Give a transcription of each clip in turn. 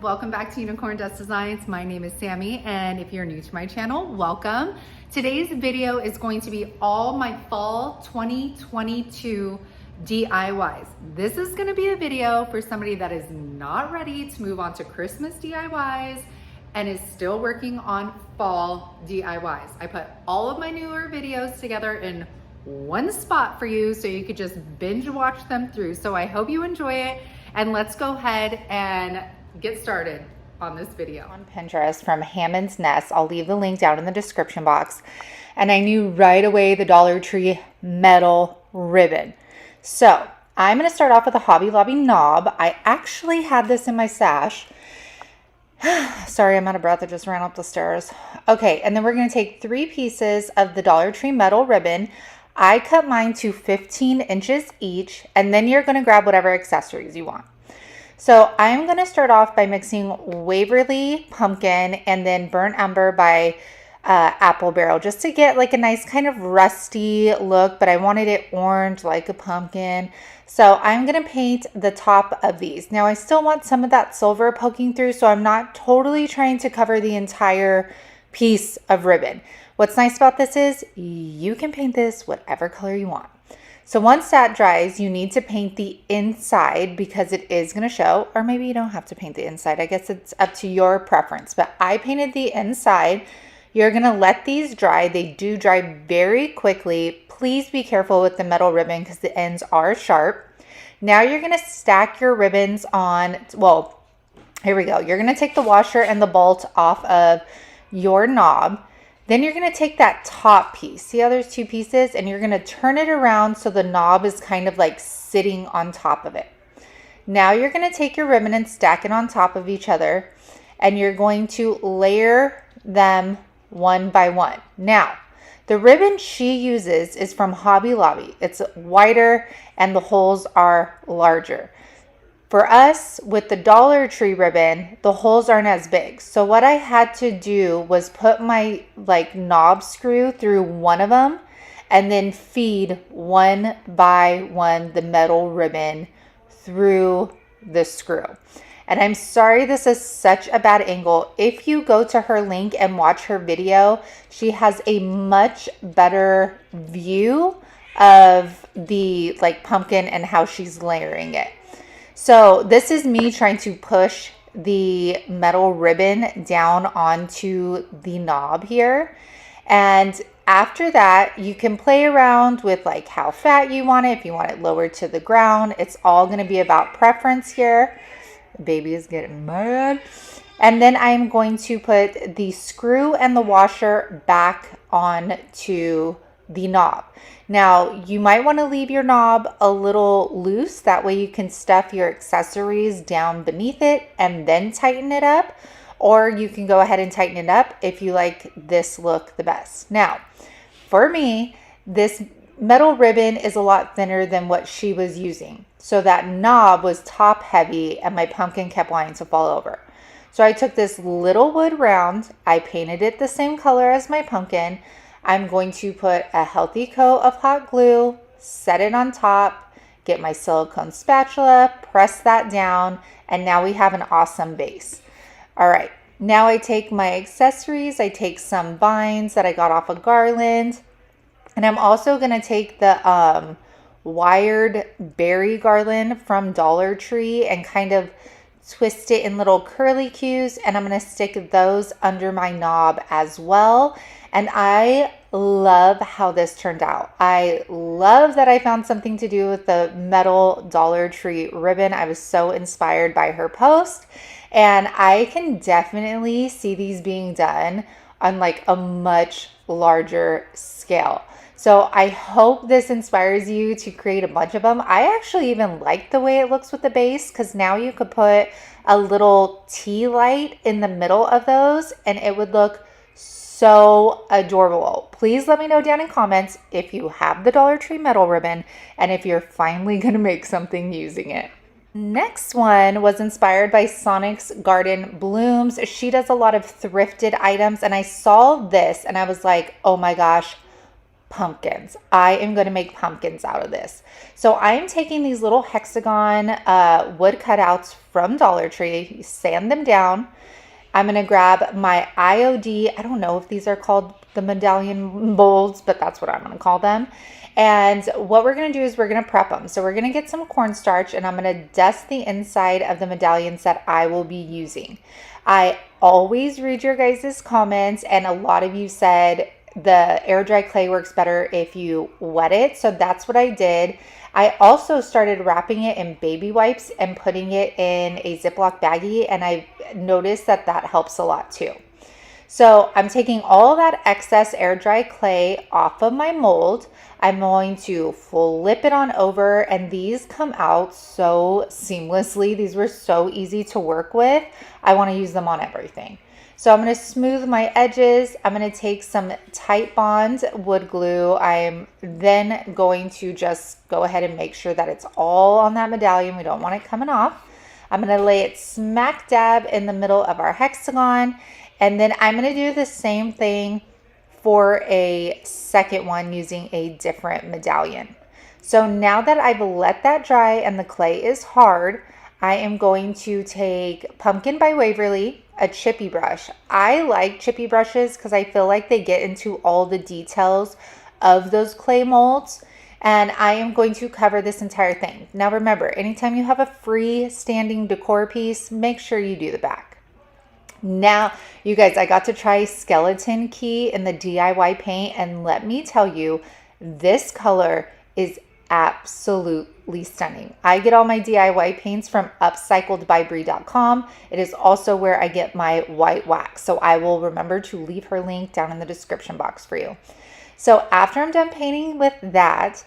welcome back to Unicorn Dust Designs. My name is Sammy, and if you're new to my channel, welcome. Today's video is going to be all my fall 2022 DIYs. This is going to be a video for somebody that is not ready to move on to Christmas DIYs and is still working on fall DIYs. I put all of my newer videos together in one spot for you so you could just binge watch them through. So I hope you enjoy it, and let's go ahead and get started on this video. On Pinterest from Hammond's Nest. I'll leave the link down in the description box. And I knew right away the Dollar Tree metal ribbon. So I'm going to start off with a Hobby Lobby knob. I actually had this in my stash. Sorry, I'm out of breath. I just ran up the stairs. Okay, and then we're going to take 3 pieces of the Dollar Tree metal ribbon. I cut mine to 15 inches each, and then you're going to grab whatever accessories you want. So I'm going to start off by mixing Waverly Pumpkin and then Burnt Umber by Apple Barrel, just to get like a nice kind of rusty look, but I wanted it orange like a pumpkin. So I'm going to paint the top of these. Now I still want some of that silver poking through, so I'm not totally trying to cover the entire piece of ribbon. What's nice about this is you can paint this whatever color you want. So once that dries, you need to paint the inside because it is going to show, or maybe you don't have to paint the inside. I guess it's up to your preference, but I painted the inside. You're going to let these dry. They do dry very quickly. Please be careful with the metal ribbon because the ends are sharp. Now you're going to stack your ribbons on, well, here we go. You're going to take the washer and the bolt off of your knob. Then you're going to take that top piece. See how there's 2 pieces? And you're going to turn it around so the knob is kind of like sitting on top of it. Now you're going to take your ribbon and stack it on top of each other. And you're going to layer them one by one. Now, the ribbon she uses is from Hobby Lobby. It's wider and the holes are larger. For us, with the Dollar Tree ribbon, the holes aren't as big. So what I had to do was put my knob screw through one of them and then feed one by one the metal ribbon through the screw. And I'm sorry this is such a bad angle. If you go to her link and watch her video, she has a much better view of the pumpkin and how she's layering it. So this is me trying to push the metal ribbon down onto the knob here. And after that, you can play around with how fat you want it, if you want it lowered to the ground. It's all going to be about preference here. The baby is getting mad. And then I'm going to put the screw and the washer back onto the knob. Now, you might want to leave your knob a little loose. That way you can stuff your accessories down beneath it and then tighten it up. Or you can go ahead and tighten it up if you like this look the best. Now, for me, this metal ribbon is a lot thinner than what she was using. So that knob was top heavy and my pumpkin kept wanting to fall over. So I took this little wood round. I painted it the same color as my pumpkin. I'm going to put a healthy coat of hot glue, set it on top, get my silicone spatula, press that down, and now we have an awesome base. All right, now I take my accessories. I take some vines that I got off a garland, and I'm also going to take the wired berry garland from Dollar Tree and kind of twist it in little curly cues, and I'm going to stick those under my knob as well. And I love how this turned out. I love that I found something to do with the metal Dollar Tree ribbon. I was so inspired by her post, and I can definitely see these being done on a much larger scale. So I hope this inspires you to create a bunch of them. I actually even like the way it looks with the base because now you could put a little tea light in the middle of those and it would look so adorable. Please let me know down in comments if you have the Dollar Tree metal ribbon and if you're finally going to make something using it. Next one was inspired by Sonic's Garden Blooms. She does a lot of thrifted items and I saw this and I was like, oh my gosh, pumpkins. I am going to make pumpkins out of this. So I'm taking these little hexagon wood cutouts from Dollar Tree, you sand them down. I'm going to grab my IOD. I don't know if these are called the medallion molds, but that's what I'm going to call them. And what we're going to do is we're going to prep them. So we're going to get some cornstarch and I'm going to dust the inside of the medallions that I will be using. I always read your guys' comments, and a lot of you said the air dry clay works better if you wet it. So that's what I did. I also started wrapping it in baby wipes and putting it in a Ziploc baggie, and I noticed that that helps a lot too. So I'm taking all that excess air dry clay off of my mold. I'm going to flip it on over, and these come out so seamlessly. These were so easy to work with. I want to use them on everything. So I'm going to smooth my edges. I'm going to take some Tight Bond wood glue. I'm then going to just go ahead and make sure that it's all on that medallion. We don't want it coming off. I'm going to lay it smack dab in the middle of our hexagon. And then I'm going to do the same thing for a second one using a different medallion. So now that I've let that dry and the clay is hard, I am going to take Pumpkin by Waverly, a chippy brush. I like chippy brushes because I feel like they get into all the details of those clay molds. And I am going to cover this entire thing. Now remember, anytime you have a freestanding decor piece, make sure you do the back. Now, you guys, I got to try Skeleton Key in the DIY paint, and let me tell you, this color is absolutely stunning. I get all my DIY paints from upcycledbybrie.com. It is also where I get my white wax, so I will remember to leave her link down in the description box for you. So after I'm done painting with that,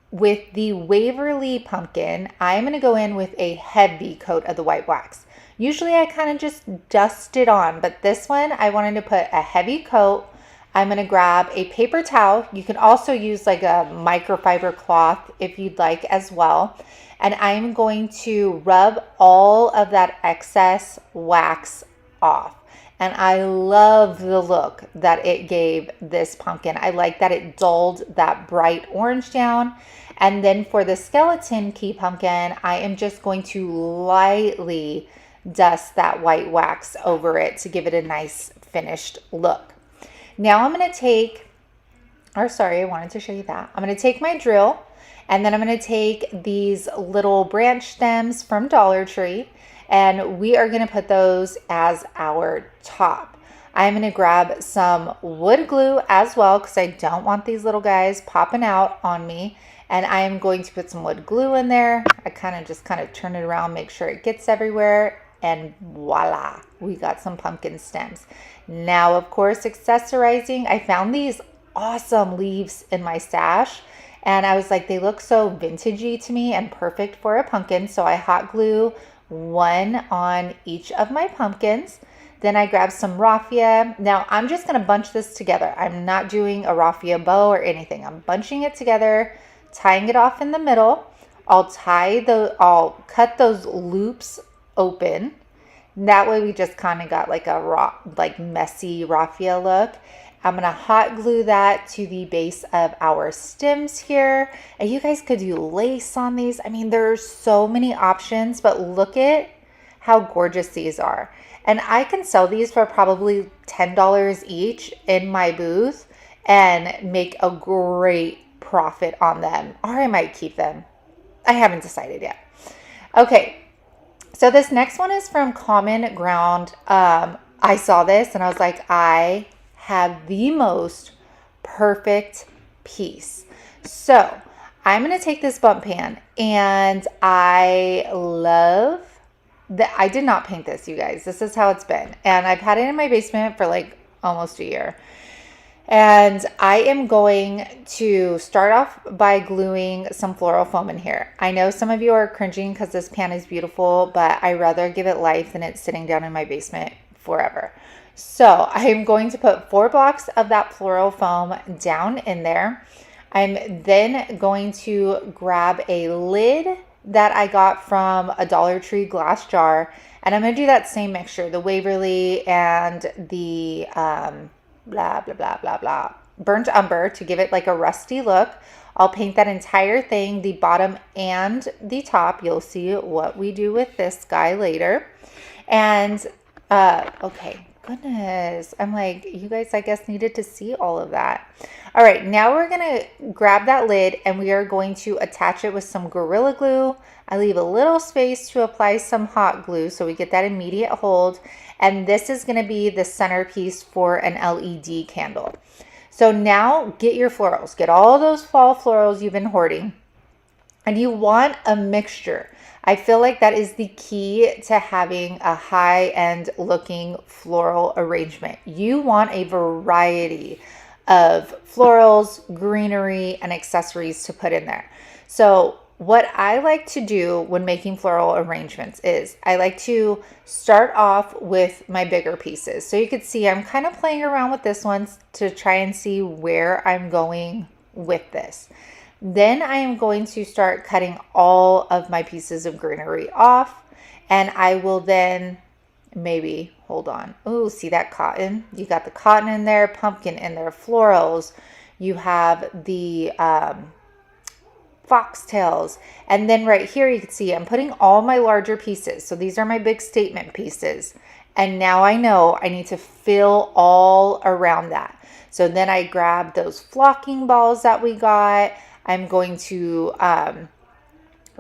with the Waverly pumpkin, I'm going to go in with a heavy coat of the white wax. Usually I kind of just dust it on, but this one I wanted to put a heavy coat. I'm going to grab a paper towel. You can also use like a microfiber cloth if you'd like as well. And I'm going to rub all of that excess wax off. And I love the look that it gave this pumpkin. I like that it dulled that bright orange down. And then for the Skeleton Key pumpkin, I am just going to lightly dust that white wax over it to give it a nice finished look. Now I'm going to take, or sorry, I wanted to show you that. I'm going to take my drill, and then I'm going to take these little branch stems from Dollar Tree, and we are going to put those as our top. I'm going to grab some wood glue as well because I don't want these little guys popping out on me. And I am going to put some wood glue in there. I kind of turn it around, make sure it gets everywhere. And voila, we got some pumpkin stems. Now, of course, accessorizing, I found these awesome leaves in my stash. And I was like, they look so vintagey to me and perfect for a pumpkin. So I hot glue one on each of my pumpkins. Then I grabbed some raffia. Now I'm just going to bunch this together. I'm not doing a raffia bow or anything. I'm bunching it together, tying it off in the middle. I'll cut those loops open. That way we just kind of got like a messy raffia look. I'm going to hot glue that to the base of our stems here. And you guys could do lace on these. I mean, there's so many options, but look at how gorgeous these are. And I can sell these for probably $10 each in my booth and make a great profit on them. Or I might keep them. I haven't decided yet. Okay. So this next one is from Common Ground. I saw this and I was like, I have the most perfect piece. So I'm going to take this Bundt pan, and I love that. I did not paint this, you guys. This is how it's been. And I've had it in my basement for like almost a year. And I am going to start off by gluing some floral foam in here. I know some of you are cringing because this pan is beautiful, but I'd rather give it life than it's sitting down in my basement forever. So I'm going to put 4 blocks of that floral foam down in there. I'm then going to grab a lid that I got from a Dollar Tree glass jar, and I'm going to do that same mixture, the Waverly and the blah, blah, blah, blah, blah, burnt umber to give it like a rusty look. I'll paint that entire thing, the bottom and the top. You'll see what we do with this guy later. And okay, goodness, I'm like, you guys, I guess, needed to see all of that. All right, now we're gonna grab that lid and we are going to attach it with some Gorilla Glue. I leave a little space to apply some hot glue so we get that immediate hold. And this is gonna be the centerpiece for an LED candle. So now get your florals, get all those fall florals you've been hoarding, and you want a mixture. I feel like that is the key to having a high-end looking floral arrangement. You want a variety of florals, greenery, and accessories to put in there. So what I like to do when making floral arrangements is I like to start off with my bigger pieces. So you can see I'm kind of playing around with this one to try and see where I'm going with this. Then I am going to start cutting all of my pieces of greenery off, and I will then maybe, hold on. Oh, see that cotton? You got the cotton in there, pumpkin in there, florals. You have the foxtails. And then right here, you can see I'm putting all my larger pieces. So these are my big statement pieces. And now I know I need to fill all around that. So then I grab those flocking balls that we got. I'm going to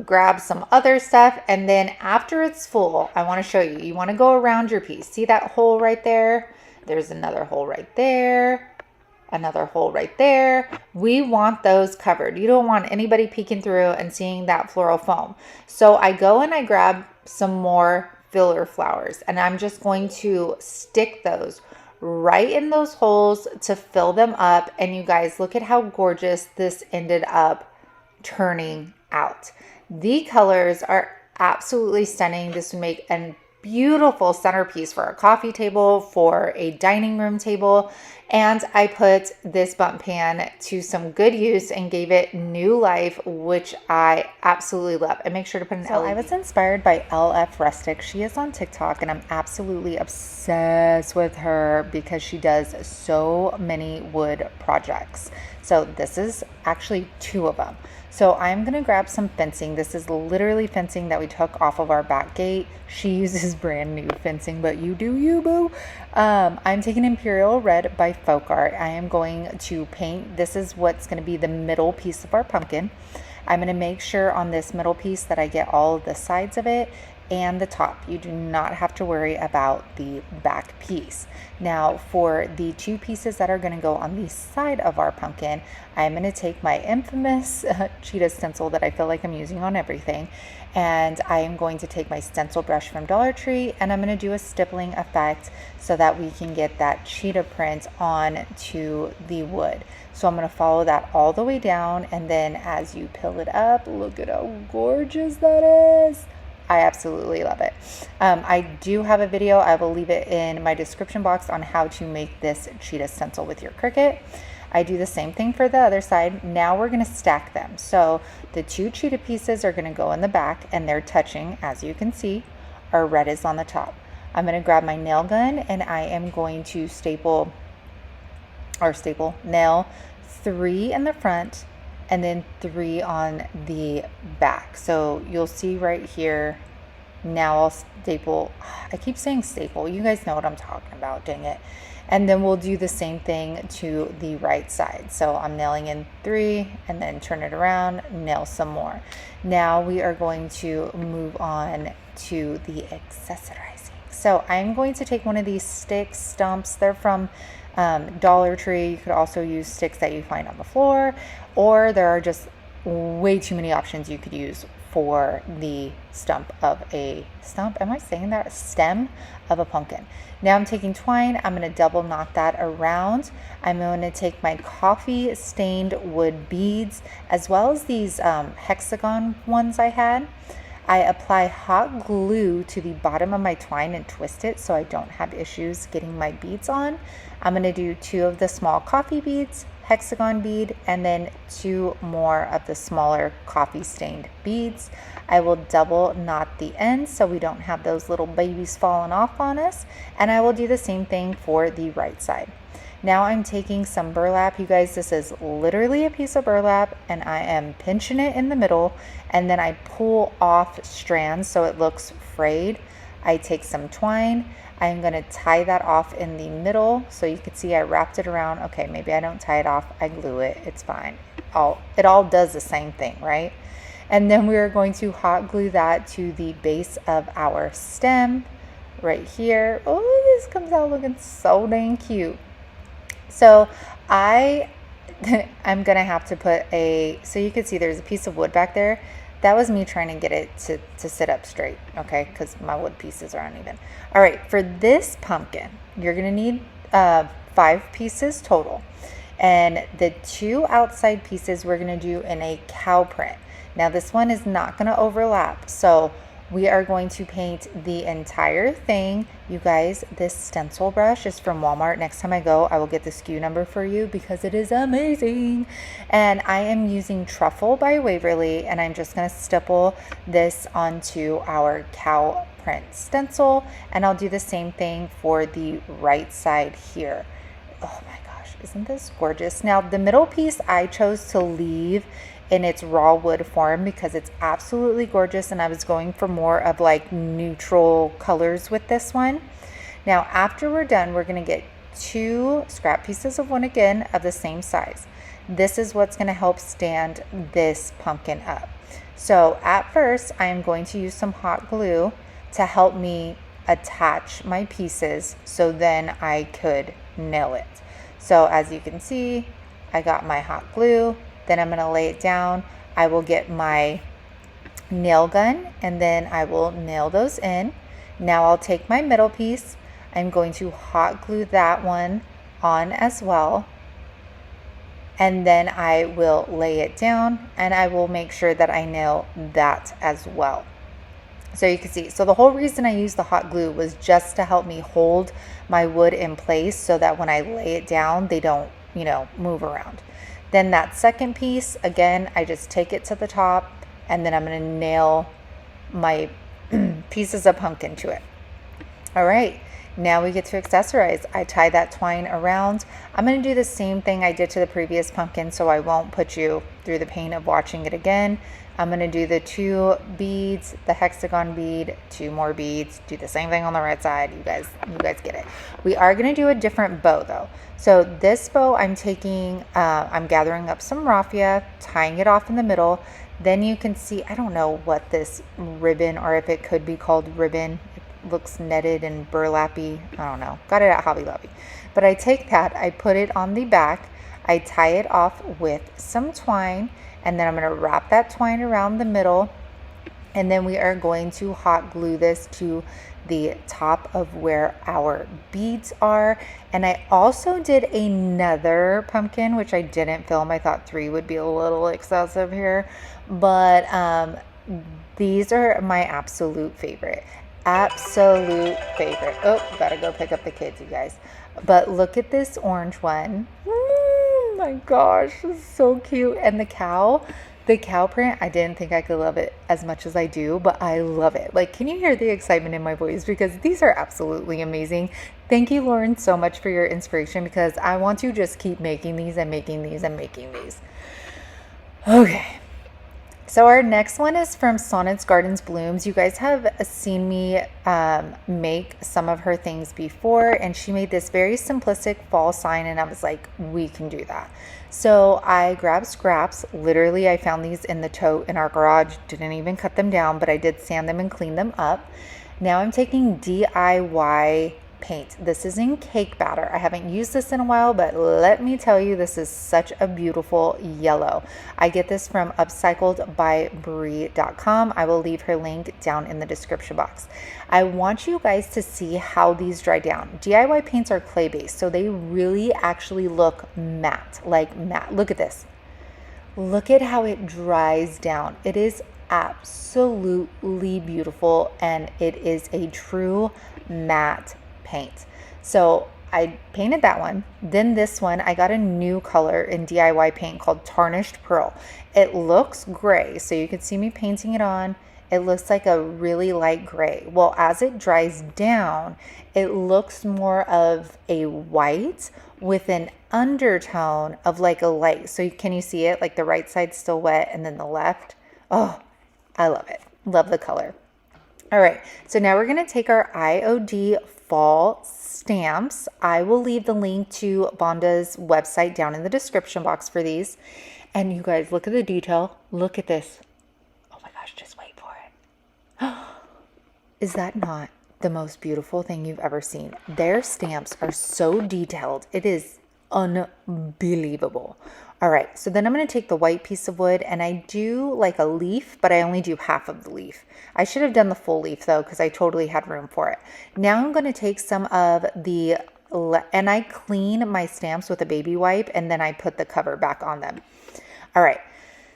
grab some other stuff. And then after it's full, I want to show you, you want to go around your piece. See that hole right there? There's another hole right there. Another hole right there. We want those covered. You don't want anybody peeking through and seeing that floral foam. So I go and I grab some more filler flowers, and I'm just going to stick those right in those holes to fill them up. And you guys, look at how gorgeous this ended up turning out. The colors are absolutely stunning. This would make a beautiful centerpiece for a coffee table, for a dining room table. And I put this Bundt pan to some good use and gave it new life, which I absolutely love. And make sure to put an LED. I was inspired by LF Rustic. She is on TikTok and I'm absolutely obsessed with her because she does so many wood projects. So this is actually 2 of them. So I'm going to grab some fencing. This is literally fencing that we took off of our back gate. She uses brand new fencing, but you do you, boo. I'm taking Imperial Red by Folk Art. I am going to paint. This is what's going to be the middle piece of our pumpkin. I'm going to make sure on this middle piece that I get all of the sides of it and the top. You do not have to worry about the back piece. Now for the 2 pieces that are going to go on the side of our pumpkin, I'm going to take my infamous Cheetah stencil that I feel like I'm using on everything, and I am going to take my stencil brush from Dollar Tree and I'm going to do a stippling effect so that we can get that cheetah print on to the wood. So I'm going to follow that all the way down, and then as you peel it up, look at how gorgeous that is. I absolutely love it. I do have a video. I will leave it in my description box on how to make this cheetah stencil with your Cricut. I do the same thing for the other side. Now we're going to stack them. So the 2 cheetah pieces are going to go in the back and they're touching, as you can see. Our red is on the top. I'm going to grab my nail gun and I am going to nail 3 in the front and then 3 on the back. So you'll see right here, now I'll staple, I keep saying staple, you guys know what I'm talking about, dang it. And then we'll do the same thing to the right side. So I'm nailing in 3 and then turn it around, nail some more. Now we are going to move on to the accessorizing. So I'm going to take one of these sticks, stumps, they're from Dollar Tree. You could also use sticks that you find on the floor, or there are just way too many options you could use for the stump of a stump. Am I saying that? Stem of a pumpkin. Now I'm taking twine. I'm going to double knot that around. I'm going to take my coffee stained wood beads as well as these hexagon ones I had. I apply hot glue to the bottom of my twine and twist it so I don't have issues getting my beads on. I'm going to do 2 of the small coffee beads, hexagon bead, and then 2 more of the smaller coffee stained beads. I will double knot the ends so we don't have those little babies falling off on us, and I will do the same thing for the right side. Now I'm taking some burlap. You guys, this is literally a piece of burlap, and I am pinching it in the middle, and then I pull off strands so it looks frayed. I take some twine. I'm going to tie that off in the middle. So you can see I wrapped it around. Okay, maybe I don't tie it off. I glue it. It's fine. It all does the same thing, right? And then we're going to hot glue that to the base of our stem right here. Oh, this comes out looking so dang cute. So I'm going to have to put so you can see there's a piece of wood back there. That was me trying to get it to sit up straight, okay, because my wood pieces are uneven. All right, for this pumpkin, you're going to need 5 pieces total. And the 2 outside pieces we're going to do in a cow print. Now, this one is not going to overlap, so we are going to paint the entire thing. You guys, this stencil brush is from Walmart. Next time I go, I will get the SKU number for you because it is amazing. And I am using Truffle by Waverly, and I'm just gonna stipple this onto our cow print stencil, and I'll do the same thing for the right side here. Oh my gosh, isn't this gorgeous? Now, the middle piece I chose to leave in its raw wood form because it's absolutely gorgeous, and I was going for more of like neutral colors with this one. Now, after we're done, we're gonna get 2 scrap pieces of wood again of the same size. This is what's gonna help stand this pumpkin up. So at first, I am going to use some hot glue to help me attach my pieces so then I could nail it. So as you can see, I got my hot glue. Then I'm going to lay it down. I will get my nail gun, and then I will nail those in. Now I'll take my middle piece. I'm going to hot glue that one on as well. And then I will lay it down, and I will make sure that I nail that as well. So you can see, so the whole reason I used the hot glue was just to help me hold my wood in place so that when I lay it down, they don't, move around. Then that second piece, again, I just take it to the top, and then I'm going to nail my pieces of pumpkin to it. All right, now we get to accessorize. I tie that twine around. I'm going to do the same thing I did to the previous pumpkin, so I won't put you through the pain of watching it again. I'm going to do the 2 beads, the hexagon bead, 2 more beads, do the same thing on the right side. You guys get it. We are going to do a different bow though. So this bow I'm taking, I'm gathering up some raffia, tying it off in the middle. Then you can see, I don't know what this ribbon, or if it could be called ribbon. It looks netted and burlappy. I don't know. Got it at Hobby Lobby. But I take that, I put it on the back, I tie it off with some twine, and then I'm going to wrap that twine around the middle, and then we are going to hot glue this to the top of where our beads are. And I also did another pumpkin, which I didn't film. I thought 3 would be a little excessive here, but these are my absolute favorite. Absolute favorite. Oh, gotta go pick up the kids, you guys. But look at this orange one. Oh my gosh, it's so cute. And the cow print, I didn't think I could love it as much as I do, but I love it. Like, can you hear the excitement in my voice? Because these are absolutely amazing. Thank you, Lauren, so much for your inspiration, because I want to just keep making these and making these and making these. Okay. So our next one is from Sonnet's Gardens Blooms. You guys have seen me make some of her things before, and she made this very simplistic fall sign, and I was like, we can do that. So I grabbed scraps. Literally, I found these in the tote in our garage. Didn't even cut them down, but I did sand them and clean them up. Now I'm taking DIY paint. This is in cake batter. I haven't used this in a while, but let me tell you, this is such a beautiful yellow. I get this from Upcycled by Brie.com. I will leave her link down in the description box. I want you guys to see how these dry down. DIY paints are clay based, so they really actually look matte, like matte. Look at this. Look at how it dries down. It is absolutely beautiful, and it is a true matte paint. So I painted that one. Then this one, I got a new color in DIY paint called Tarnished Pearl. It looks gray, so you can see me painting it on. it looks like a really light gray. Well, as it dries down, it looks more of a white with an undertone of like a light. So can you see it? Like the right side's still wet and then the left. Oh, I love it. Love the color. All right, so now we're gonna take our IOD fall stamps. I will leave the link to Bondt's website down in the description box for these. And you guys, look at the detail. Look at this. Oh my gosh, just wait for it. Is that not the most beautiful thing you've ever seen? Their stamps are so detailed. It is unbelievable. All right, so then I'm going to take the white piece of wood and I do like a leaf, but I only do half of the leaf. I should have done the full leaf though, because I totally had room for it. Now I'm going to take some of the, and I clean my stamps with a baby wipe and then I put the cover back on them. All right,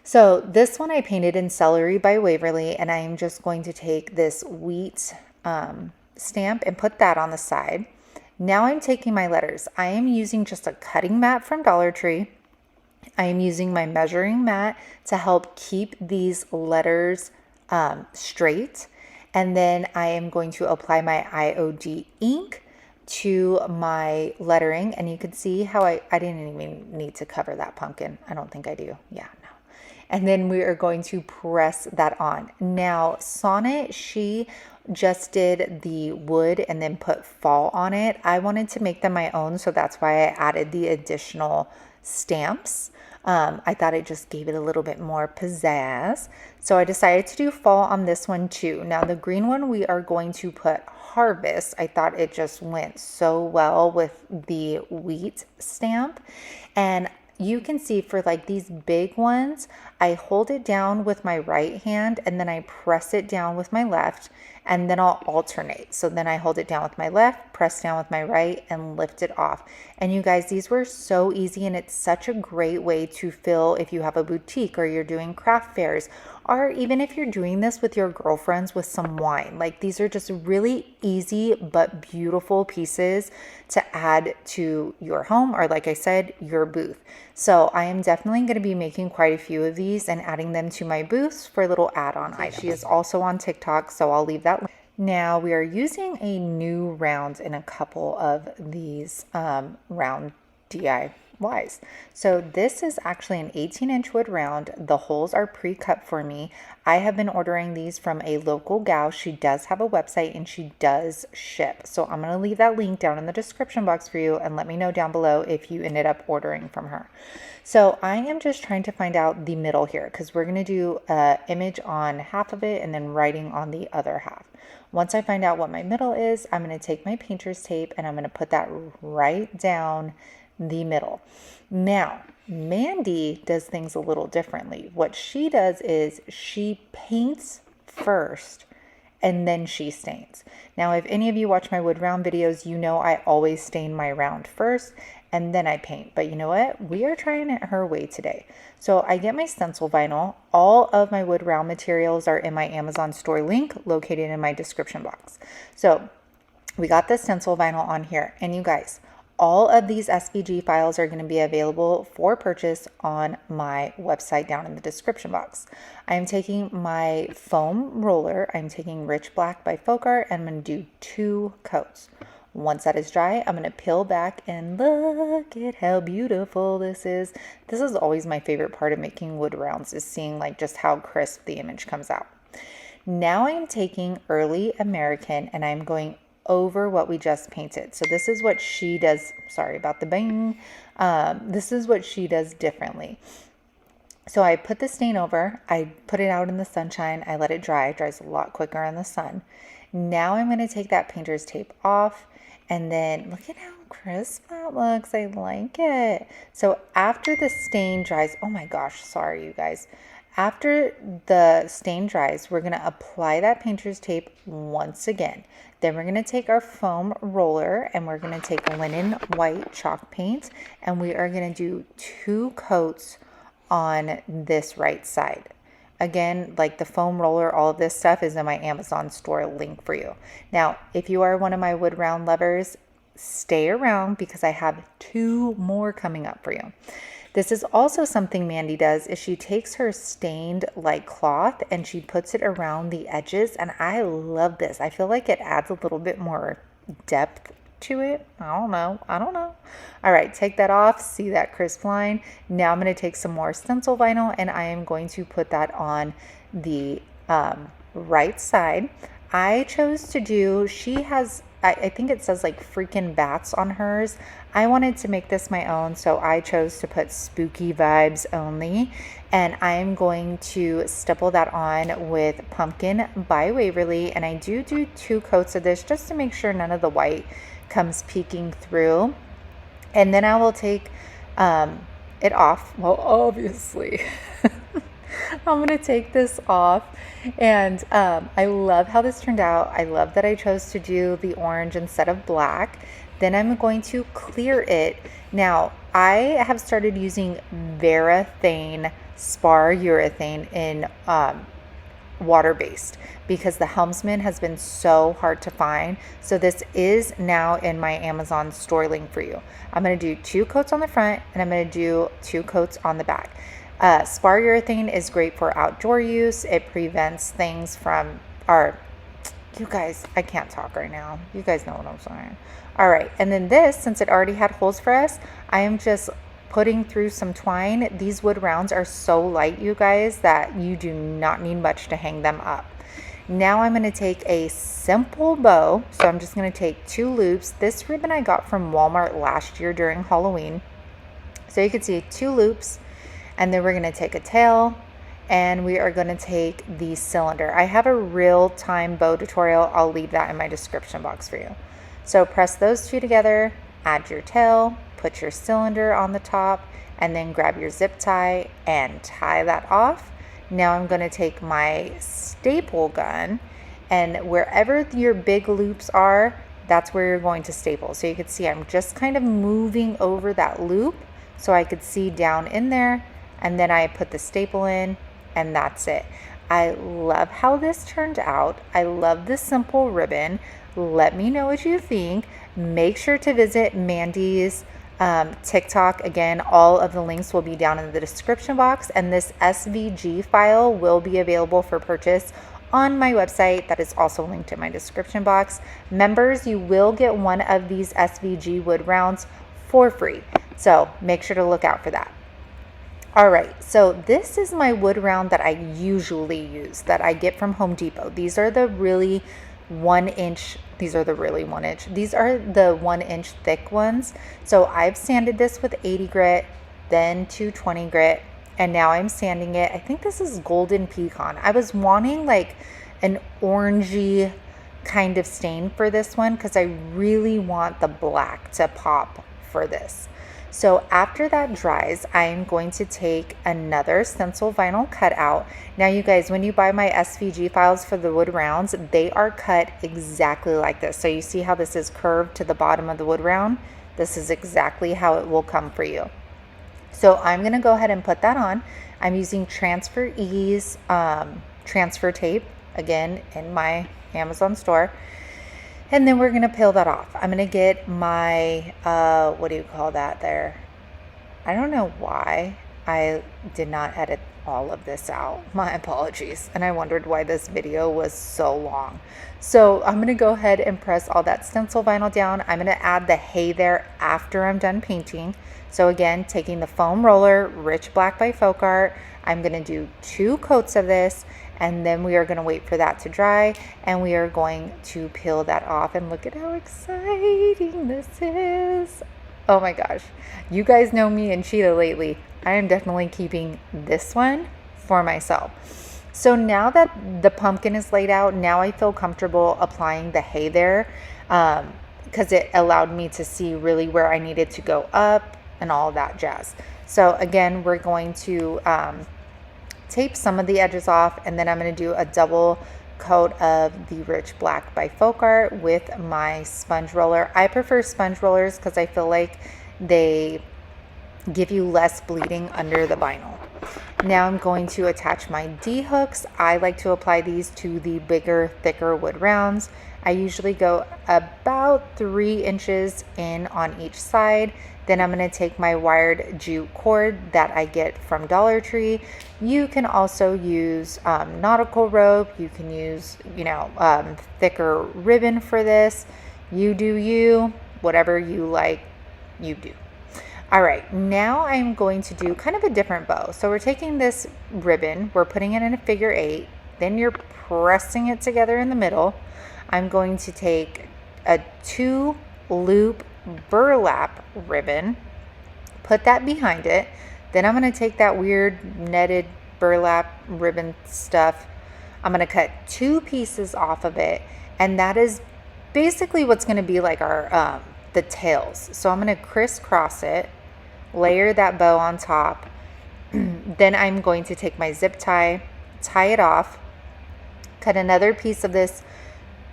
so this one I painted in Celery by Waverly, and I am just going to take this wheat stamp and put that on the side. Now I'm taking my letters. I am using just a cutting mat from Dollar Tree. I am using my measuring mat to help keep these letters straight. And then I am going to apply my IOD ink to my lettering. And you can see how I didn't even need to cover that pumpkin. I don't think I do. Yeah, no. And then we are going to press that on. Now, Sonnet, she just did the wood and then put fall on it. I wanted to make them my own, so that's why I added the additional stamps. I thought it just gave it a little bit more pizzazz. So I decided to do fall on this one too. Now the green one, we are going to put harvest. I thought it just went so well with the wheat stamp. And you can see for like these big ones, I hold it down with my right hand and then I press it down with my left, and then I'll alternate. So then I hold it down with my left, press down with my right, and lift it off. And you guys, these were so easy, and it's such a great way to fill if you have a boutique or you're doing craft fairs, or even if you're doing this with your girlfriends with some wine. Like, these are just really easy but beautiful pieces to add to your home, or like I said, your booth. So I am definitely going to be making quite a few of these and adding them to my booths for little add-on items. She is also on TikTok, so I'll leave that link. Now we are using a new round in a couple of these round DIYs. So this is actually an 18-inch wood round. The holes are pre-cut for me. I have been ordering these from a local gal. She does have a website and she does ship. So I'm going to leave that link down in the description box for you, and let me know down below if you ended up ordering from her. So I am just trying to find out the middle here, because we're going to do an image on half of it and then writing on the other half. Once I find out what my middle is, I'm going to take my painter's tape and I'm going to put that right down the middle. Now, Mandy does things a little differently. What she does is she paints first and then she stains. Now, if any of you watch my wood round videos, you know I always stain my round first and then I paint. But you know what? We are trying it her way today. So I get my stencil vinyl. All of my wood round materials are in my Amazon store link located in my description box. So we got the stencil vinyl on here, and you guys, all of these SVG files are going to be available for purchase on my website down in the description box. I'm taking my foam roller. I'm taking Rich Black by Folk Art, and I'm going to do 2 coats. Once that is dry, I'm going to peel back and look at how beautiful this is. This is always my favorite part of making wood rounds, is seeing like just how crisp the image comes out. Now I'm taking Early American and I'm going over what we just painted. So this is what she does. Sorry about the bang. This is what she does differently. So I put the stain over, I put it out in the sunshine, I let it dry. It dries a lot quicker in the sun. Now I'm going to take that painter's tape off, and then look at how crisp that looks. I like it. So after the stain dries, oh my gosh, sorry you guys. After the stain dries, we're going to apply that painter's tape once again. Then we're going to take our foam roller and we're going to take linen white chalk paint, and we are going to do 2 coats on this right side. Again, like the foam roller, all of this stuff is in my Amazon store link for you. Now, if you are one of my wood round lovers, stay around because I have 2 more coming up for you. This is also something Mandy does, is she takes her stained like cloth and she puts it around the edges, and I love this. I feel like it adds a little bit more depth to it. I don't know. All right, take that off. See that crisp line? Now I'm going to take some more stencil vinyl and I am going to put that on the right side. I chose to do, she has, I think it says like freaking bats on hers. I wanted to make this my own, so I chose to put spooky vibes only. And I am going to stipple that on with Pumpkin by Waverly. And I do 2 coats of this just to make sure none of the white comes peeking through. And then I will take it off. Well, obviously. I'm going to take this off, and I love how this turned out. I love that I chose to do the orange instead of black. Then I'm going to clear it. Now, I have started using Varathane spar urethane in water-based because the Helmsman has been so hard to find. So this is now in my Amazon store link for you. I'm going to do 2 coats on the front and I'm going to do 2 coats on the back. Spar urethane is great for outdoor use. It prevents things from you guys, I can't talk right now. You guys know what I'm saying. All right. And then this, since it already had holes for us, I am just putting through some twine. These wood rounds are so light, you guys, that you do not need much to hang them up. Now I'm going to take a simple bow. So I'm just going to take 2 loops. This ribbon I got from Walmart last year during Halloween. So you can see 2 loops. And then we're going to take a tail and we are going to take the cylinder. I have a real-time bow tutorial. I'll leave that in my description box for you. So press those 2 together, add your tail, put your cylinder on the top, and then grab your zip tie and tie that off. Now I'm going to take my staple gun, and wherever your big loops are, that's where you're going to staple. So you can see I'm just kind of moving over that loop so I could see down in there. And then I put the staple in, and that's it. I love how this turned out. I love this simple ribbon. Let me know what you think. Make sure to visit Mandy's TikTok. Again, all of the links will be down in the description box, and this SVG file will be available for purchase on my website. That is also linked in my description box. Members, you will get one of these SVG wood rounds for free. So make sure to look out for that. All right, so this is my wood round that I usually use, that I get from Home Depot. These are the really 1 inch, these are the 1 inch thick ones. So I've sanded this with 80 grit, then 220 grit, and now I'm sanding it. I think this is Golden Pecan. I was wanting like an orangey kind of stain for this one because I really want the black to pop for this. So after that dries, I am going to take another stencil vinyl cutout. Now you guys, when you buy my SVG files for the wood rounds, they are cut exactly like this. So you see how this is curved to the bottom of the wood round? This is exactly how it will come for you. So I'm going to go ahead and put that on. I'm using Transfer Ease transfer tape, again, in my Amazon store. And then we're going to peel that off. I'm going to get my, what do you call that there? I don't know why I did not edit all of this out. My apologies. And I wondered why this video was so long. So I'm going to go ahead and press all that stencil vinyl down. I'm going to add the hay there after I'm done painting. So again, taking the foam roller, Rich Black by Folk Art, I'm going to do 2 coats of this. And then we are going to wait for that to dry, and we are going to peel that off. And look at how exciting this is. Oh my gosh. You guys know me and Cheetah lately. I am definitely keeping this one for myself. So now that the pumpkin is laid out, now I feel comfortable applying the hay there because it allowed me to see really where I needed to go up and all that jazz. So again, we're going to tape some of the edges off, and then I'm going to do a double coat of the Rich Black by Folk Art with my sponge roller. I prefer sponge rollers because I feel like they give you less bleeding under the vinyl. Now I'm going to attach my D hooks. I like to apply these to the bigger, thicker wood rounds. I usually go about 3 inches in on each side. Then I'm going to take my wired jute cord that I get from Dollar Tree. You can also use nautical rope. You can use, thicker ribbon for this. You do you, whatever you like, you do. All right, now I'm going to do kind of a different bow. So we're taking this ribbon, we're putting it in a figure 8, then you're pressing it together in the middle. I'm going to take a 2 loop burlap ribbon, put that behind it. Then I'm going to take that weird netted burlap ribbon stuff. I'm going to cut 2 pieces off of it, and that is basically what's going to be like our the tails. So I'm going to crisscross it, layer that bow on top. Then I'm going to take my zip tie it off, cut another piece of this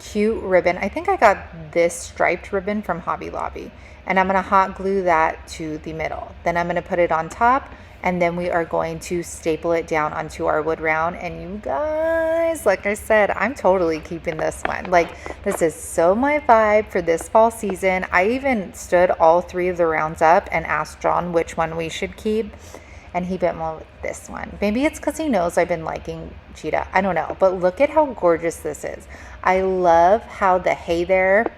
cute ribbon. I think I got this striped ribbon from Hobby Lobby, and I'm going to hot glue that to the middle. Then I'm going to put it on top, and then we are going to staple it down onto our wood round. And you guys, like I said, I'm totally keeping this one. Like, this is so my vibe for this fall season. I even stood all 3 of the rounds up and asked John which one we should keep, and he went well with this one. Maybe it's because he knows I've been liking Cheetah. I don't know, but look at how gorgeous this is. I love how the hay there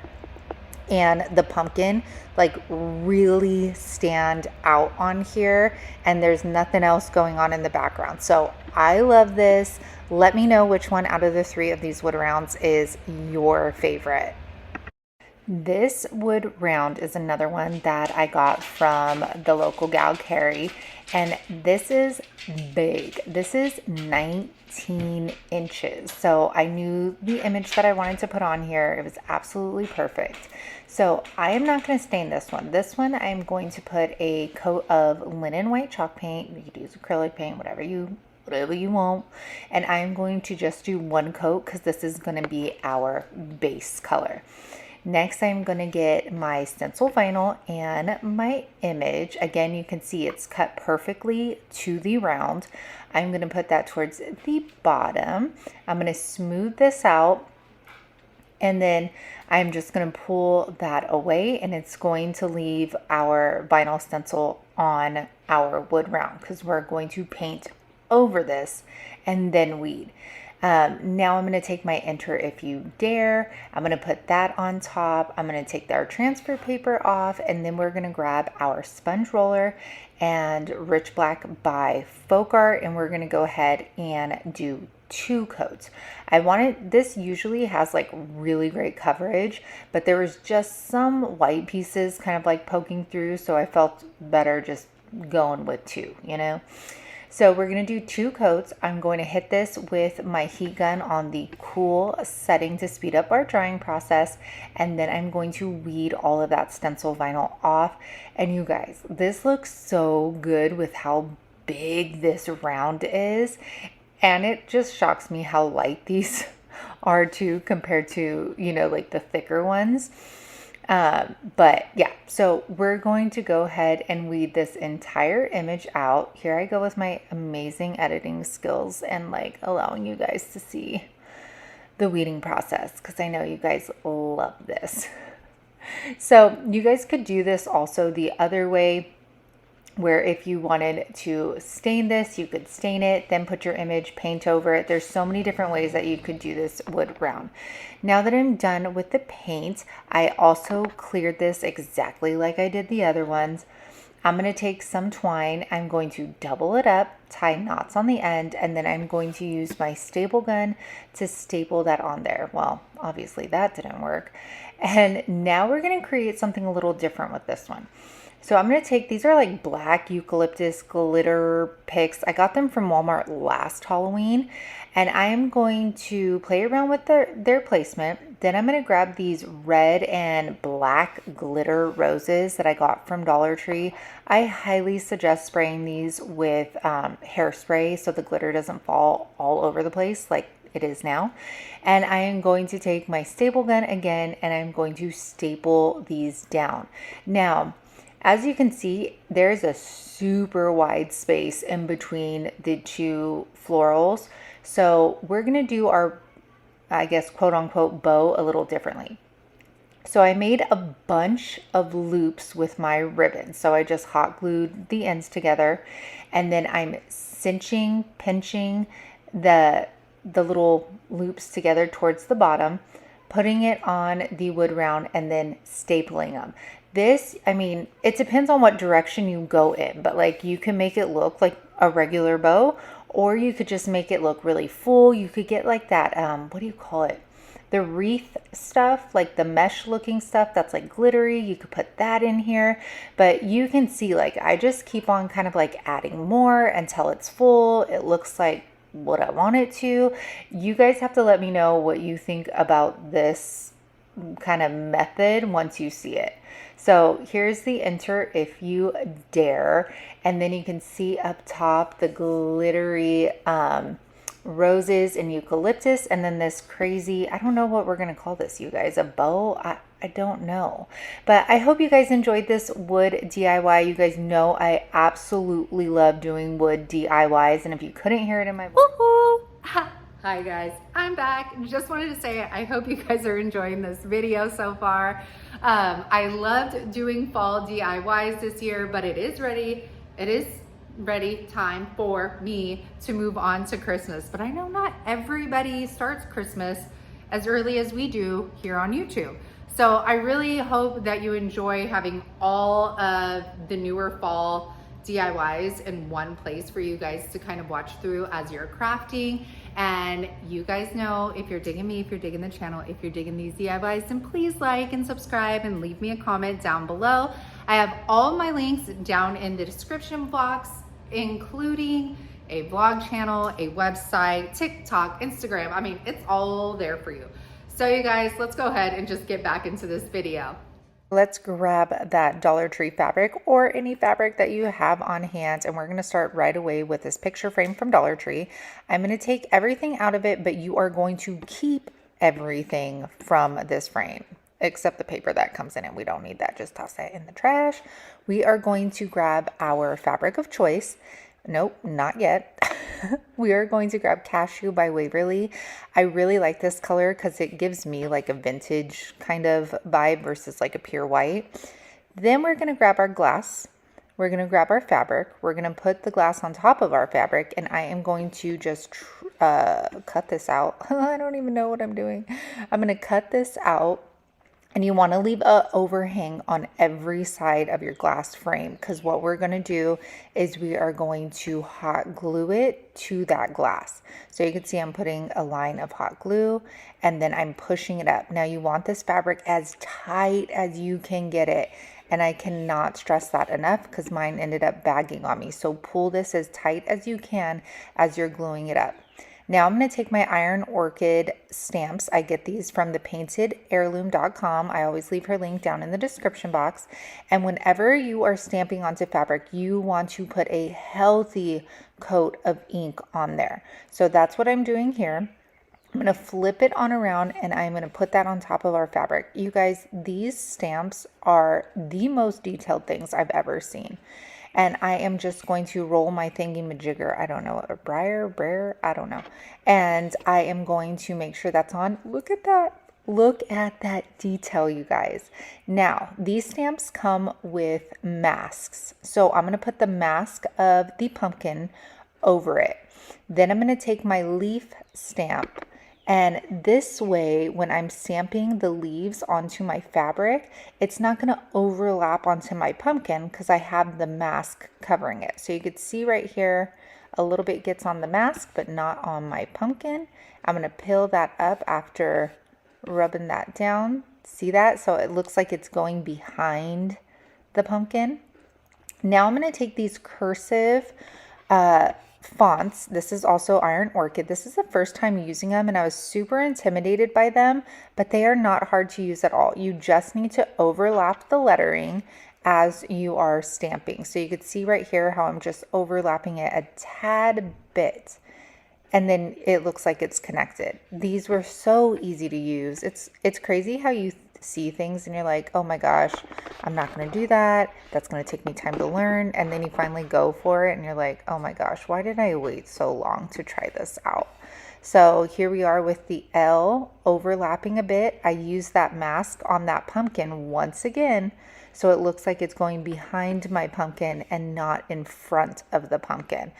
and the pumpkin like really stand out on here, and there's nothing else going on in the background. So I love this. Let me know which one out of the 3 of these wood rounds is your favorite. This wood round is another one that I got from the local gal Carrie, and this is big. This is 19 inches. So I knew the image that I wanted to put on here. It was absolutely perfect. So I am not going to stain this one. This one I'm going to put a coat of linen white chalk paint. You could use acrylic paint, whatever you want. And I'm going to just do 1 coat because this is going to be our base color. Next, I'm going to get my stencil vinyl and my image. Again, you can see it's cut perfectly to the round. I'm going to put that towards the bottom. I'm going to smooth this out, and then I'm just going to pull that away, and it's going to leave our vinyl stencil on our wood round because we're going to paint over this and then weed. Now I'm going to take my Enter If You Dare. I'm going to put that on top. I'm going to take our transfer paper off, and then we're going to grab our sponge roller and Rich Black by Folk Art, and we're going to go ahead and do 2 coats. This usually has like really great coverage, but there was just some white pieces kind of like poking through, so I felt better just going with 2, So we're going to do 2 coats. I'm going to hit this with my heat gun on the cool setting to speed up our drying process. And then I'm going to weed all of that stencil vinyl off. And you guys, this looks so good with how big this round is. And it just shocks me how light these are too compared to, like the thicker ones. But yeah, so we're going to go ahead and weed this entire image out. Here I go with my amazing editing skills and like allowing you guys to see the weeding process because I know you guys love this. So you guys could do this also the other way, where if you wanted to stain this, you could stain it, then put your image, paint over it. There's so many different ways that you could do this wood round. Now that I'm done with the paint, I also cleared this exactly like I did the other ones. I'm going to take some twine, I'm going to double it up, tie knots on the end, and then I'm going to use my staple gun to staple that on there. Well, obviously that didn't work. And now we're going to create something a little different with this one. So I'm going to take, these are like black eucalyptus glitter picks. I got them from Walmart last Halloween, and I am going to play around with their placement. Then I'm going to grab these red and black glitter roses that I got from Dollar Tree. I highly suggest spraying these with hairspray so the glitter doesn't fall all over the place like it is now. And I am going to take my staple gun again, and I'm going to staple these down. Now, As you can see, there's a super wide space in between the two florals. So we're gonna do our, I guess, quote unquote, bow a little differently. So I made a bunch of loops with my ribbon. So I just hot glued the ends together, and then I'm cinching, pinching the little loops together towards the bottom, putting it on the wood round, and then stapling them. This, I mean, it depends on what direction you go in, but like you can make it look like a regular bow, or you could just make it look really full. You could get like that, what do you call it? The wreath stuff, like the mesh looking stuff that's like glittery. You could put that in here, but you can see like I just keep on kind of like adding more until it's full. It looks like what I want it to. You guys have to let me know what you think about this kind of method once you see it. So here's the enter if you dare, and then you can see up top the glittery roses and eucalyptus, and then this crazy, I don't know what we're gonna call this, you guys, a bow. I don't know, but I hope you guys enjoyed this wood DIY. You guys know I absolutely love doing wood DIYs, and if you couldn't hear it in my voice, Hi guys, I'm back. Just wanted to say I hope you guys are enjoying this video so far. I loved doing fall DIYs this year, but it is ready time for me to move on to Christmas. But I know not everybody starts Christmas as early as we do here on YouTube. So I really hope that you enjoy having all of the newer fall DIYs in one place for you guys to kind of watch through as you're crafting. And you guys know, if you're digging me, if you're digging the channel, if you're digging these DIYs, then please like and subscribe and leave me a comment down below. I have all my links down in the description box, including a vlog channel, a website, TikTok, Instagram. I mean, it's all there for you. So you guys, let's go ahead and just get back into this video. let's grab that Dollar Tree fabric or any fabric that you have on hand, and we're going to start right away with this picture frame from Dollar Tree. I'm going to take everything out of it, but you are going to keep everything from this frame except the paper that comes in it. We don't need that. Just toss that in the trash. We are going to grab our fabric of choice. Nope, not yet. We are going to grab Cashew by Waverly. I really like this color because it gives me like a vintage kind of vibe versus like a pure white. Then we're going to grab our glass. We're going to grab our fabric. We're going to put the glass on top of our fabric, and I am going to just cut this out. I don't even know what I'm doing. I'm going to cut this out. And you want to leave an overhang on every side of your glass frame, because what we're going to do is we are going to hot glue it to that glass. So you can see I'm putting a line of hot glue and then I'm pushing it up. Now you want this fabric as tight as you can get it. And I cannot stress that enough because mine ended up bagging on me. So pull this as tight as you can as you're gluing it up. Now I'm going to take my Iron Orchid stamps. I get these from the paintedheirloom.com. I always leave her link down in the description box. And whenever you are stamping onto fabric, you want to put a healthy coat of ink on there. So that's what I'm doing here. I'm going to flip it on around and I'm going to put that on top of our fabric. You guys, these stamps are the most detailed things I've ever seen. And I am just going to roll my thingy-majigger. I don't know, a brayer, I don't know. And I am going to make sure that's on. Look at that. Look at that detail, you guys. Now, these stamps come with masks. So I'm going to put the mask of the pumpkin over it. Then I'm going to take my leaf stamp. And this way, when I'm stamping the leaves onto my fabric, it's not going to overlap onto my pumpkin because I have the mask covering it. So you could see right here, a little bit gets on the mask, but not on my pumpkin. I'm going to peel that up after rubbing that down. See that? So it looks like it's going behind the pumpkin. Now I'm going to take these cursive fonts. This is also Iron Orchid. This is the first time using them and I was super intimidated by them, but they are not hard to use at all. You just need to overlap the lettering as you are stamping. So you could see right here how I'm just overlapping it a tad bit, and then it looks like it's connected. These were so easy to use. It's crazy how you see things and you're like, oh my gosh, I'm not going to do that. That's going to take me time to learn. And then you finally go for it and you're like, oh my gosh, why did I wait so long to try this out? So here we are with the L overlapping a bit. I use that mask on that pumpkin once again, so it looks like it's going behind my pumpkin and not in front of the pumpkin.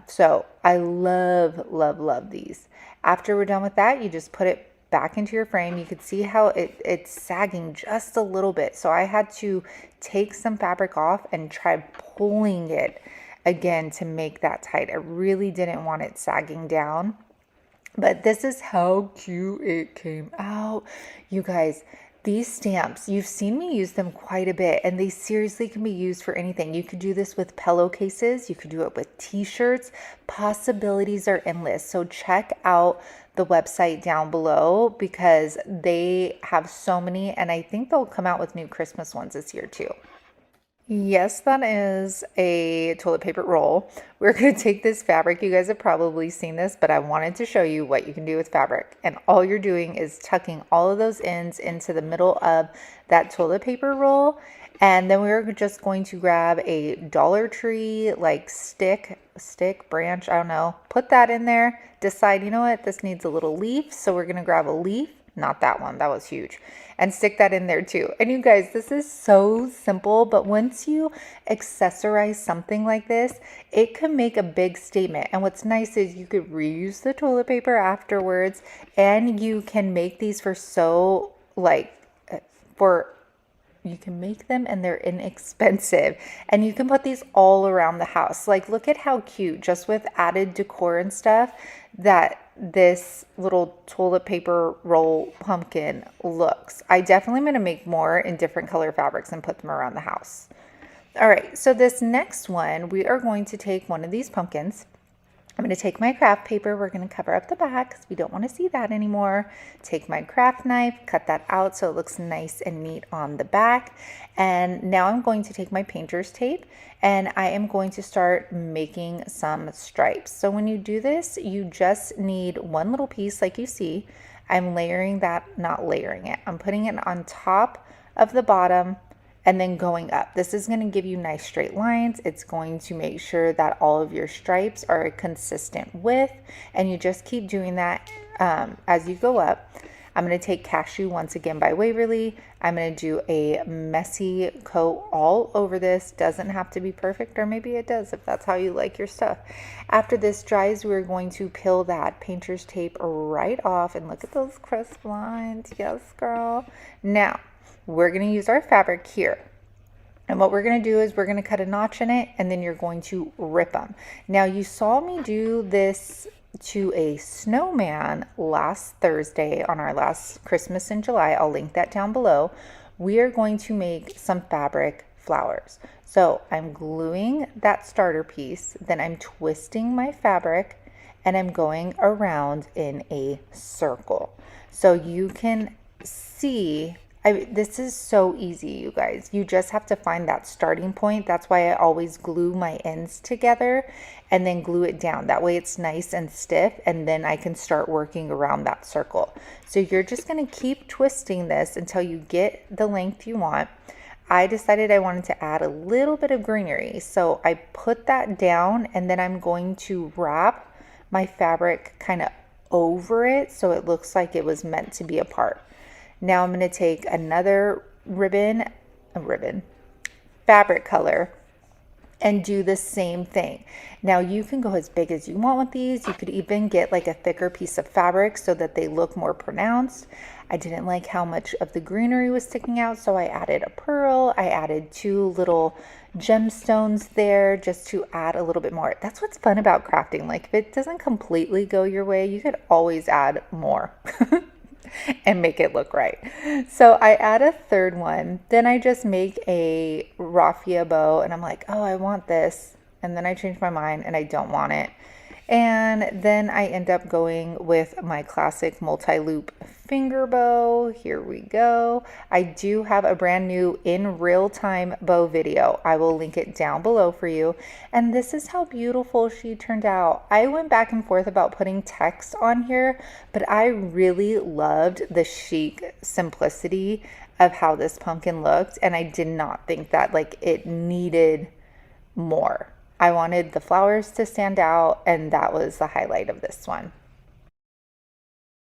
So I love these. After we're done with that, you just put it back into your frame. You could see how it's sagging just a little bit. So I had to take some fabric off and try pulling it again to make that tight. I really didn't want it sagging down. But this is how cute it came out. You guys, these stamps, you've seen me use them quite a bit, and they seriously can be used for anything. You could do this with pillowcases. You could do it with t-shirts. Possibilities are endless. So check out the website down below because they have so many, and I think they'll come out with new Christmas ones this year too. Yes, that is a toilet paper roll. We're going to take this fabric. You guys have probably seen this, but I wanted to show you what you can do with fabric. And all you're doing is tucking all of those ends into the middle of that toilet paper roll. And then we're just going to grab a Dollar Tree, like stick, branch, I don't know. Put that in there. Decide, you know what, this needs a little leaf. So we're going to grab a leaf. Not that one, that was huge. And stick that in there too. And you guys, this is so simple, but once you accessorize something like this, it can make a big statement. And what's nice is you could reuse the toilet paper afterwards, and you can make these for you can make them and they're inexpensive, and you can put these all around the house. Like, look at how cute, just with added decor and stuff, that this little toilet paper roll pumpkin looks. I definitely am going to make more in different color fabrics and put them around the house. All right, so this next one, we are going to take one of these pumpkins. I'm going to take my craft paper. We're going to cover up the back because we don't want to see that anymore. Take my craft knife, cut that out so it looks nice and neat on the back. And now I'm going to take my painter's tape and I am going to start making some stripes. So when you do this, you just need one little piece like you see. I'm layering that, not layering it. I'm putting it on top of the bottom and then going up. This is going to give you nice straight lines. It's going to make sure that all of your stripes are a consistent width, and you just keep doing that as you go up. I'm going to take Cashew once again by Waverly. I'm going to do a messy coat all over this. Doesn't have to be perfect, or maybe it does if that's how you like your stuff. After this dries, we're going to peel that painter's tape right off, and look at those crisp lines. Yes, girl. Now, we're going to use our fabric here. And what we're going to do is we're going to cut a notch in it, and then you're going to rip them. Now, you saw me do this to a snowman last Thursday on our last Christmas in July. I'll link that down below. We are going to make some fabric flowers. So I'm gluing that starter piece, then I'm twisting my fabric, and I'm going around in a circle. So you can see, this is so easy, you guys. You just have to find that starting point. That's why I always glue my ends together and then glue it down. That way it's nice and stiff, and then I can start working around that circle. So you're just going to keep twisting this until you get the length you want. I decided I wanted to add a little bit of greenery. So I put that down, and then I'm going to wrap my fabric kind of over it so it looks like it was meant to be a part. Now I'm going to take another fabric color, and do the same thing. Now you can go as big as you want with these. You could even get like a thicker piece of fabric so that they look more pronounced. I didn't like how much of the greenery was sticking out, so I added a pearl. I added 2 little gemstones there just to add a little bit more. That's what's fun about crafting. Like, if it doesn't completely go your way, you could always add more. And make it look right. So I add a third one. Then I just make a raffia bow, and I'm like, oh, I want this. And then I change my mind and I don't want it. And then I end up going with my classic multi-loop finger bow. Here we go. I do have a brand new in real time bow video. I will link it down below for you. And this is how beautiful she turned out. I went back and forth about putting text on here, but I really loved the chic simplicity of how this pumpkin looked. And I did not think that like it needed more. I wanted the flowers to stand out, and that was the highlight of this one.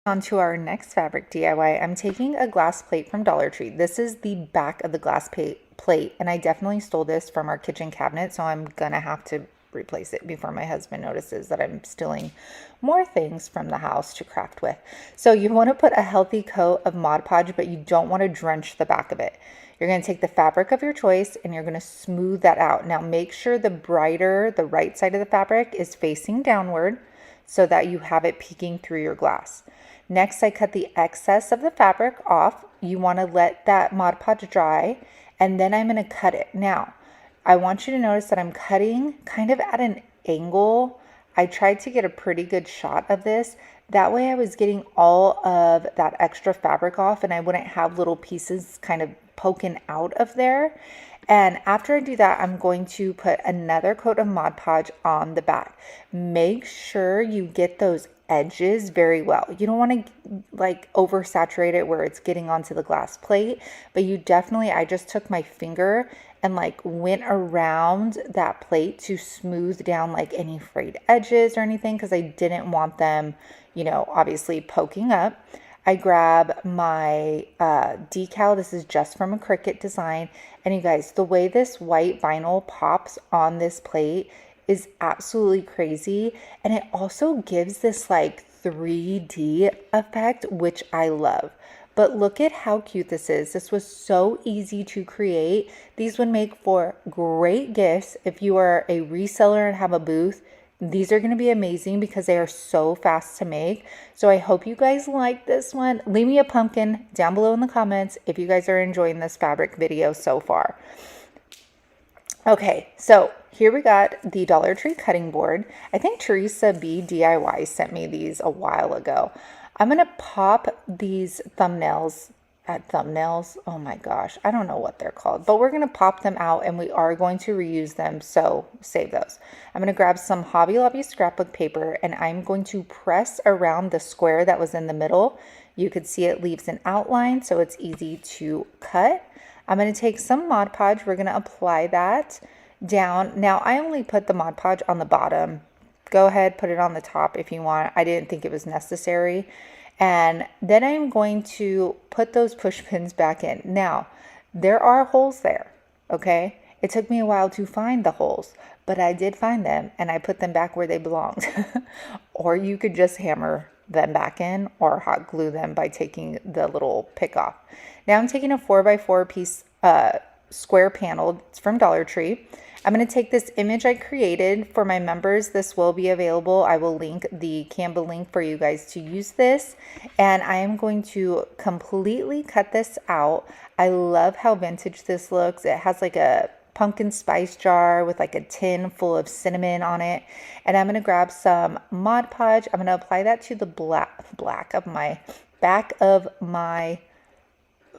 On to our next fabric DIY. I'm taking a glass plate from Dollar Tree. This is the back of the glass plate, and I definitely stole this from our kitchen cabinet, so I'm gonna have to replace it before my husband notices that I'm stealing more things from the house to craft with. So you want to put a healthy coat of Mod Podge, but you don't want to drench the back of it. You're going to take the fabric of your choice and you're going to smooth that out. Now make sure the right side of the fabric is facing downward so that you have it peeking through your glass. Next, I cut the excess of the fabric off. You want to let that Mod Podge dry, and then I'm going to cut it. Now, I want you to notice that I'm cutting kind of at an angle. I tried to get a pretty good shot of this. That way I was getting all of that extra fabric off and I wouldn't have little pieces kind of poking out of there. And after I do that, I'm going to put another coat of Mod Podge on the back. Make sure you get those edges very well. You don't want to like oversaturate it where it's getting onto the glass plate, but you definitely, I just took my finger and like went around that plate to smooth down like any frayed edges or anything, because I didn't want them, you know, obviously poking up. I grab my decal. This is just from a Cricut design. And you guys, the way this white vinyl pops on this plate is absolutely crazy. And it also gives this like 3D effect, which I love. But look at how cute this is. This was so easy to create. These would make for great gifts if you are a reseller and have a booth. These are going to be amazing because they are so fast to make. So I hope you guys like this one. Leave me a pumpkin down below in the comments if you guys are enjoying this fabric video so far. Okay, so here we got the Dollar Tree cutting board. I think Teresa B DIY sent me these a while ago. I'm going to pop these thumbnails, oh my gosh, I don't know what they're called, but we're going to pop them out and we are going to reuse them, so save those. I'm going to grab some Hobby Lobby scrapbook paper and I'm going to press around the square that was in the middle. You could see it leaves an outline, so it's easy to cut. I'm going to take some Mod Podge. We're going to apply that down. Now, I only put the Mod Podge on the bottom. Go ahead, put it on the top if you want. I didn't think it was necessary. And then I'm going to put those push pins back in. Now, there are holes there, okay? It took me a while to find the holes, but I did find them and I put them back where they belonged. Or you could just hammer them back in or hot glue them by taking the little pick off. Now I'm taking a 4x4 piece square panel. It's from Dollar Tree. I'm going to take this image I created for my members. This will be available. I will link the Canva link for you guys to use this. And I am going to completely cut this out. I love how vintage this looks. It has like a pumpkin spice jar with like a tin full of cinnamon on it. And I'm going to grab some Mod Podge. I'm going to apply that to the back of my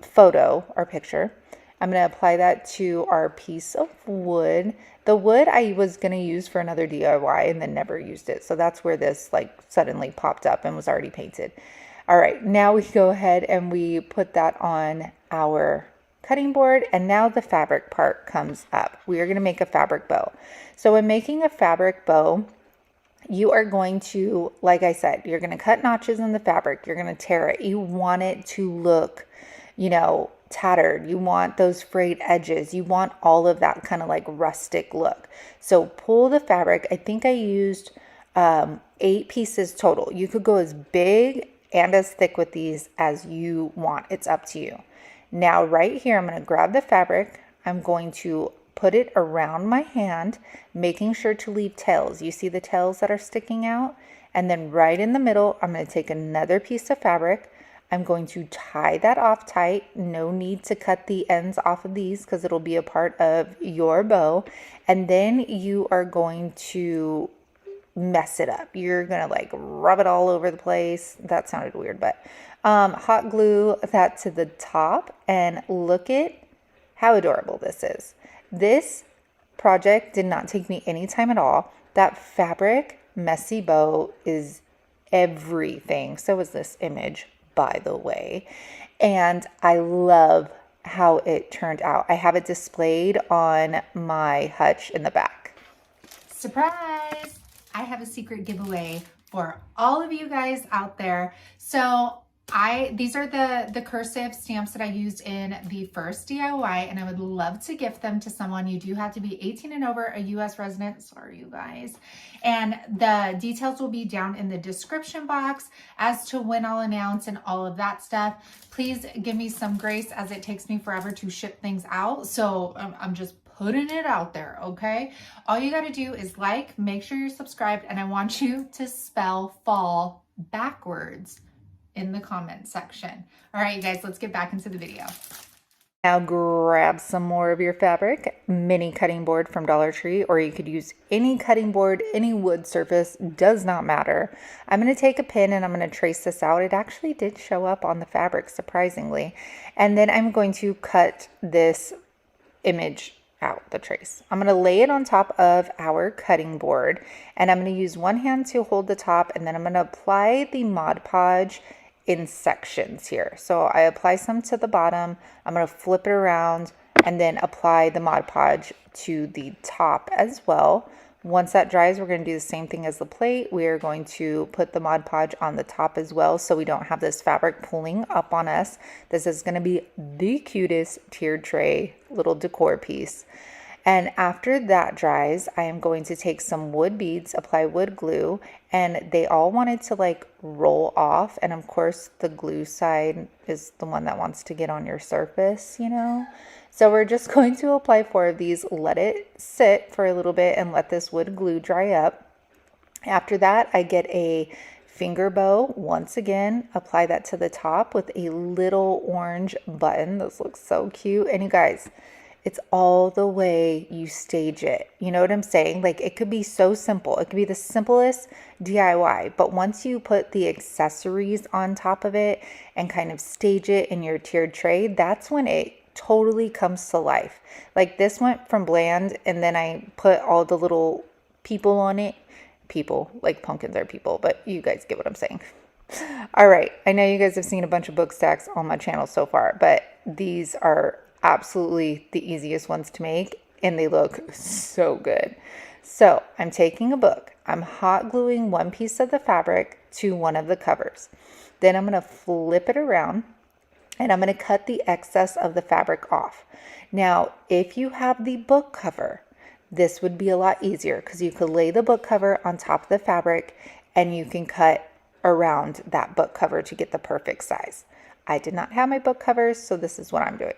photo or picture. I'm going to apply that to our piece of wood. The wood I was going to use for another DIY and then never used it. So that's where this like suddenly popped up and was already painted. All right, now we go ahead and we put that on our cutting board. And now the fabric part comes up. We are going to make a fabric bow. So when making a fabric bow, you are going to, like I said, you're going to cut notches in the fabric. You're going to tear it. You want it to look, you know, tattered. You want those frayed edges. You want all of that kind of like rustic look. So pull the fabric. I think I used 8 pieces total. You could go as big and as thick with these as you want. It's up to you. Now right here, I'm going to grab the fabric. I'm going to put it around my hand, making sure to leave tails. You see the tails that are sticking out? And then right in the middle, I'm going to take another piece of fabric. I'm going to tie that off tight. No need to cut the ends off of these because it'll be a part of your bow. And then you are going to mess it up. You're gonna like rub it all over the place. That sounded weird, but hot glue that to the top, and look at how adorable this is. This project did not take me any time at all. That fabric messy bow is everything. So is this image, by the way. And I love how it turned out. I have it displayed on my hutch in the back. Surprise! I have a secret giveaway for all of you guys out there. So these are the cursive stamps that I used in the first DIY, and I would love to gift them to someone. You do have to be 18 and over, a US resident. Sorry, you guys. And the details will be down in the description box as to when I'll announce and all of that stuff. Please give me some grace as it takes me forever to ship things out. So I'm just putting it out there, okay? All you got to do is like, make sure you're subscribed, and I want you to spell fall backwards in the comment section. All right, you guys, let's get back into the video. Now grab some more of your fabric, mini cutting board from Dollar Tree, or you could use any cutting board, any wood surface, does not matter. I'm going to take a pin and I'm going to trace this out. It actually did show up on the fabric, surprisingly. And then I'm going to cut this image out, the trace. I'm going to lay it on top of our cutting board, and I'm going to use one hand to hold the top, and then I'm going to apply the Mod Podge in sections here. So I apply some to the bottom, I'm going to flip it around, and then apply the Mod Podge to the top as well. Once that dries, we're going to do the same thing as the plate. We are going to put the Mod Podge on the top as well, so we don't have this fabric pulling up on us. This is going to be the cutest tiered tray little decor piece. And after that dries, I am going to take some wood beads, apply wood glue, and they all wanted to like roll off. And of course, the glue side is the one that wants to get on your surface, you know? So we're just going to apply 4 of these, let it sit for a little bit, and let this wood glue dry up. After that, I get a finger bow, once again, apply that to the top with a little orange button. This looks so cute. And you guys, it's all the way you stage it. You know what I'm saying? Like, it could be so simple. It could be the simplest DIY, but once you put the accessories on top of it and kind of stage it in your tiered tray, that's when it totally comes to life. Like, this went from bland, and then I put all the little people on it. People, like pumpkins are people, but you guys get what I'm saying. All right, I know you guys have seen a bunch of book stacks on my channel so far, but these are absolutely the easiest ones to make, and they look so good. So I'm taking a book, I'm hot gluing one piece of the fabric to one of the covers. Then I'm going to flip it around, and I'm going to cut the excess of the fabric off. Now, if you have the book cover, this would be a lot easier because you could lay the book cover on top of the fabric and you can cut around that book cover to get the perfect size. I did not have my book covers, so this is what I'm doing.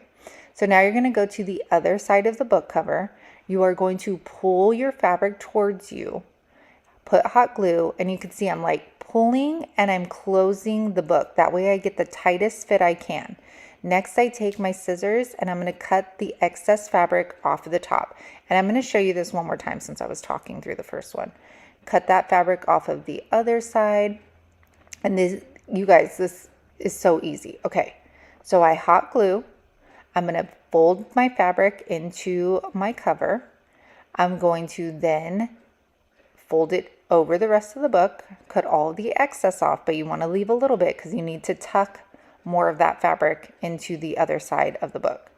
So now you're going to go to the other side of the book cover. You are going to pull your fabric towards you, put hot glue, and you can see I'm like pulling and I'm closing the book. That way I get the tightest fit I can. Next, I take my scissors and I'm going to cut the excess fabric off of the top. And I'm going to show you this one more time since I was talking through the first one. Cut that fabric off of the other side. And this, you guys, this is so easy. Okay, so I hot glue. I'm going to fold my fabric into my cover. I'm going to then fold it over the rest of the book, cut all the excess off, but you want to leave a little bit because you need to tuck more of that fabric into the other side of the book.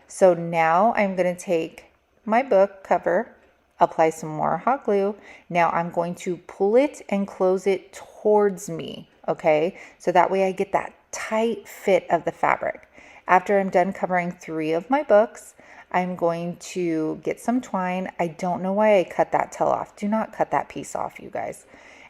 So now I'm going to take my book cover, apply some more hot glue. Now I'm going to pull it and close it towards me, okay? So that way I get that tight fit of the fabric. After I'm done covering 3 of my books, I'm going to get some twine. I don't know why I cut that tail off. Do not cut that piece off, you guys.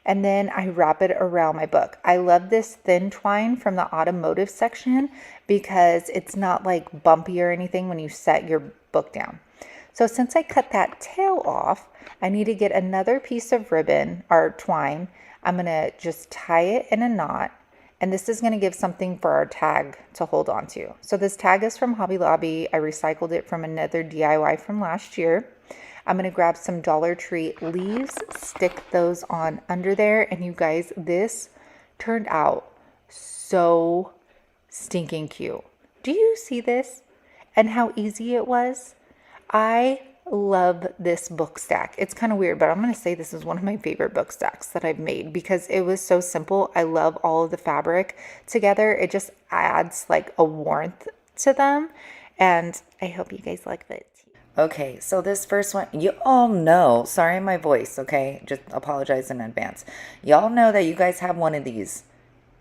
And then I wrap it around my book. I love this thin twine from the automotive section because it's not like bumpy or anything when you set your book down. So since I cut that tail off, I need to get another piece of ribbon or twine. I'm going to just tie it in a knot. And this is going to give something for our tag to hold on to. So this tag is from Hobby Lobby. I recycled it from another DIY from last year. I'm going to grab some Dollar Tree leaves, stick those on under there. And you guys, this turned out so stinking cute. Do you see this and how easy it was? I love this book stack. It's kind of weird, but I'm going to say this is one of my favorite book stacks that I've made because it was so simple. I love all of the fabric together. It just adds like a warmth to them, and I hope you guys like it. Okay, so this first one, you all know, sorry my voice, okay? Just apologize in advance. Y'all know that you guys have one of these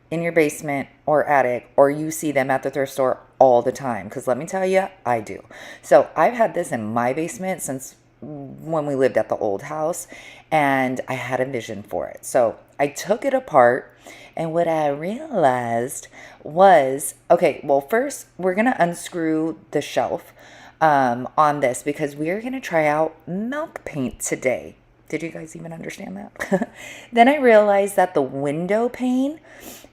in your basement or attic, or you see them at the thrift store all the time, because let me tell you, I do. So I've had this in my basement since when we lived at the old house, and I had a vision for it. So I took it apart, and what I realized was, okay, well, first we're going to unscrew the shelf on this because we're going to try out milk paint today. Did you guys even understand that? Then I realized that the window pane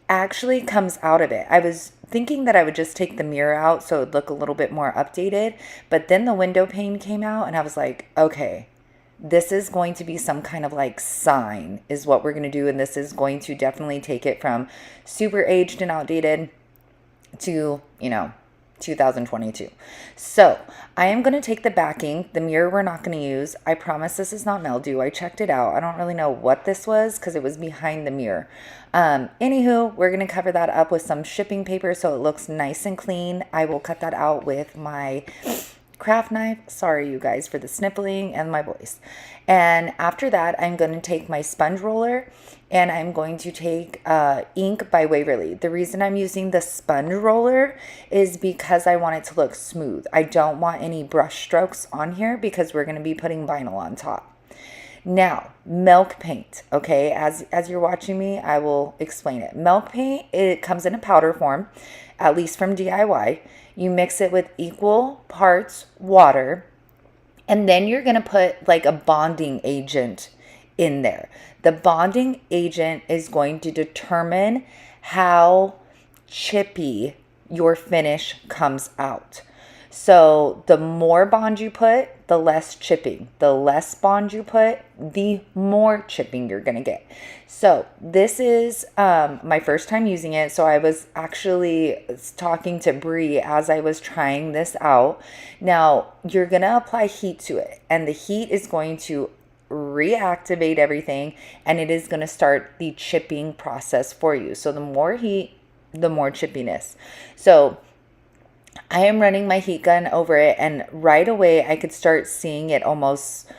actually comes out of it. I was thinking that I would just take the mirror out so it would look a little bit more updated, but then the window pane came out and I was like, okay, this is going to be some kind of like sign is what we're going to do, and this is going to definitely take it from super aged and outdated to, 2022. So I am going to take the backing. The mirror we're not going to use. I promise this is not mildew. I checked it out. I don't really know what this was because it was behind the mirror. Anywho, we're going to cover that up with some shipping paper so it looks nice and clean. I will cut that out with my craft knife. Sorry, you guys, for the sniffling and my voice. And after that, I'm going to take my sponge roller and I'm going to take ink by Waverly. The reason I'm using the sponge roller is because I want it to look smooth. I don't want any brush strokes on here because we're going to be putting vinyl on top. Now, milk paint, okay? As you're watching me, I will explain it. Milk paint, it comes in a powder form, at least from DIY. You mix it with equal parts water, and then you're going to put like a bonding agent in there. The bonding agent is going to determine how chippy your finish comes out. So the more bond you put, the less chipping. The less bond you put, the more chipping you're going to get. So this is my first time using it. So I was actually talking to Bree as I was trying this out. Now you're going to apply heat to it, and the heat is going to reactivate everything, and it is going to start the chipping process for you. So the more heat, the more chippiness. So I am running my heat gun over it, and right away I could start seeing it almost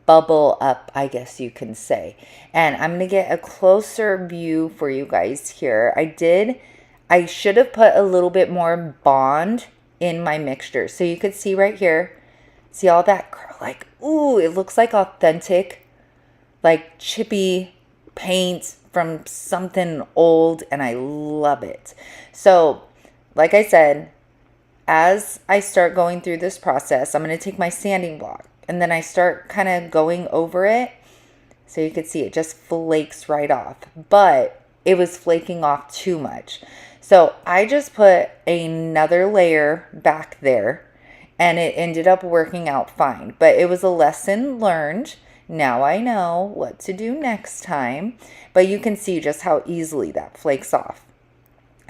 bubble up, I guess you can say. And I'm going to get a closer view for you guys here. I should have put a little bit more bond in my mixture. So you could see right here, see all that, like, ooh, it looks like authentic, like chippy paint from something old, and I love it. So, like I said, as I start going through this process, I'm going to take my sanding block and then I start kind of going over it. So you can see it just flakes right off, but it was flaking off too much. So I just put another layer back there and it ended up working out fine, but it was a lesson learned. Now I know what to do next time, but you can see just how easily that flakes off.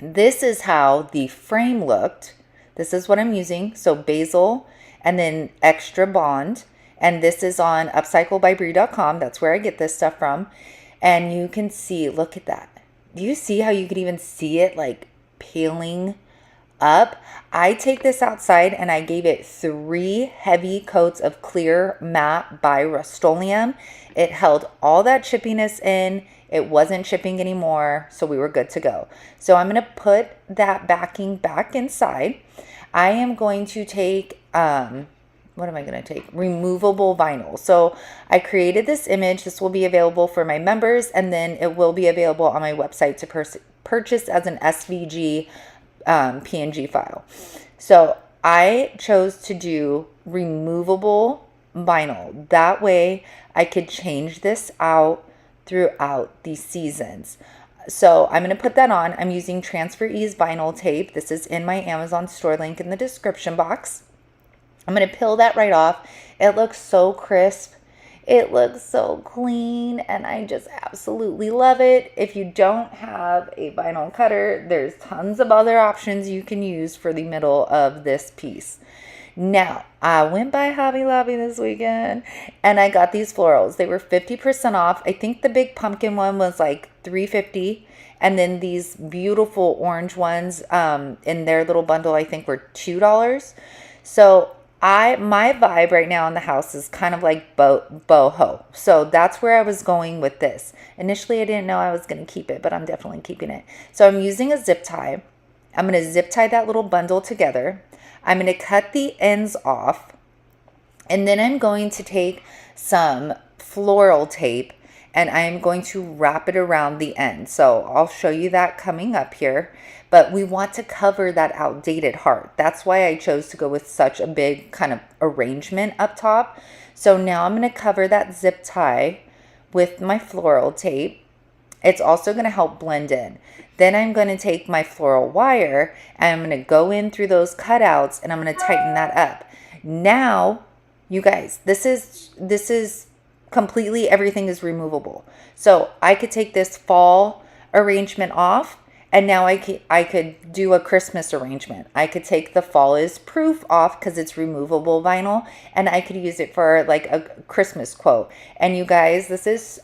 This is how the frame looked. This is what I'm using. So basil and then extra bond. And this is on upcycledbybrie.com. That's where I get this stuff from. And you can see, look at that. Do you see how you could even see it like peeling up? I take this outside and I gave it 3 heavy coats of clear matte by Rust-Oleum. It held all that chippiness in. It wasn't chipping anymore, so we were good to go. So I'm going to put that backing back inside. I am going to take, what am I going to take? Removable vinyl. So I created this image. This will be available for my members, and then it will be available on my website to purchase as an SVG PNG file. So I chose to do removable vinyl. That way I could change this out throughout the seasons. So I'm going to put that on. I'm using Transfer Ease vinyl tape. This is in my Amazon store link in the description box. I'm going to peel that right off. It looks so crisp. It looks so clean, and I just absolutely love it. If you don't have a vinyl cutter, there's tons of other options you can use for the middle of this piece. Now, I went by Hobby Lobby this weekend and I got these florals. They were 50% off. I think the big pumpkin one was like $3.50. And then these beautiful orange ones in their little bundle, I think were $2. So my vibe right now in the house is kind of like boho. So that's where I was going with this. Initially, I didn't know I was going to keep it, but I'm definitely keeping it. So I'm using a zip tie. I'm going to zip tie that little bundle together. I'm going to cut the ends off, and then I'm going to take some floral tape and I'm going to wrap it around the end. So I'll show you that coming up here, but we want to cover that outdated heart. That's why I chose to go with such a big kind of arrangement up top. So now I'm going to cover that zip tie with my floral tape. It's also going to help blend in. Then I'm going to take my floral wire and I'm going to go in through those cutouts and I'm going to tighten that up. Now, you guys, this is completely, everything is removable. So I could take this fall arrangement off and now I could do a Christmas arrangement. I could take the fall is proof off because it's removable vinyl, and I could use it for like a Christmas quote. And you guys, this is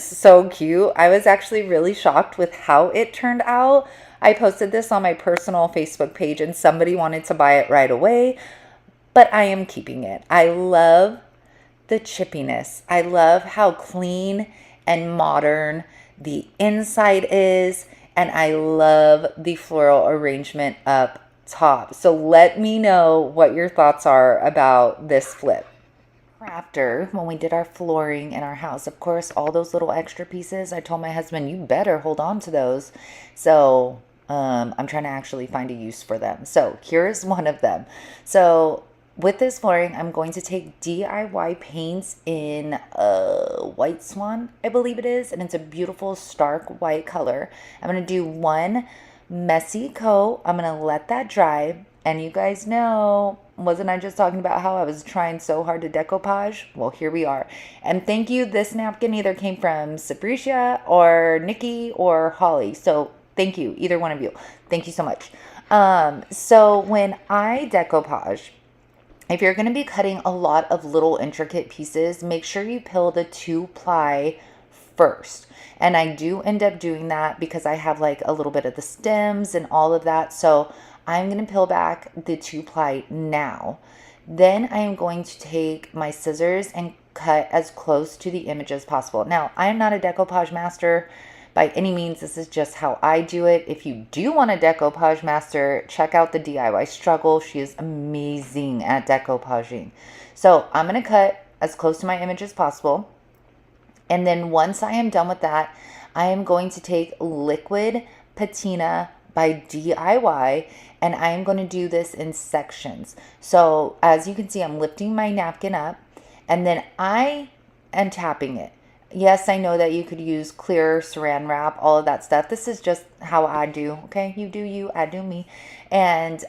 so cute. I was actually really shocked with how it turned out. I posted this on my personal Facebook page and somebody wanted to buy it right away, but I am keeping it. I love the chippiness. I love how clean and modern the inside is, and I love the floral arrangement up top. So let me know what your thoughts are about this flip. After, when we did our flooring in our house, of course, all those little extra pieces, I told my husband, you better hold on to those. So I'm trying to actually find a use for them. So here's one of them. So with this flooring, I'm going to take DIY paints in White Swan, I believe it is. And it's a beautiful stark white color. I'm going to do one messy coat. I'm going to let that dry. And you guys know, wasn't I just talking about how I was trying so hard to decoupage? Well, here we are. And thank you. This napkin either came from Sabricia or Nikki or Holly. So thank you, either one of you. Thank you so much. So when I decoupage, if you're going to be cutting a lot of little intricate pieces, make sure you peel the 2-ply first. And I do end up doing that because I have like a little bit of the stems and all of that. So I'm going to peel back the 2-ply now. Then I am going to take my scissors and cut as close to the image as possible. Now, I am not a decoupage master by any means. This is just how I do it. If you do want a decoupage master, check out the DIY Struggle. She is amazing at decoupaging. So I'm going to cut as close to my image as possible. And then once I am done with that, I am going to take Liquid Patina by DIY, and I am going to do this in sections. So as you can see, I'm lifting my napkin up and then I am tapping it. Yes, I know that you could use clear saran wrap, all of that stuff. This is just how I do. Okay, you do you, I do me. And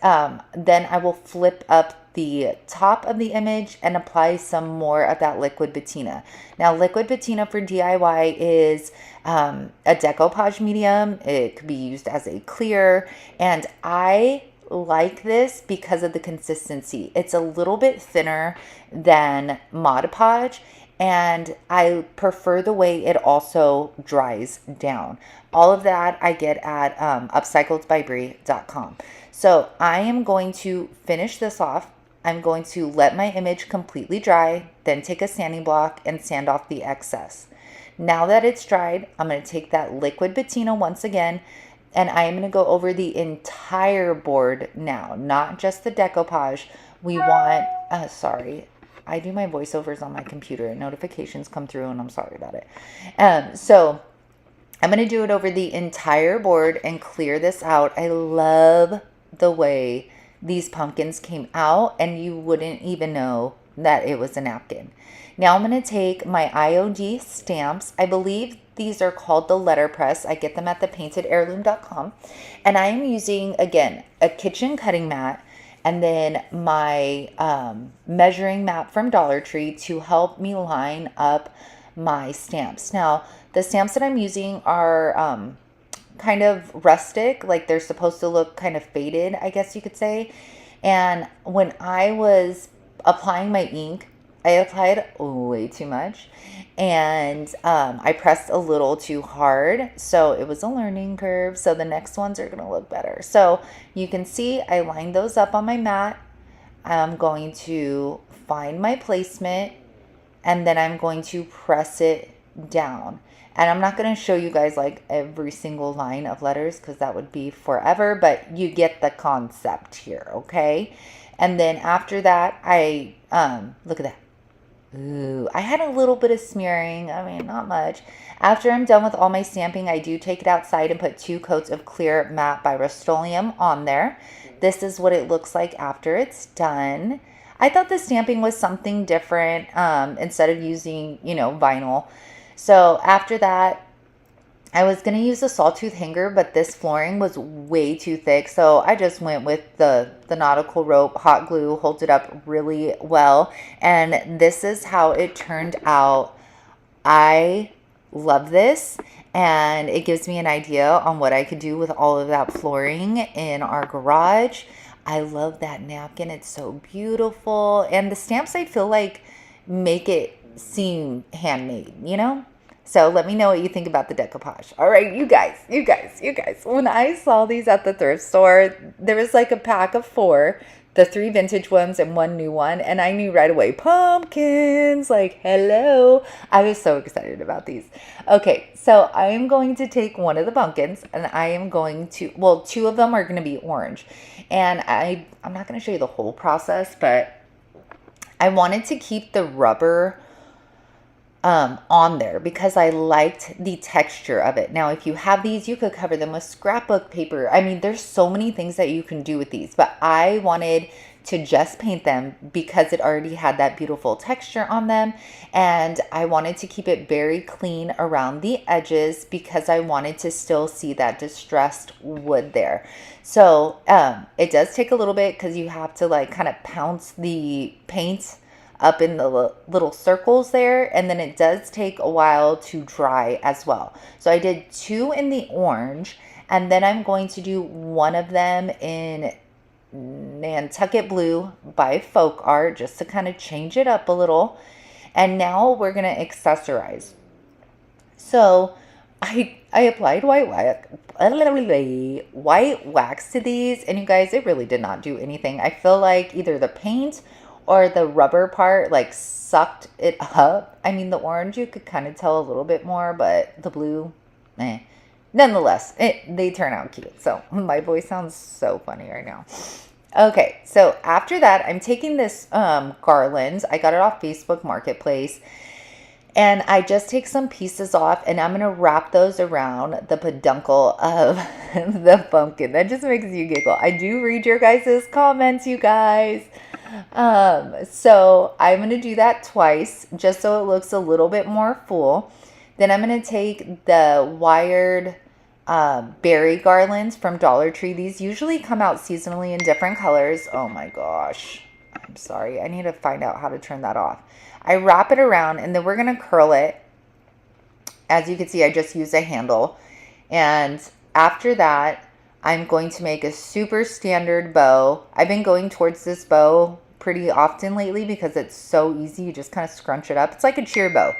then I will flip up the top of the image and apply some more of that liquid patina. Now, liquid patina for DIY is a decoupage medium. It could be used as a clear, and I like this because of the consistency. It's a little bit thinner than Mod Podge, and I prefer the way it also dries down. All of that I get at upcycledbybrie.com. So I am going to finish this off. I'm going to let my image completely dry, then take a sanding block and sand off the excess. Now that it's dried, I'm going to take that liquid patina once again, and I am going to go over the entire board now, not just the decoupage. We want, sorry, I do my voiceovers on my computer and notifications come through and I'm sorry about it. So I'm going to do it over the entire board and clear this out. I love the way these pumpkins came out, and you wouldn't even know that it was a napkin. Now I'm going to take my IOD stamps. I believe these are called the letterpress. I get them at thepaintedheirloom.com. And I am using, again, a kitchen cutting mat, and then my measuring map from Dollar Tree to help me line up my stamps. Now, the stamps that I'm using are kind of rustic, like they're supposed to look kind of faded, I guess you could say. And when I was applying my ink, I applied way too much, and I pressed a little too hard, so it was a learning curve. So the next ones are going to look better. So you can see I lined those up on my mat. I'm going to find my placement, and then I'm going to press it down. And I'm not going to show you guys like every single line of letters because that would be forever, but you get the concept here, okay? And then after that, I look at that. Ooh, I had a little bit of smearing. I mean, not much. After I'm done with all my stamping, I do take it outside and put 2 coats of clear matte by Rust-Oleum on there. This is what it looks like after it's done. I thought the stamping was something different instead of using, vinyl. So after that, I was going to use a sawtooth hanger, but this flooring was way too thick. So I just went with the nautical rope. Hot glue holds it up really well. And this is how it turned out. I love this. And it gives me an idea on what I could do with all of that flooring in our garage. I love that napkin. It's so beautiful. And the stamps, I feel like, make it seem handmade, So let me know what you think about the decoupage. All right, you guys. When I saw these at the thrift store, there was like a pack of 4, the 3 vintage ones and 1 new one. And I knew right away, pumpkins, like, hello. I was so excited about these. Okay, so I am going to take one of the pumpkins and I am going to, 2 of them are going to be orange. And I'm not going to show you the whole process, but I wanted to keep the rubber on there because I liked the texture of it. Now, if you have these, you could cover them with scrapbook paper. I mean, there's so many things that you can do with these, but I wanted to just paint them because it already had that beautiful texture on them. And I wanted to keep it very clean around the edges because I wanted to still see that distressed wood there. So it does take a little bit because you have to like kind of pounce the paint up in the little circles there, and then it does take a while to dry as well. So I did 2 in the orange, and then I'm going to do 1 of them in Nantucket Blue by Folk Art just to kind of change it up a little. And now we're going to accessorize. So I applied white wax to these, and you guys, it really did not do anything. I feel like either the paint or the rubber part like sucked it up. I mean, the orange you could kind of tell a little bit more, but the blue, nonetheless, they turn out cute. So my voice sounds so funny right now. Okay, so after that, I'm taking this garland. I got it off Facebook Marketplace. And I just take some pieces off and I'm going to wrap those around the peduncle of the pumpkin. That just makes you giggle. I do read your guys' comments, you guys. So I'm going to do that twice just so it looks a little bit more full. Then I'm going to take the wired berry garlands from Dollar Tree. These usually come out seasonally in different colors. Oh my gosh. I'm sorry. I need to find out how to turn that off. I wrap it around and then we're going to curl it. As you can see, I just use a handle. And after that, I'm going to make a super standard bow. I've been going towards this bow pretty often lately because it's so easy. You just kind of scrunch it up. It's like a cheer bow.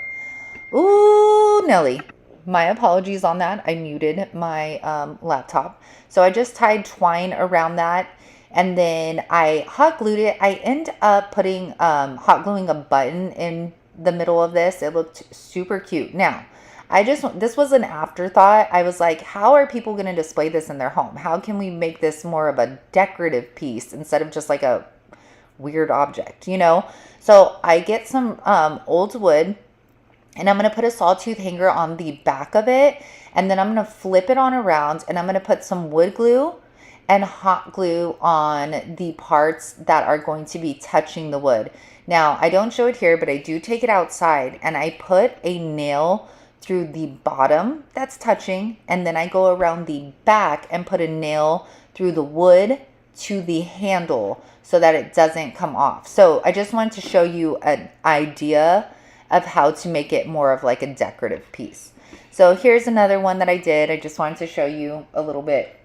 Ooh, Nelly. My apologies on that. I muted my laptop. So I just tied twine around that. And then I hot glued it. I end up putting hot gluing a button in the middle of this. It looked super cute. Now, this was an afterthought. I was like, how are people going to display this in their home? How can we make this more of a decorative piece instead of just like a weird object, So I get some old wood and I'm going to put a sawtooth hanger on the back of it. And then I'm going to flip it on around and I'm going to put some wood glue and hot glue on the parts that are going to be touching the wood. Now, I don't show it here, but I do take it outside and I put a nail through the bottom that's touching, and then I go around the back and put a nail through the wood to the handle so that it doesn't come off. So I just wanted to show you an idea of how to make it more of like a decorative piece. So here's another one that I did. I just wanted to show you a little bit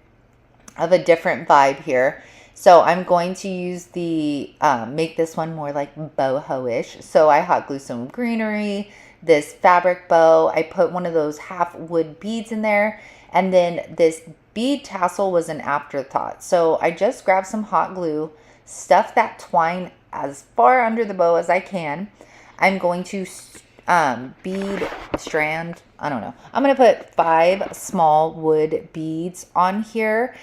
of a different vibe here. So I'm going to use the, make this one more like boho-ish. So I hot glue some greenery, this fabric bow. I put one of those half wood beads in there. And then this bead tassel was an afterthought. So I just grabbed some hot glue, stuffed that twine as far under the bow as I can. I'm going to bead strand, I don't know. I'm going to put 5 small wood beads on here.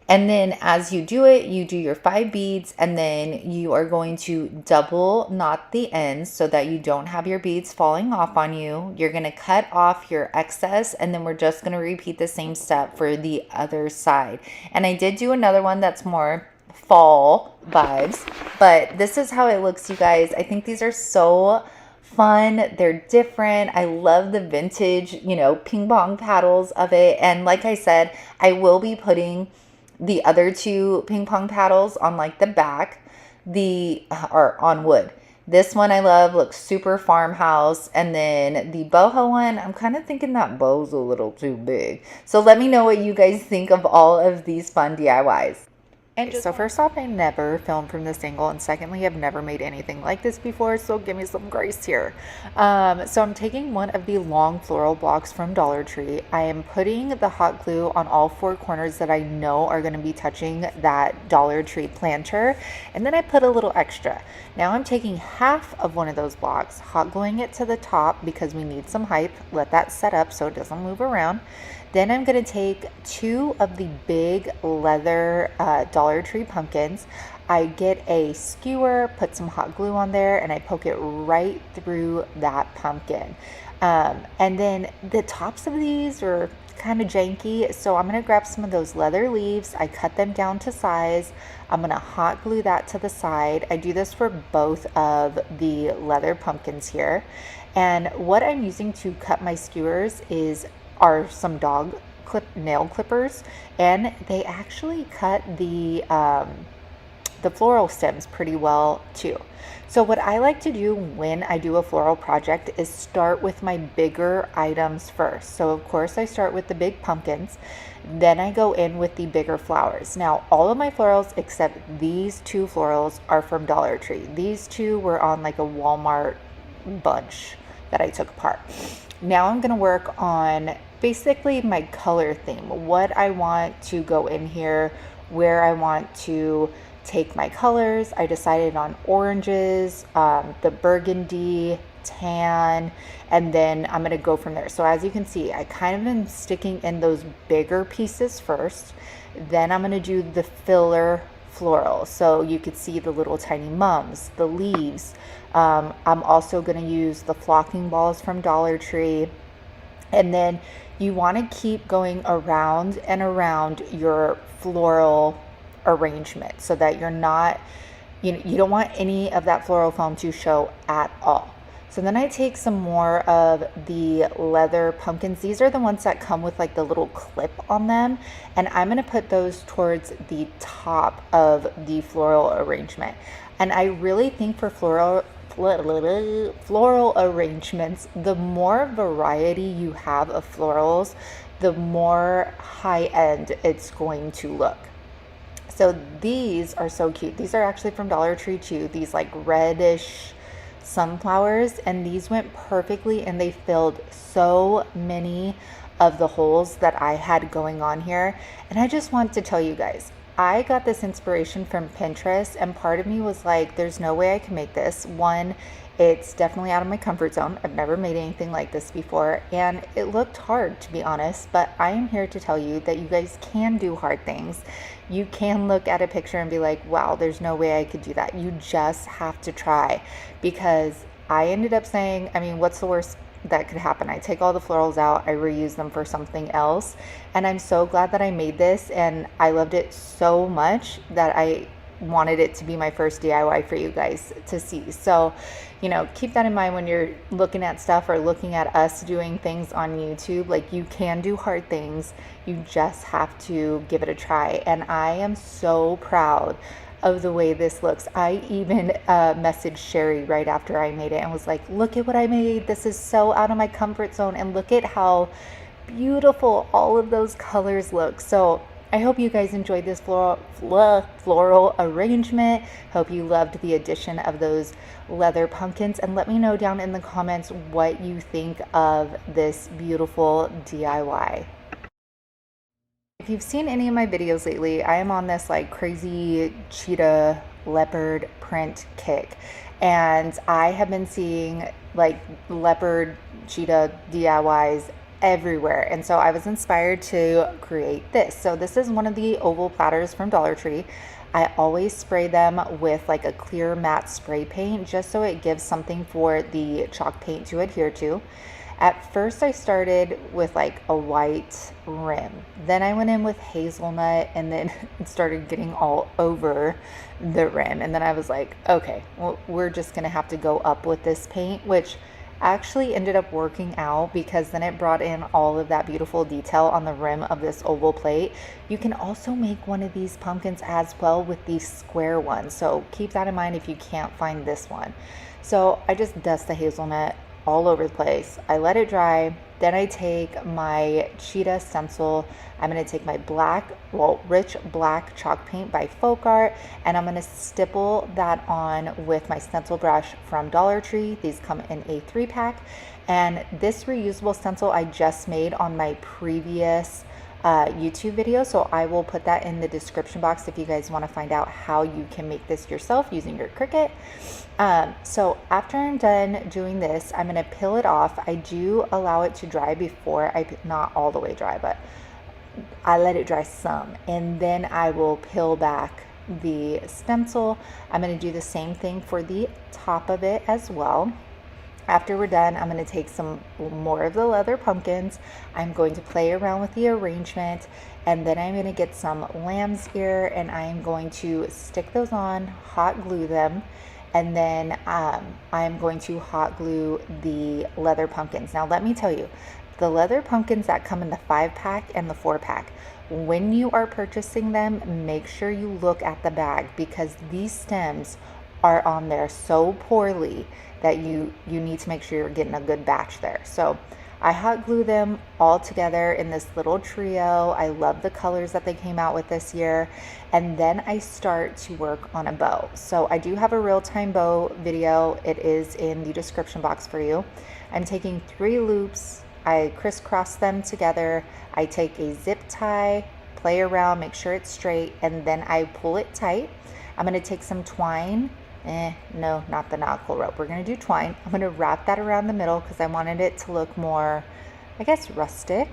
And then as you do it, you do your 5 beads, and then you are going to double knot the ends so that you don't have your beads falling off on you. You're going to cut off your excess, and then we're just going to repeat the same step for the other side. And I did do another one that's more fall vibes, but this is how it looks, you guys. I think these are so fun. They're different. I love the vintage, you know, ping pong paddles of it. And like I said, I will be putting the other 2 ping pong paddles on like the back, or on wood. This one I love, looks super farmhouse. And then the boho one, I'm kind of thinking that bow's a little too big. So let me know what you guys think of all of these fun DIYs. And so first off, I never filmed from this angle, and secondly, I've never made anything like this before, so give me some grace here. So I'm taking one of the long floral blocks from Dollar Tree. I am putting the hot glue on all 4 corners that I know are going to be touching that Dollar Tree planter, and then I put a little extra. Now I'm taking half of one of those blocks, hot gluing it to the top because we need some height. Let that set up so it doesn't move around. Then I'm going to take 2 of the big leather Dollar Tree pumpkins. I get a skewer, put some hot glue on there, and I poke it right through that pumpkin. And then the tops of these are kind of janky, so I'm going to grab some of those leather leaves. I cut them down to size. I'm going to hot glue that to the side. I do this for both of the leather pumpkins here. And what I'm using to cut my skewers are some dog nail clippers, and they actually cut the floral stems pretty well too. So what I like to do when I do a floral project is start with my bigger items first. So of course I start with the big pumpkins, then I go in with the bigger flowers. Now all of my florals except these 2 florals are from Dollar Tree. These 2 were on like a Walmart bunch that I took apart. Now I'm going to work on basically my color theme, what I want to go in here, where I want to take my colors. I decided on oranges, the burgundy, tan, and then I'm going to go from there. So as you can see, I kind of am sticking in those bigger pieces first. Then I'm going to do the filler floral. So you could see the little tiny mums, the leaves. I'm also going to use the flocking balls from Dollar Tree. And then you want to keep going around and around your floral arrangement so that you're not, you don't want any of that floral foam to show at all. So then I take some more of the leather pumpkins. These are the ones that come with like the little clip on them. And I'm going to put those towards the top of the floral arrangement. And I really think for floral arrangements, the more variety you have of florals, the more high end it's going to look. So these are so cute. These are actually from Dollar Tree too. These like reddish sunflowers, and these went perfectly, and they filled so many of the holes that I had going on here. And I just want to tell you guys, I got this inspiration from Pinterest, and part of me was like, there's no way I can make this. One, it's definitely out of my comfort zone. I've never made anything like this before, and it looked hard, to be honest, but I am here to tell you that you guys can do hard things. You can look at a picture and be like, wow, there's no way I could do that. You just have to try, because I ended up saying, I mean, what's the worst that could happen? I take all the florals out, I reuse them for something else, and I'm so glad that I made this, and I loved it so much that I wanted it to be my first DIY for you guys to see. So, you know, keep that in mind when you're looking at stuff or looking at us doing things on YouTube. Like, you can do hard things, you just have to give it a try. And I am so proud of the way this looks. I even messaged Sherry right after I made it and was like, look at what I made. This is so out of my comfort zone, and look at how beautiful all of those colors look. So I hope you guys enjoyed this floral arrangement. Hope you loved the addition of those leather pumpkins, and let me know down in the comments what you think of this beautiful DIY. If you've seen any of my videos lately, I am on this like crazy cheetah leopard print kick, and I have been seeing like leopard cheetah DIYs everywhere, and so I was inspired to create this. So this is one of the oval platters from Dollar Tree. I always spray them with like a clear matte spray paint just so it gives something for the chalk paint to adhere to. At first I started with like a white rim, then I went in with hazelnut, and then it started getting all over the rim, and then I was like, okay, well, we're just gonna have to go up with this paint, which actually ended up working out because then it brought in all of that beautiful detail on the rim of this oval plate. You can also make one of these pumpkins as well with these square ones, so keep that in mind if you can't find this one. So I just dust the hazelnut all over the place. I let it dry. Then I take my Cheetah stencil. I'm going to take my rich black chalk paint by Folk Art, and I'm going to stipple that on with my stencil brush from Dollar Tree. These come in a 3-pack. And this reusable stencil I just made on my previous YouTube video, so I will put that in the description box if you guys want to find out how you can make this yourself using your Cricut. So after I'm done doing this, I'm going to peel it off. I do allow it to dry before not all the way dry, but I let it dry some, and then I will peel back the stencil. I'm going to do the same thing for the top of it as well. After we're done, I'm going to take some more of the leather pumpkins. I'm going to play around with the arrangement, and then I'm going to get some lamb's ear, and I'm going to stick those on, hot glue them, and then I'm going to hot glue the leather pumpkins. Now let me tell you, the leather pumpkins that come in the 5-pack and the 4-pack, when you are purchasing them, make sure you look at the bag, because these stems are on there so poorly that you need to make sure you're getting a good batch there. So I hot glue them all together in this little trio. I love the colors that they came out with this year. And then I start to work on a bow. So I do have a real-time bow video. It is in the description box for you. I'm taking 3 loops. I crisscross them together. I take a zip tie, play around, make sure it's straight, and then I pull it tight. I'm going to take some twine. No, not the nautical rope. We're going to do twine. I'm going to wrap that around the middle because I wanted it to look more, I guess, rustic.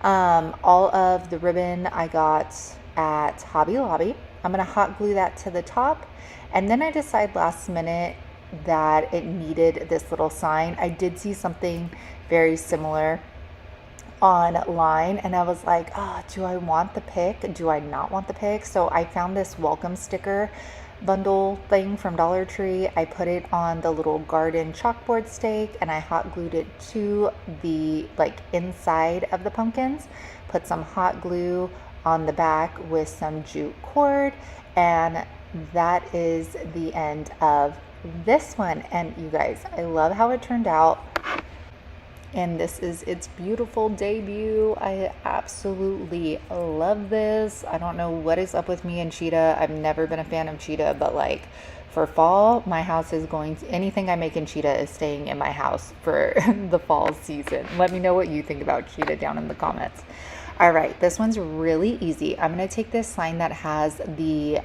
All of the ribbon I got at Hobby Lobby. I'm going to hot glue that to the top. And then I decided last minute that it needed this little sign. I did see something very similar online, and I was like, oh, do I want the pick? Do I not want the pick? So I found this welcome sticker bundle thing from Dollar Tree. I put it on the little garden chalkboard stake, and I hot glued it to the inside of the pumpkins. Put some hot glue on the back with some jute cord, and that is the end of this one. And you guys, I love how it turned out, and this is its beautiful debut. I absolutely love this. I don't know what is up with me and Cheetah. I've never been a fan of Cheetah, but for fall, my house is going to, anything I make in Cheetah is staying in my house for the fall season. Let me know what you think about Cheetah down in the comments. All right, this one's really easy. I'm gonna take this sign that has the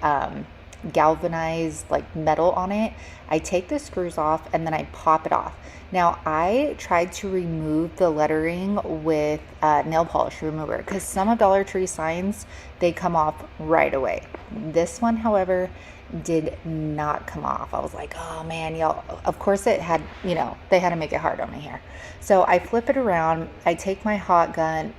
galvanized metal on it. I take the screws off and then I pop it off. Now, I tried to remove the lettering with nail polish remover because some of Dollar Tree signs, they come off right away. This one, however, did not come off. I was like, oh man, y'all, of course it had, you know, they had to make it hard on me here. So I flip it around. I take my hot gun,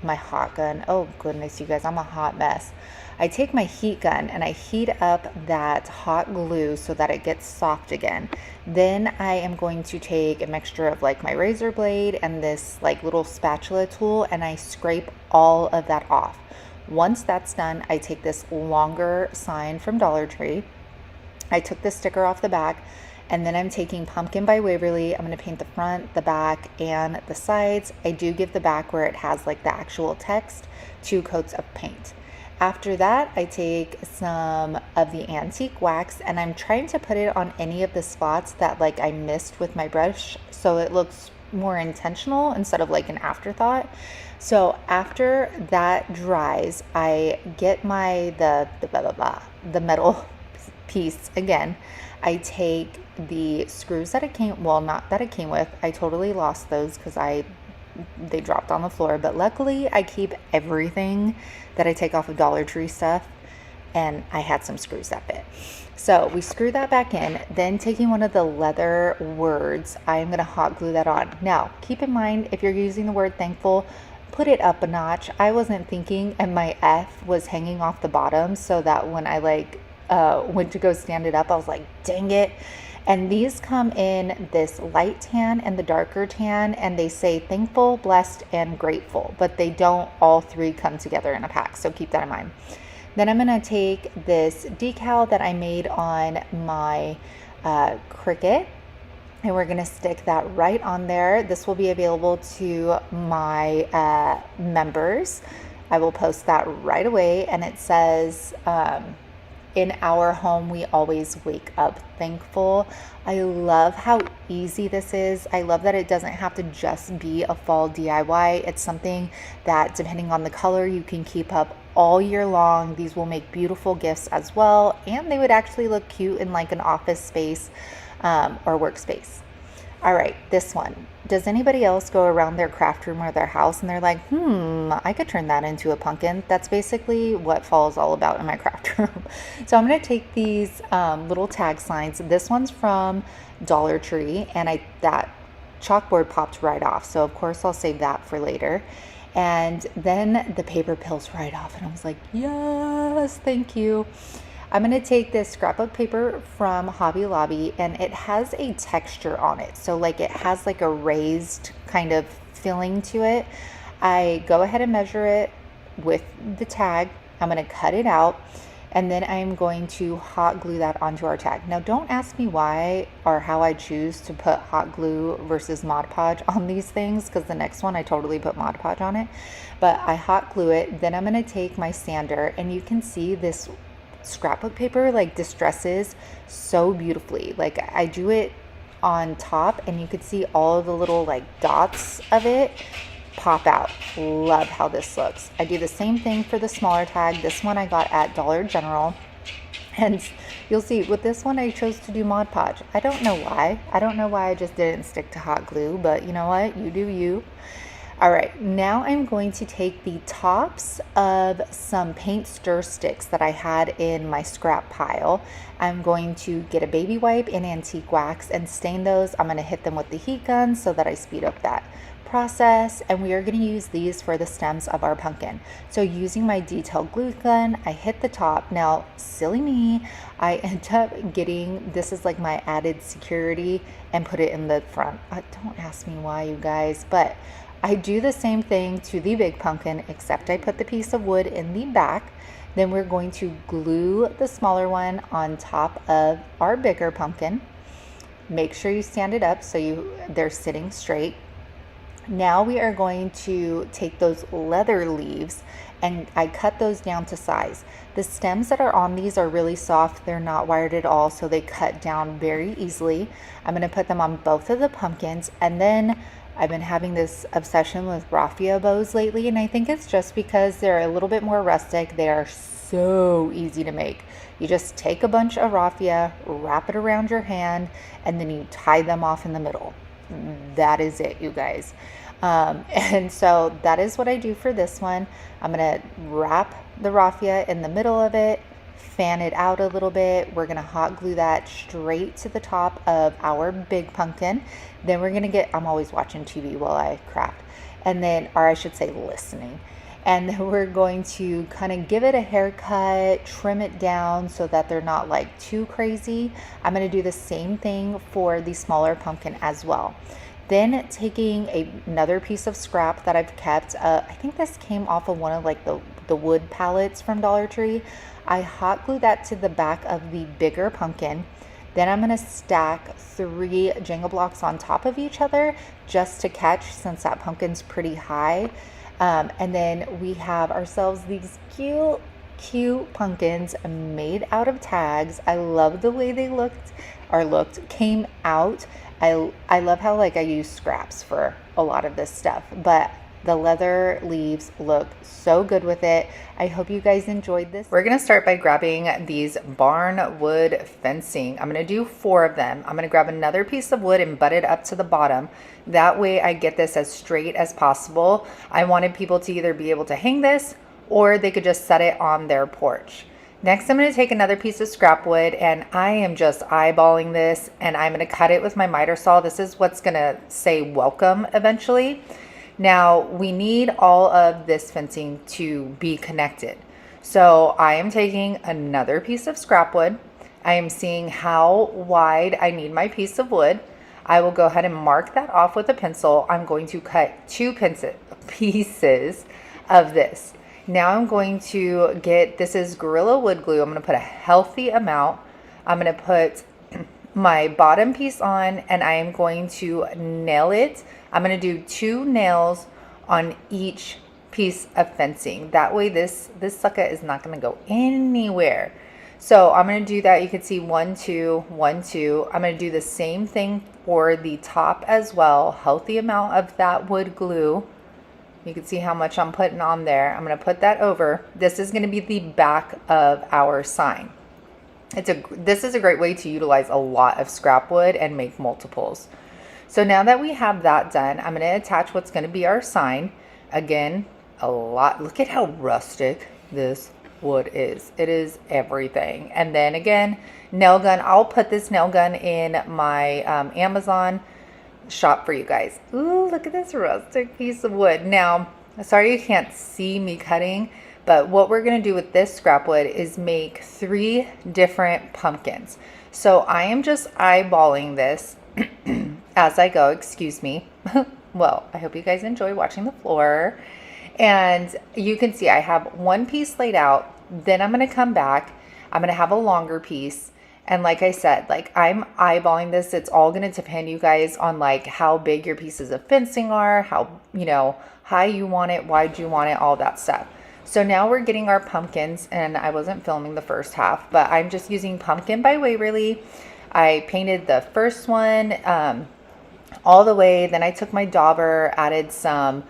oh goodness, you guys, I'm a hot mess. I take my heat gun and I heat up that hot glue so that it gets soft again. Then I am going to take a mixture of like my razor blade and this like little spatula tool, and I scrape all of that off. Once that's done, I take this longer sign from Dollar Tree. I took the sticker off the back, and then I'm taking Pumpkin by Waverly. I'm going to paint the front, the back, and the sides. I do give the back where it has like the actual text 2 coats of paint. After that, I take some of the antique wax, and I'm trying to put it on any of the spots that like I missed with my brush, so it looks more intentional instead of like an afterthought. So after that dries, I get the metal piece again. I take the screws that it came, well, not that it came with, I totally lost those because they dropped on the floor, but luckily I keep everything that I take off of Dollar Tree stuff, and I had some screws that fit. So we screw that back in, then taking one of the leather words, I'm going to hot glue that on. Now, keep in mind, if you're using the word thankful, put it up a notch. I wasn't thinking, and my F was hanging off the bottom, so that when I went to go stand it up, I was like, dang it. And these come in this light tan and the darker tan, and they say thankful, blessed, and grateful, but they don't all 3 come together in a pack, so keep that in mind. Then I'm going to take this decal that I made on my Cricut, and we're going to stick that right on there. This will be available to my members. I will post that right away, and it says, in our home, we always wake up thankful. I love how easy this is. I love that it doesn't have to just be a fall DIY. It's something that, depending on the color, you can keep up all year long. These will make beautiful gifts as well, and they would actually look cute in like an office space or workspace. All right, this one. Does anybody else go around their craft room or their house and they're like, I could turn that into a pumpkin? That's basically what fall is all about in my craft room. So I'm going to take these little tag signs. This one's from Dollar Tree, and that chalkboard popped right off. So of course I'll save that for later. And then the paper peels right off, and I was like, yes, thank you. I'm going to take this scrapbook paper from Hobby Lobby, and it has a texture on it. So like it has like a raised kind of feeling to it. I go ahead and measure it with the tag. I'm going to cut it out, and then I'm going to hot glue that onto our tag. Now don't ask me why or how I choose to put hot glue versus Mod Podge on these things, because the next one I totally put Mod Podge on it. But I hot glue it. Then I'm going to take my sander, and you can see this scrapbook paper like distresses so beautifully. Like I do it on top, and you could see all of the little like dots of it pop out. Love how this looks. I do the same thing for the smaller tag. This one I got at Dollar General, and you'll see with this one I chose to do Mod Podge. I don't know why I just didn't stick to hot glue, but you know what, you do you. All right, now I'm going to take the tops of some paint stir sticks that I had in my scrap pile. I'm going to get a baby wipe and antique wax and stain those. I'm going to hit them with the heat gun so that I speed up that process, and we are going to use these for the stems of our pumpkin. So using my detailed glue gun, I hit the top. Now, silly me, I end up getting, this is like my added security, and put it in the front. Don't ask me why, you guys, but I do the same thing to the big pumpkin, except I put the piece of wood in the back. Then we're going to glue the smaller one on top of our bigger pumpkin. Make sure you stand it up so they're sitting straight. Now we are going to take those leather leaves, and I cut those down to size. The stems that are on these are really soft. They're not wired at all, so they cut down very easily. I'm going to put them on both of the pumpkins, and then I've been having this obsession with raffia bows lately, and I think it's just because they're a little bit more rustic. They are so easy to make. You just take a bunch of raffia, wrap it around your hand, and then you tie them off in the middle. that is it, you guys. And so that is what I do for this one. I'm gonna wrap the raffia in the middle of it, fan it out a little bit. We're gonna hot glue that straight to the top of our big pumpkin. Then we're gonna I'm always watching TV while I craft, and then, or I should say listening. And then we're going to kind of give it a haircut, trim it down so that they're not like too crazy. I'm going to do the same thing for the smaller pumpkin as well. Then taking another piece of scrap that I've kept, I think this came off of one of like the wood pallets from Dollar Tree. I hot glue that to the back of the bigger pumpkin. Then I'm going to stack 3 Jenga blocks on top of each other just to catch, since that pumpkin's pretty high. And then we have ourselves these cute pumpkins made out of tags. I love the way they came out. I love how like I use scraps for a lot of this stuff, but the leather leaves look so good with it. I hope you guys enjoyed this. We're gonna start by grabbing these barn wood fencing. I'm gonna do 4 of them. I'm gonna grab another piece of wood and butt it up to the bottom. That way I get this as straight as possible. I wanted people to either be able to hang this or they could just set it on their porch. Next, I'm gonna take another piece of scrap wood, and I am just eyeballing this, and I'm gonna cut it with my miter saw. This is what's gonna say welcome eventually. Now, we need all of this fencing to be connected. So I am taking another piece of scrap wood. I am seeing how wide I need my piece of wood. I will go ahead and mark that off with a pencil. I'm going to cut 2 pieces of this. Now I'm going to get, this is Gorilla Wood Glue. I'm going to put a healthy amount. I'm going to put my bottom piece on, and I am going to nail it. I'm going to do 2 nails on each piece of fencing. That way this sucker is not going to go anywhere. So I'm going to do that. You can see 1, 2, 1, 2. I'm going to do the same thing for the top as well. Healthy amount of that wood glue. You can see how much I'm putting on there. I'm going to put that over. This is going to be the back of our sign. This is a great way to utilize a lot of scrap wood and make multiples. So now that we have that done, I'm going to attach what's going to be our sign. Again, a lot. Look at how rustic this wood is. It is everything. And then again, nail gun. I'll put this nail gun in my Amazon shop for you guys. Ooh, look at this rustic piece of wood. Now, sorry you can't see me cutting, but what we're going to do with this scrap wood is make 3 different pumpkins. So I am just eyeballing this as I go, excuse me. Well, I hope you guys enjoy watching the floor. And you can see I have 1 piece laid out. Then I'm going to come back. I'm going to have a longer piece. And like I said, like I'm eyeballing this. It's all going to depend, you guys, on like how big your pieces of fencing are, how, you know, high you want it, wide you want it, all that stuff. So now we're getting our pumpkins, and I wasn't filming the first half, but I'm just using Pumpkin by Waverly. I painted the first one all the way. Then I took my dauber, added some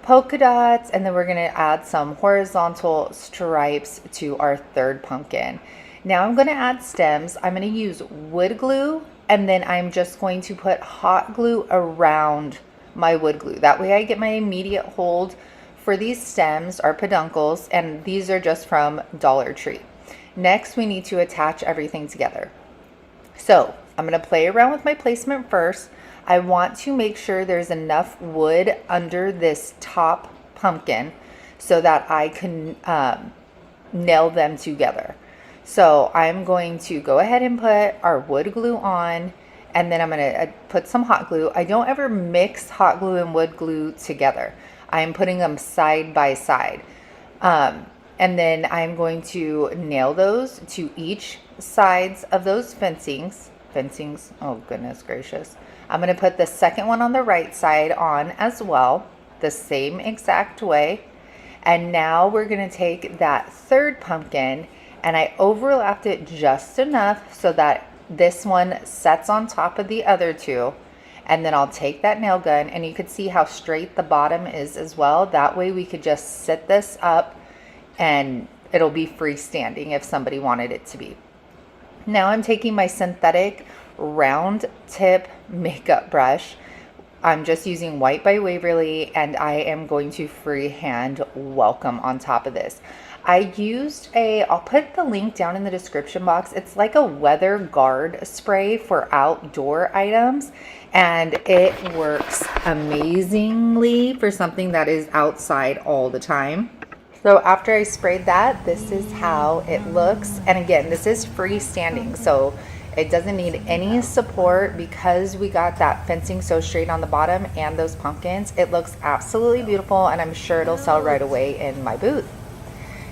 polka dots, and then we're going to add some horizontal stripes to our 3rd pumpkin. Now I'm going to add stems. I'm going to use wood glue, and then I'm just going to put hot glue around my wood glue. That way I get my immediate hold for these stems, or peduncles, and these are just from Dollar Tree. Next, we need to attach everything together. So I'm going to play around with my placement first. I want to make sure there's enough wood under this top pumpkin so that I can nail them together. So I'm going to go ahead and put our wood glue on, and then I'm going to put some hot glue. I don't ever mix hot glue and wood glue together. I'm putting them side by side. And then I'm going to nail those to each sides of those fencings. Oh, goodness gracious. I'm going to put the second one on the right side on as well, the same exact way. And now we're going to take that 3rd pumpkin, and I overlapped it just enough so that this one sets on top of the other 2. And then I'll take that nail gun, and you could see how straight the bottom is as well. That way we could just sit this up and it'll be freestanding if somebody wanted it to be. Now I'm taking my synthetic round tip makeup brush. I'm just using white by Waverly, and I am going to freehand welcome on top of this. I used I'll put the link down in the description box. It's like a weather guard spray for outdoor items, and it works amazingly for something that is outside all the time. So after I sprayed that, this is how it looks. And again, this is freestanding, so it doesn't need any support because we got that fencing so straight on the bottom and those pumpkins. It looks absolutely beautiful, and I'm sure it'll sell right away in my booth.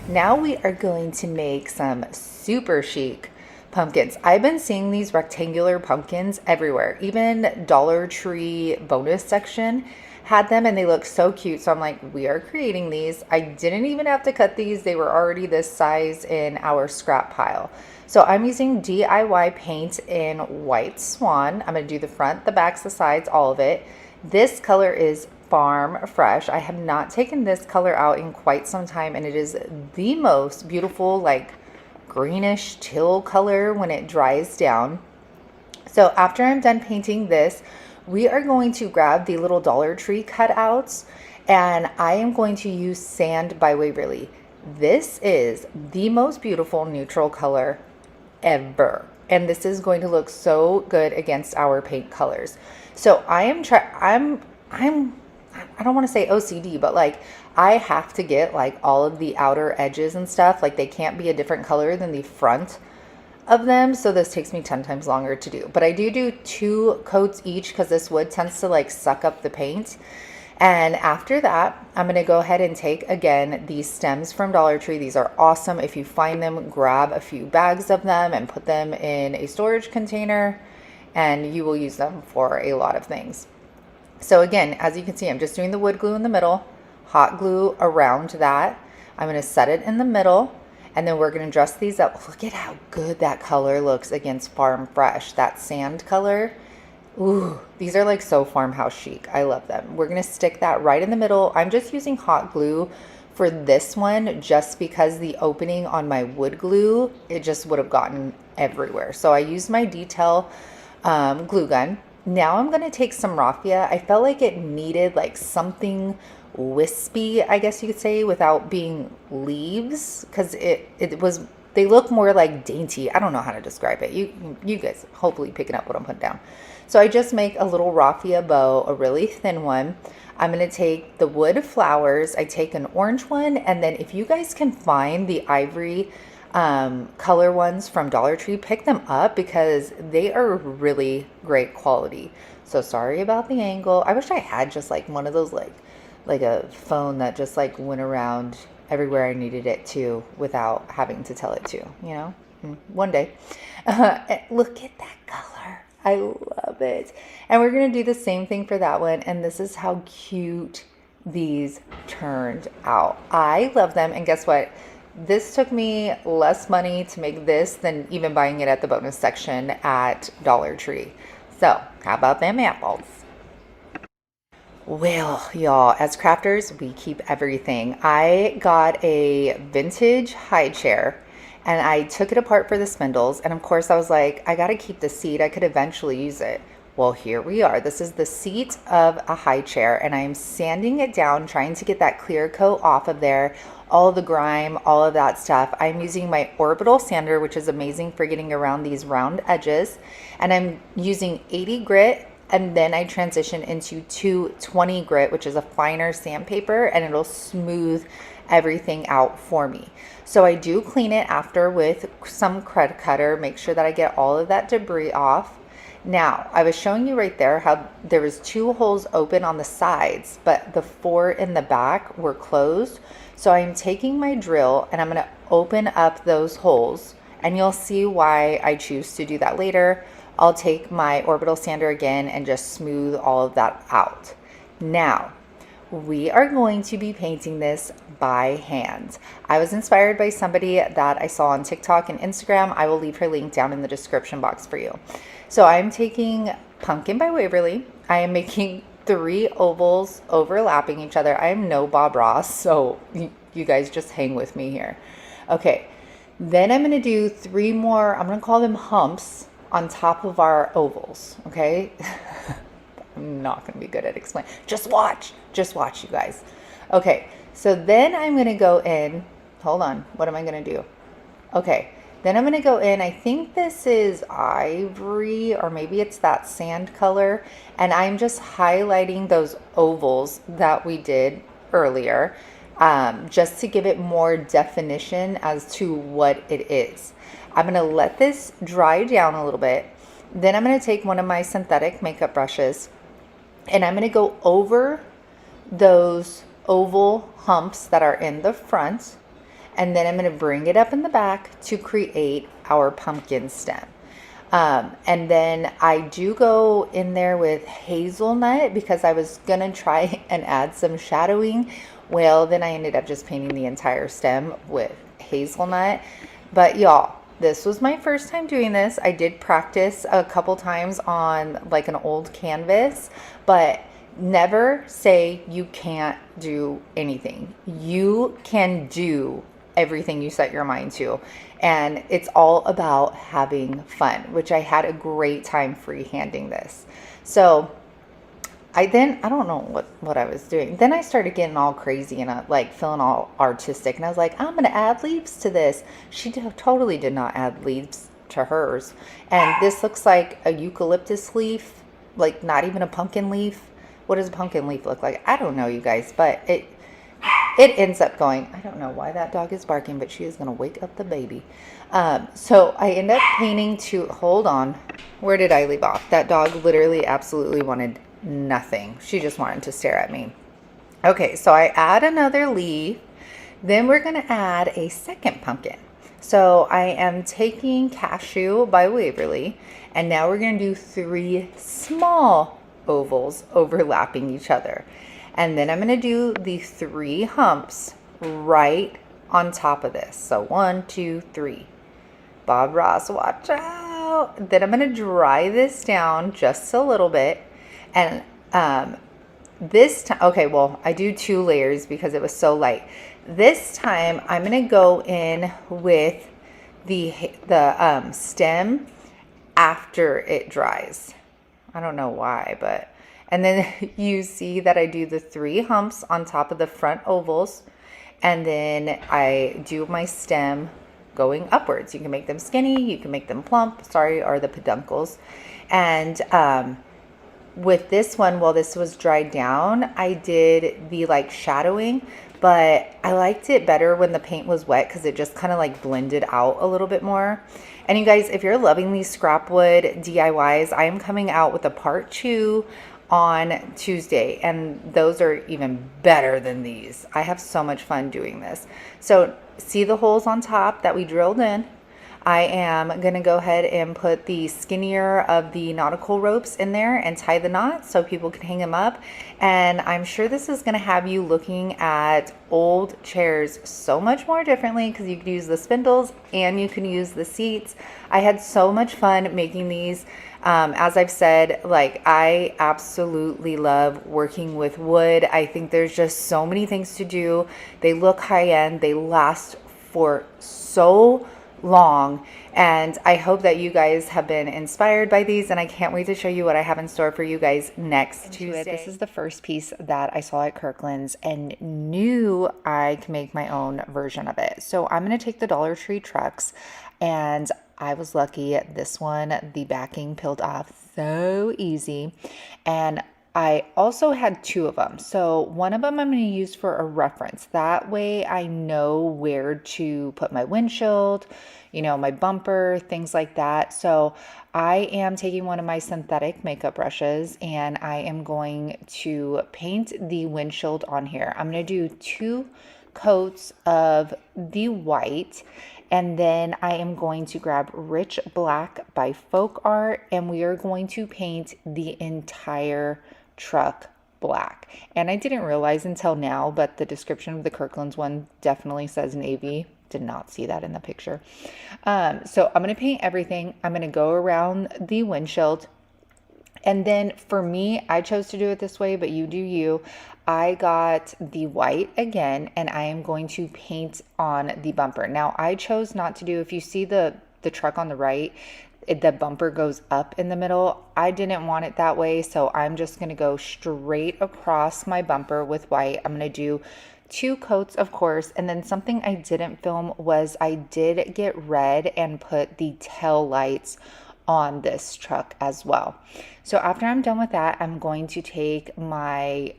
Now we are going to make some super chic pumpkins. I've been seeing these rectangular pumpkins everywhere. Even Dollar Tree bonus section had them, and they look so cute. So I'm like, we are creating these. I didn't even have to cut these. They were already this size in our scrap pile. So I'm using DIY paint in White Swan. I'm going to do the front, the backs, the sides, all of it. This color is Farm Fresh. I have not taken this color out in quite some time, and it is the most beautiful, like greenish teal color when it dries down. So after I'm done painting this, we are going to grab the little Dollar Tree cutouts, and I am going to use Sand by Waverly. This is the most beautiful neutral color ever, and this is going to look so good against our paint colors. So I don't want to say OCD, but like I have to get like all of the outer edges and stuff. Like they can't be a different color than the front of them. So this takes me 10 times longer to do. But I do 2 coats each because this wood tends to like suck up the paint. And after that, I'm going to go ahead and take again these stems from Dollar Tree. These are awesome. If you find them, grab a few bags of them and put them in a storage container, and you will use them for a lot of things. So again, as you can see, I'm just doing the wood glue in the middle, hot glue around that. I'm going to set it in the middle, and then we're going to dress these up. Look at how good that color looks against Farm Fresh, that sand color. Ooh, these are like so farmhouse chic. I love them. We're going to stick that right in the middle. I'm just using hot glue for this one just because the opening on my wood glue, it just would have gotten everywhere. So I used my detail glue gun. Now I'm going to take some raffia. I felt like it needed like something wispy, I guess you could say, without being leaves, because they look more like dainty. I don't know how to describe it. You guys hopefully picking up what I'm putting down. So I just make a little raffia bow, a really thin one. I'm going to take the wood flowers. I take an orange one, and then if you guys can find the ivory color ones from Dollar Tree, pick them up because they are really great quality. So sorry about the angle. I wish I had just like one of those like a phone that just like went around everywhere I needed it to without having to tell it to, you know. One day. Look at that color. I love it. And we're going to do the same thing for that one, and this is how cute these turned out. I love them, and guess what? This took me less money to make this than even buying it at the bonus section at Dollar Tree. So, how about them apples? Well, y'all, as crafters, we keep everything. I got a vintage high chair, and I took it apart for the spindles. And of course, I was like, I got to keep the seat. I could eventually use it. Well, here we are. This is the seat of a high chair, and I am sanding it down, trying to get that clear coat off of there, all the grime, all of that stuff. I'm using my orbital sander, which is amazing for getting around these round edges, and I'm using 80 grit, and then I transition into 220 grit, which is a finer sandpaper, and it'll smooth everything out for me. So I do clean it after with some cred cutter, make sure that I get all of that debris off. Now, I was showing you right there how there was 2 holes open on the sides, but the 4 in the back were closed. So I'm taking my drill and I'm going to open up those holes, and you'll see why I choose to do that later. I'll take my orbital sander again and just smooth all of that out. Now, we are going to be painting this by hand. I was inspired by somebody that I saw on TikTok and Instagram. I will leave her link down in the description box for you. So I'm taking Pumpkin by Waverly. I am making 3 ovals overlapping each other. I am no Bob Ross, so you guys just hang with me here. Okay, then I'm going to do 3 more, I'm going to call them humps, on top of our ovals, okay? I'm not going to be good at explaining. Just watch, you guys. Okay, so then I'm going to go in. Hold on, what am I going to do? Okay, then I'm going to go in. I think this is ivory, or maybe it's that sand color. And I'm just highlighting those ovals that we did earlier, just to give it more definition as to what it is. I'm going to let this dry down a little bit. Then I'm going to take one of my synthetic makeup brushes, and I'm going to go over those oval humps that are in the front, and then I'm going to bring it up in the back to create our pumpkin stem. And then I do go in there with hazelnut because I was going to try and add some shadowing. Well, then I ended up just painting the entire stem with hazelnut. But y'all, this was my first time doing this. I did practice a couple times on like an old canvas, but never say you can't do anything. You can do everything you set your mind to. And it's all about having fun, which I had a great time freehanding this. So I don't know what I was doing. Then I started getting all crazy and like feeling all artistic. And I was like, I'm going to add leaves to this. She totally did not add leaves to hers. And this looks like a eucalyptus leaf, like not even a pumpkin leaf. What does a pumpkin leaf look like? I don't know, you guys, but it ends up going, I don't know why that dog is barking, but she is going to wake up the baby. So I end up painting hold on. Where did I leave off? That dog literally absolutely wanted nothing. She just wanted to stare at me. Okay, so I add another leaf. Then we're going to add a second pumpkin. So I am taking Cashew by Waverly, and now we're going to do 3 small ovals overlapping each other. And then I'm going to do the 3 humps right on top of this. So 1, 2, 3. Bob Ross, watch out. Then I'm going to dry this down just a little bit. And this time, okay, well, I do 2 layers because it was so light. This time I'm going to go in with the stem after it dries. I don't know why, but, and then you see that I do the 3 humps on top of the front ovals, and then I do my stem going upwards. You can make them skinny, you can make them plump, or the peduncles. And with this one, while this was dried down, I did the like shadowing, but I liked it better when the paint was wet because it just kind of like blended out a little bit more. And you guys, if you're loving these scrap wood DIYs, I am coming out with a part 2 on Tuesday, and those are even better than these. I have so much fun doing this. So see the holes on top that we drilled in? I am going to go ahead and put the skinnier of the nautical ropes in there and tie the knots so people can hang them up. And I'm sure this is going to have you looking at old chairs so much more differently because you could use the spindles and you can use the seats. I had so much fun making these. As I've said, like, I absolutely love working with wood. I think there's just so many things to do. They look high end. They last for so long, and I hope that you guys have been inspired by these, and I can't wait to show you what I have in store for you guys next Tuesday. This is the first piece that I saw at Kirkland's and knew I could make my own version of it. So I'm going to take the Dollar Tree trucks, and I was lucky. This one, the backing peeled off so easy, and I also had 2 of them. So one of them I'm going to use for a reference. That way I know where to put my windshield, you know, my bumper, things like that. So I am taking one of my synthetic makeup brushes and I am going to paint the windshield on here. I'm going to do 2 coats of the white, and then I am going to grab Rich Black by Folk Art, and we are going to paint the entire truck black. And I didn't realize until now, but the description of the Kirkland's one definitely says navy. Did not see that in the picture. So I'm going to paint everything. I'm going to go around the windshield. And then for me, I chose to do it this way, but you do you. I got the white again, and I am going to paint on the bumper. Now, I chose not to do, if you see the truck on the right, the bumper goes up in the middle. I didn't want it that way, so I'm just going to go straight across my bumper with white. I'm going to do 2 coats, of course, and then something I didn't film was I did get red and put the tail lights on this truck as well. So after I'm done with that, I'm going to take my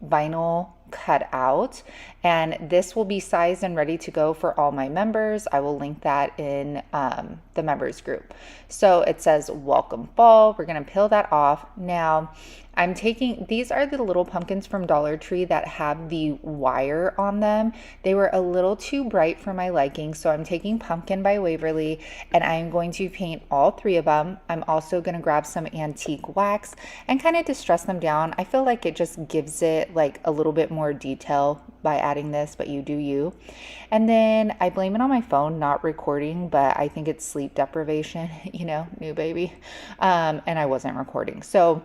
vinyl cut out, and this will be sized and ready to go for all my members. I will link that in the members group. So it says welcome fall. We're going to peel that off. Now I'm taking, these are the little pumpkins from Dollar Tree that have the wire on them. They were a little too bright for my liking, so I'm taking Pumpkin by Waverly, and I'm going to paint all 3 of them. I'm also going to grab some antique wax and kind of distress them down. I feel like it just gives it like a little bit more detail by adding this, but you do you. And then I blame it on my phone not recording, but I think it's sleep deprivation, you know, new baby. And I wasn't recording. So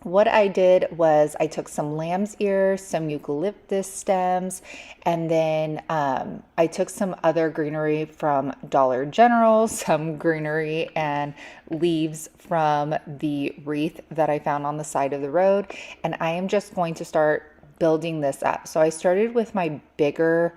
what I did was I took some lamb's ear, some eucalyptus stems, and then I took some other greenery from Dollar General, some greenery and leaves from the wreath that I found on the side of the road. And I am just going to start building this up. So I started with my bigger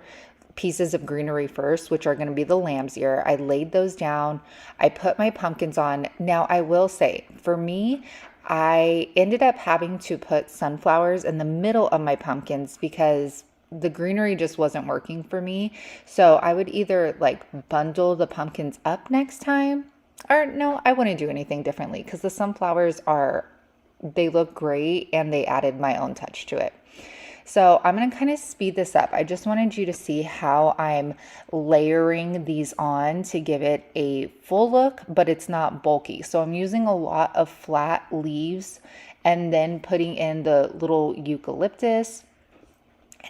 pieces of greenery first, which are going to be the lamb's ear. I laid those down. I put my pumpkins on. Now I will say, for me, I ended up having to put sunflowers in the middle of my pumpkins because the greenery just wasn't working for me. So I would either like bundle the pumpkins up next time, or no, I wouldn't do anything differently because the sunflowers they look great and they added my own touch to it. So I'm going to kind of speed this up. I just wanted you to see how I'm layering these on to give it a full look, but it's not bulky. So I'm using a lot of flat leaves and then putting in the little eucalyptus.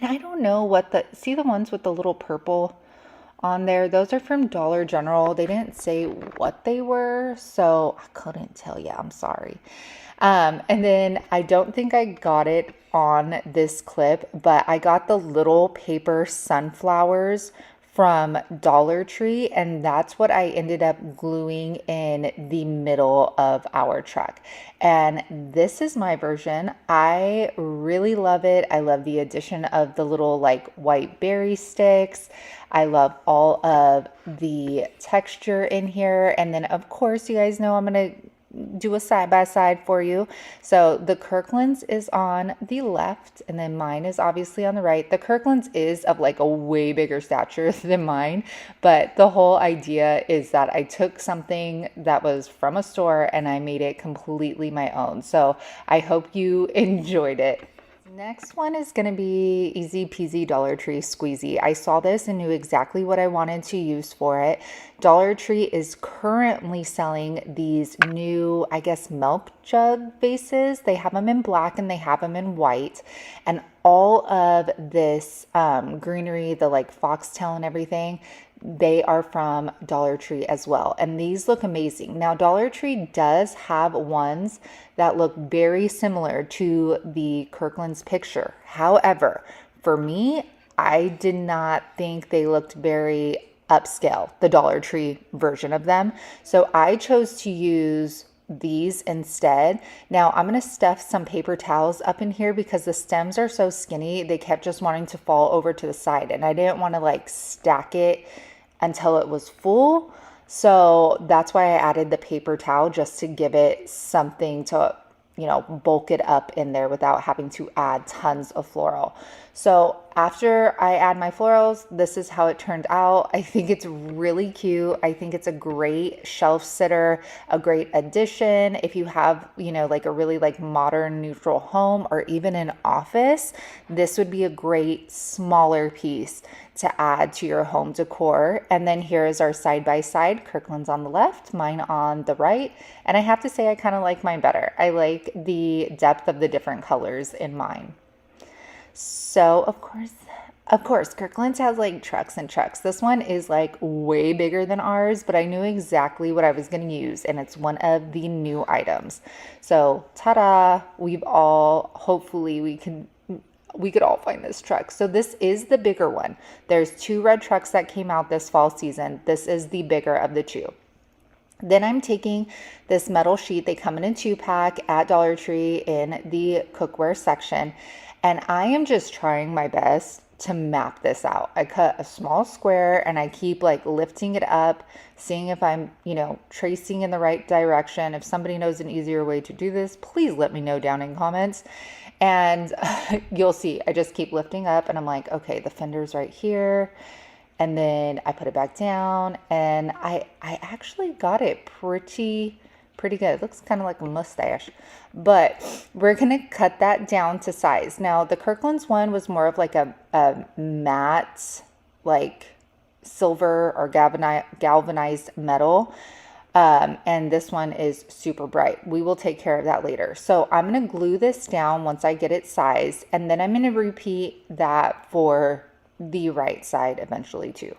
And I don't know see the ones with the little purple on there? Those are from Dollar General. They didn't say what they were, so I couldn't tell you. I'm sorry. And then I don't think I got it on this clip, but I got the little paper sunflowers from Dollar Tree, and that's what I ended up gluing in the middle of our truck. And this is my version. I really love it. I love the addition of the little like white berry sticks. I love all of the texture in here. And then of course, you guys know I'm going to do a side by side for you. So the Kirkland's is on the left and then mine is obviously on the right. The Kirkland's is of like a way bigger stature than mine, but the whole idea is that I took something that was from a store and I made it completely my own. So I hope you enjoyed it. Next one is going to be easy peasy Dollar Tree squeezy. I saw this and knew exactly what I wanted to use for it. Dollar Tree is currently selling these new, I guess, milk jug vases. They have them in black and they have them in white. And all of this greenery, the like foxtail and everything, they are from Dollar Tree as well. And these look amazing. Now, Dollar Tree does have ones that look very similar to the Kirkland's picture. However, for me, I did not think they looked very upscale, the Dollar Tree version of them. So I chose to use these instead. Now I'm going to stuff some paper towels up in here because the stems are so skinny. They kept just wanting to fall over to the side and I didn't want to like stack it until it was full. So that's why I added the paper towel, just to give it something to, you know, bulk it up in there without having to add tons of floral. So after I add my florals, this is how it turned out. I think it's really cute. I think it's a great shelf sitter, a great addition. If you have, you know, like a really like modern neutral home or even an office, this would be a great smaller piece to add to your home decor. And then here is our side-by-side, Kirkland's on the left, mine on the right. And I have to say, I kind of like mine better. I like the depth of the different colors in mine. So of course, Kirkland's has like trucks and trucks. This one is like way bigger than ours, but I knew exactly what I was going to use. And it's one of the new items. So ta-da, hopefully we could all find this truck. So this is the bigger one. There's 2 red trucks that came out this fall season. This is the bigger of the 2. Then I'm taking this metal sheet. They come in a 2-pack at Dollar Tree in the cookware section. And I am just trying my best to map this out. I cut a small square and I keep like lifting it up, seeing if I'm, tracing in the right direction. If somebody knows an easier way to do this, please let me know down in comments. And you'll see, I just keep lifting up and I'm like, okay, the fender's right here. And then I put it back down and I actually got it pretty good. It looks kind of like a mustache, but we're going to cut that down to size. Now the Kirkland's one was more of like a matte, like silver or galvanized metal. And this one is super bright. We will take care of that later. So I'm going to glue this down once I get it sized, and then I'm going to repeat that for the right side eventually too.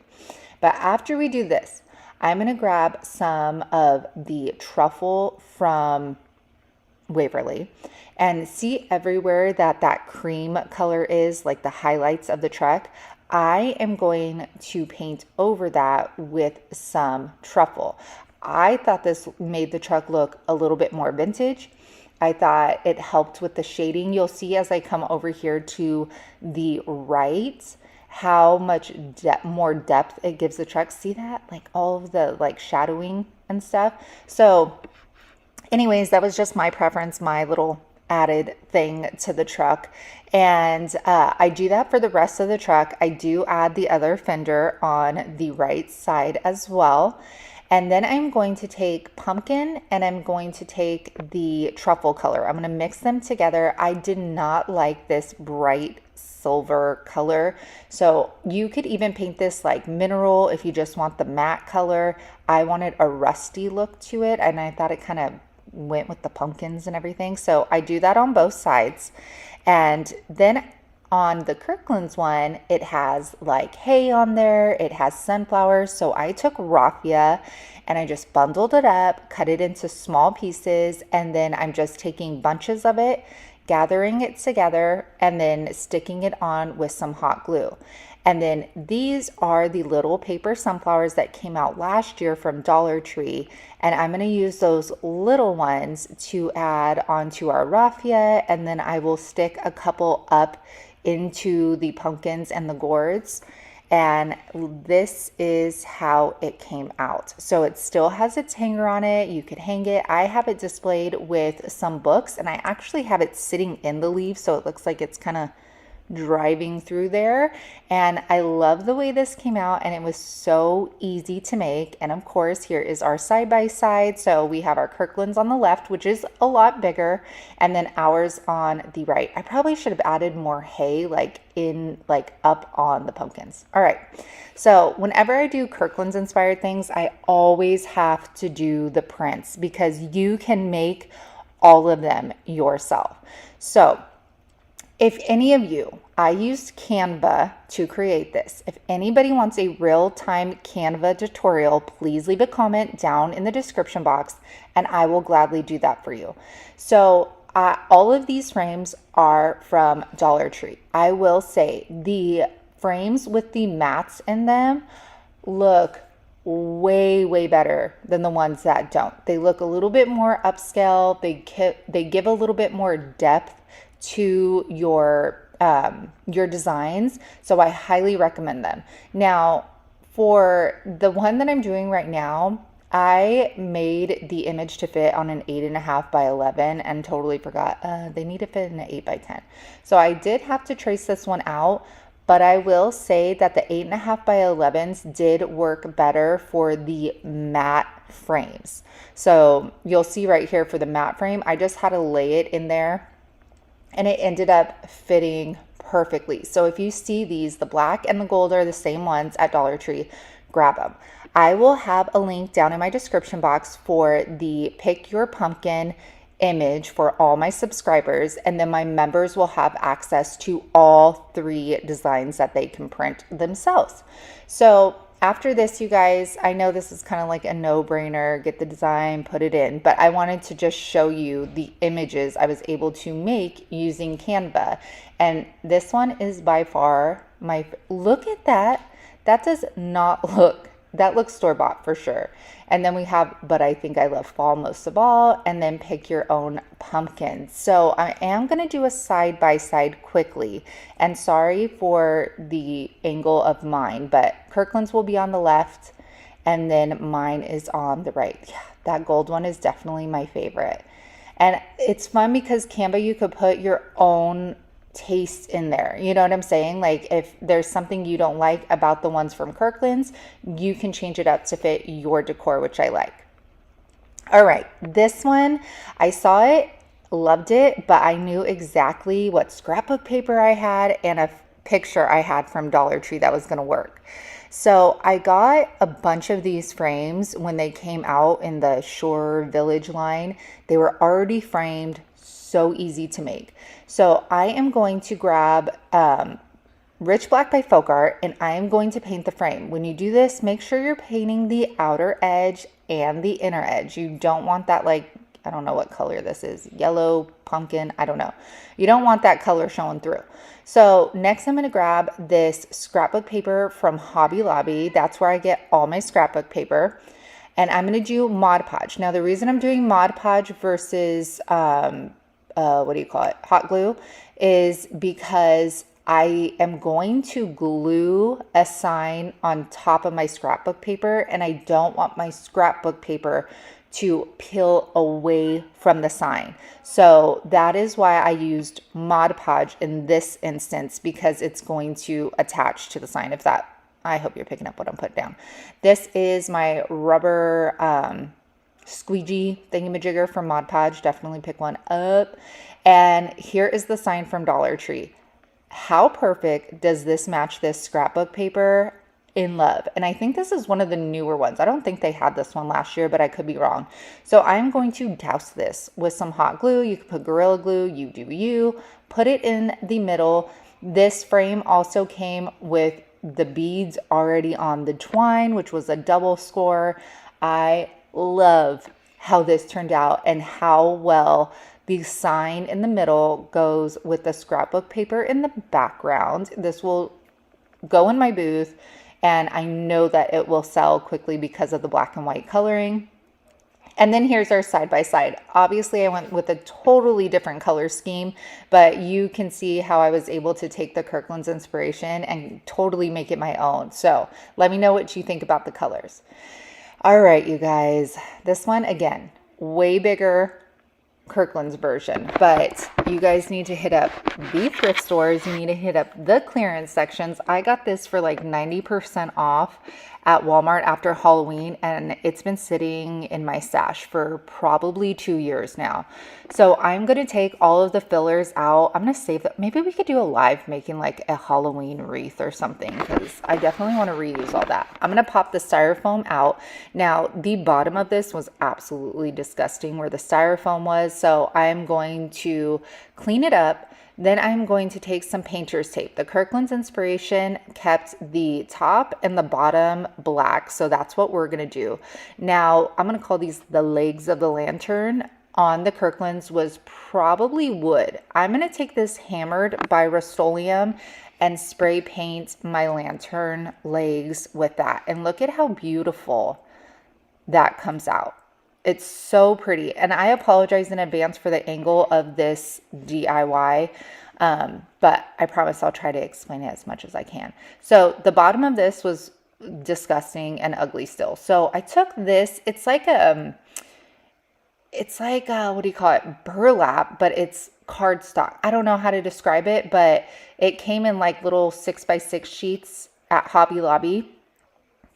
But after we do this, I'm going to grab some of the truffle from Waverly and see everywhere that cream color is, like the highlights of the truck. I am going to paint over that with some truffle. I thought this made the truck look a little bit more vintage. I thought it helped with the shading. You'll see as I come over here to the right how much more depth it gives the truck. See that? Like all of the like shadowing and stuff. So anyways, that was just my preference, my little added thing to the truck. And I do that for the rest of the truck. I do add the other fender on the right side as well. And then I'm going to take pumpkin and I'm going to take the truffle color. I'm going to mix them together. I did not like this bright silver color. So you could even paint this like mineral if you just want the matte color. I wanted a rusty look to it, and I thought it kind of went with the pumpkins and everything. So I do that on both sides. And then on the Kirkland's one, it has like hay on there. It has sunflowers. So I took raffia and I just bundled it up, cut it into small pieces, and then I'm just taking bunches of it, gathering it together, and then sticking it on with some hot glue. And then these are the little paper sunflowers that came out last year from Dollar Tree. And I'm going to use those little ones to add onto our raffia. And then I will stick a couple up into the pumpkins and the gourds. And this is how it came out. So it still has its hanger on it. You could hang it. I have it displayed with some books, and I actually have it sitting in the leaves, so it looks like it's kind of driving through there. And I love the way this came out, and it was so easy to make. And of course, here is our side by side. So we have our Kirkland's on the left, which is a lot bigger, and then ours on the right. I probably should have added more hay like up on the pumpkins. All right, so whenever I do Kirkland's inspired things, I always have to do the prints because you can make all of them yourself. So if any of you, I used Canva to create this. If anybody wants a real-time Canva tutorial, please leave a comment down in the description box and I will gladly do that for you. So all of these frames are from Dollar Tree. I will say the frames with the mats in them look way better than the ones that don't. They look a little bit more upscale. They give a little bit more depth to your designs. So I highly recommend them. Now, for the one that I'm doing right now, I made the image to fit on an 8.5 by 11 and totally forgot they need to fit in an 8 by 10. So I did have to trace this one out, but I will say that the 8.5 by 11s did work better for the matte frames. So you'll see right here for the matte frame, I just had to lay it in there and it ended up fitting perfectly. So if you see these, the black and the gold are the same ones at Dollar Tree, grab them. I will have a link down in my description box for the Pick Your Pumpkin image for all my subscribers, and then my members will have access to all 3 designs that they can print themselves. So after this, you guys, I know this is kind of like a no-brainer, get the design, put it in, but I wanted to just show you the images I was able to make using Canva. And this one is by far look at that. That does not look that looks store-bought for sure. And then we have, but I think I love fall most of all, and then pick your own pumpkin. So I am going to do a side-by-side quickly. And sorry for the angle of mine, but Kirkland's will be on the left, and then mine is on the right. Yeah, that gold one is definitely my favorite. And it's fun because Canva, you could put your own taste in there. You know what I'm saying? Like if there's something you don't like about the ones from Kirkland's, you can change it up to fit your decor, which I like. All right, this one, I saw it, loved it, but I knew exactly what scrapbook paper I had and a picture I had from Dollar Tree that was going to work. So I got a bunch of these frames when they came out in the Shore Village line. They were already framed, so easy to make. So I am going to grab Rich Black by Folk Art, and I am going to paint the frame. When you do this, make sure you're painting the outer edge and the inner edge. You don't want that, like, I don't know what color this is, yellow, pumpkin, I don't know. You don't want that color showing through. So next I'm going to grab this scrapbook paper from Hobby Lobby. That's where I get all my scrapbook paper. And I'm going to do Mod Podge. Now the reason I'm doing Mod Podge versus, what do you call it, hot glue, is because I am going to glue a sign on top of my scrapbook paper, and I don't want my scrapbook paper to peel away from the sign. So that is why I used Mod Podge in this instance, because it's going to attach to the sign. If that, I hope you're picking up what I'm putting down. This is my rubber squeegee thingamajigger from Mod Podge. Definitely pick one up. And here is the sign from Dollar Tree. How perfect does this match this scrapbook paper? In love. And I think this is one of the newer ones. I don't think they had this one last year, but I could be wrong. So I'm going to douse this with some hot glue. You could put Gorilla Glue, you do you. Put it in the middle. This frame also came with the beads already on the twine, which was a double score. I love how this turned out and how well the sign in the middle goes with the scrapbook paper in the background. This will go in my booth, and I know that it will sell quickly because of the black and white coloring. And then here's our side by side. Obviously I went with a totally different color scheme, but you can see how I was able to take the Kirkland's inspiration and totally make it my own. So let me know what you think about the colors. All right, you guys, this one again, way bigger Kirkland's version, but you guys need to hit up the thrift stores. You need to hit up the clearance sections. I got this for like 90% off at Walmart after Halloween, and it's been sitting in my stash for probably 2 years now. So I'm going to take all of the fillers out. I'm going to save that. Maybe we could do a live making like a Halloween wreath or something, because I definitely want to reuse all that. I'm going to pop the styrofoam out. Now, the bottom of this was absolutely disgusting where the styrofoam was. So I'm going to clean it up. Then I'm going to take some painter's tape. The Kirkland's inspiration kept the top and the bottom black, so that's what we're gonna do. Now, I'm gonna call these the legs of the lantern. On the Kirkland's was probably wood. I'm gonna take this hammered by Rust-Oleum and spray paint my lantern legs with that. And look at how beautiful that comes out. It's so pretty. And I apologize in advance for the angle of this DIY, but I promise I'll try to explain it as much as I can. So the bottom of this was disgusting and ugly still. So I took this, it's like what do you call it? Burlap, but it's cardstock. I don't know how to describe it, but it came in like little 6x6 sheets at Hobby Lobby.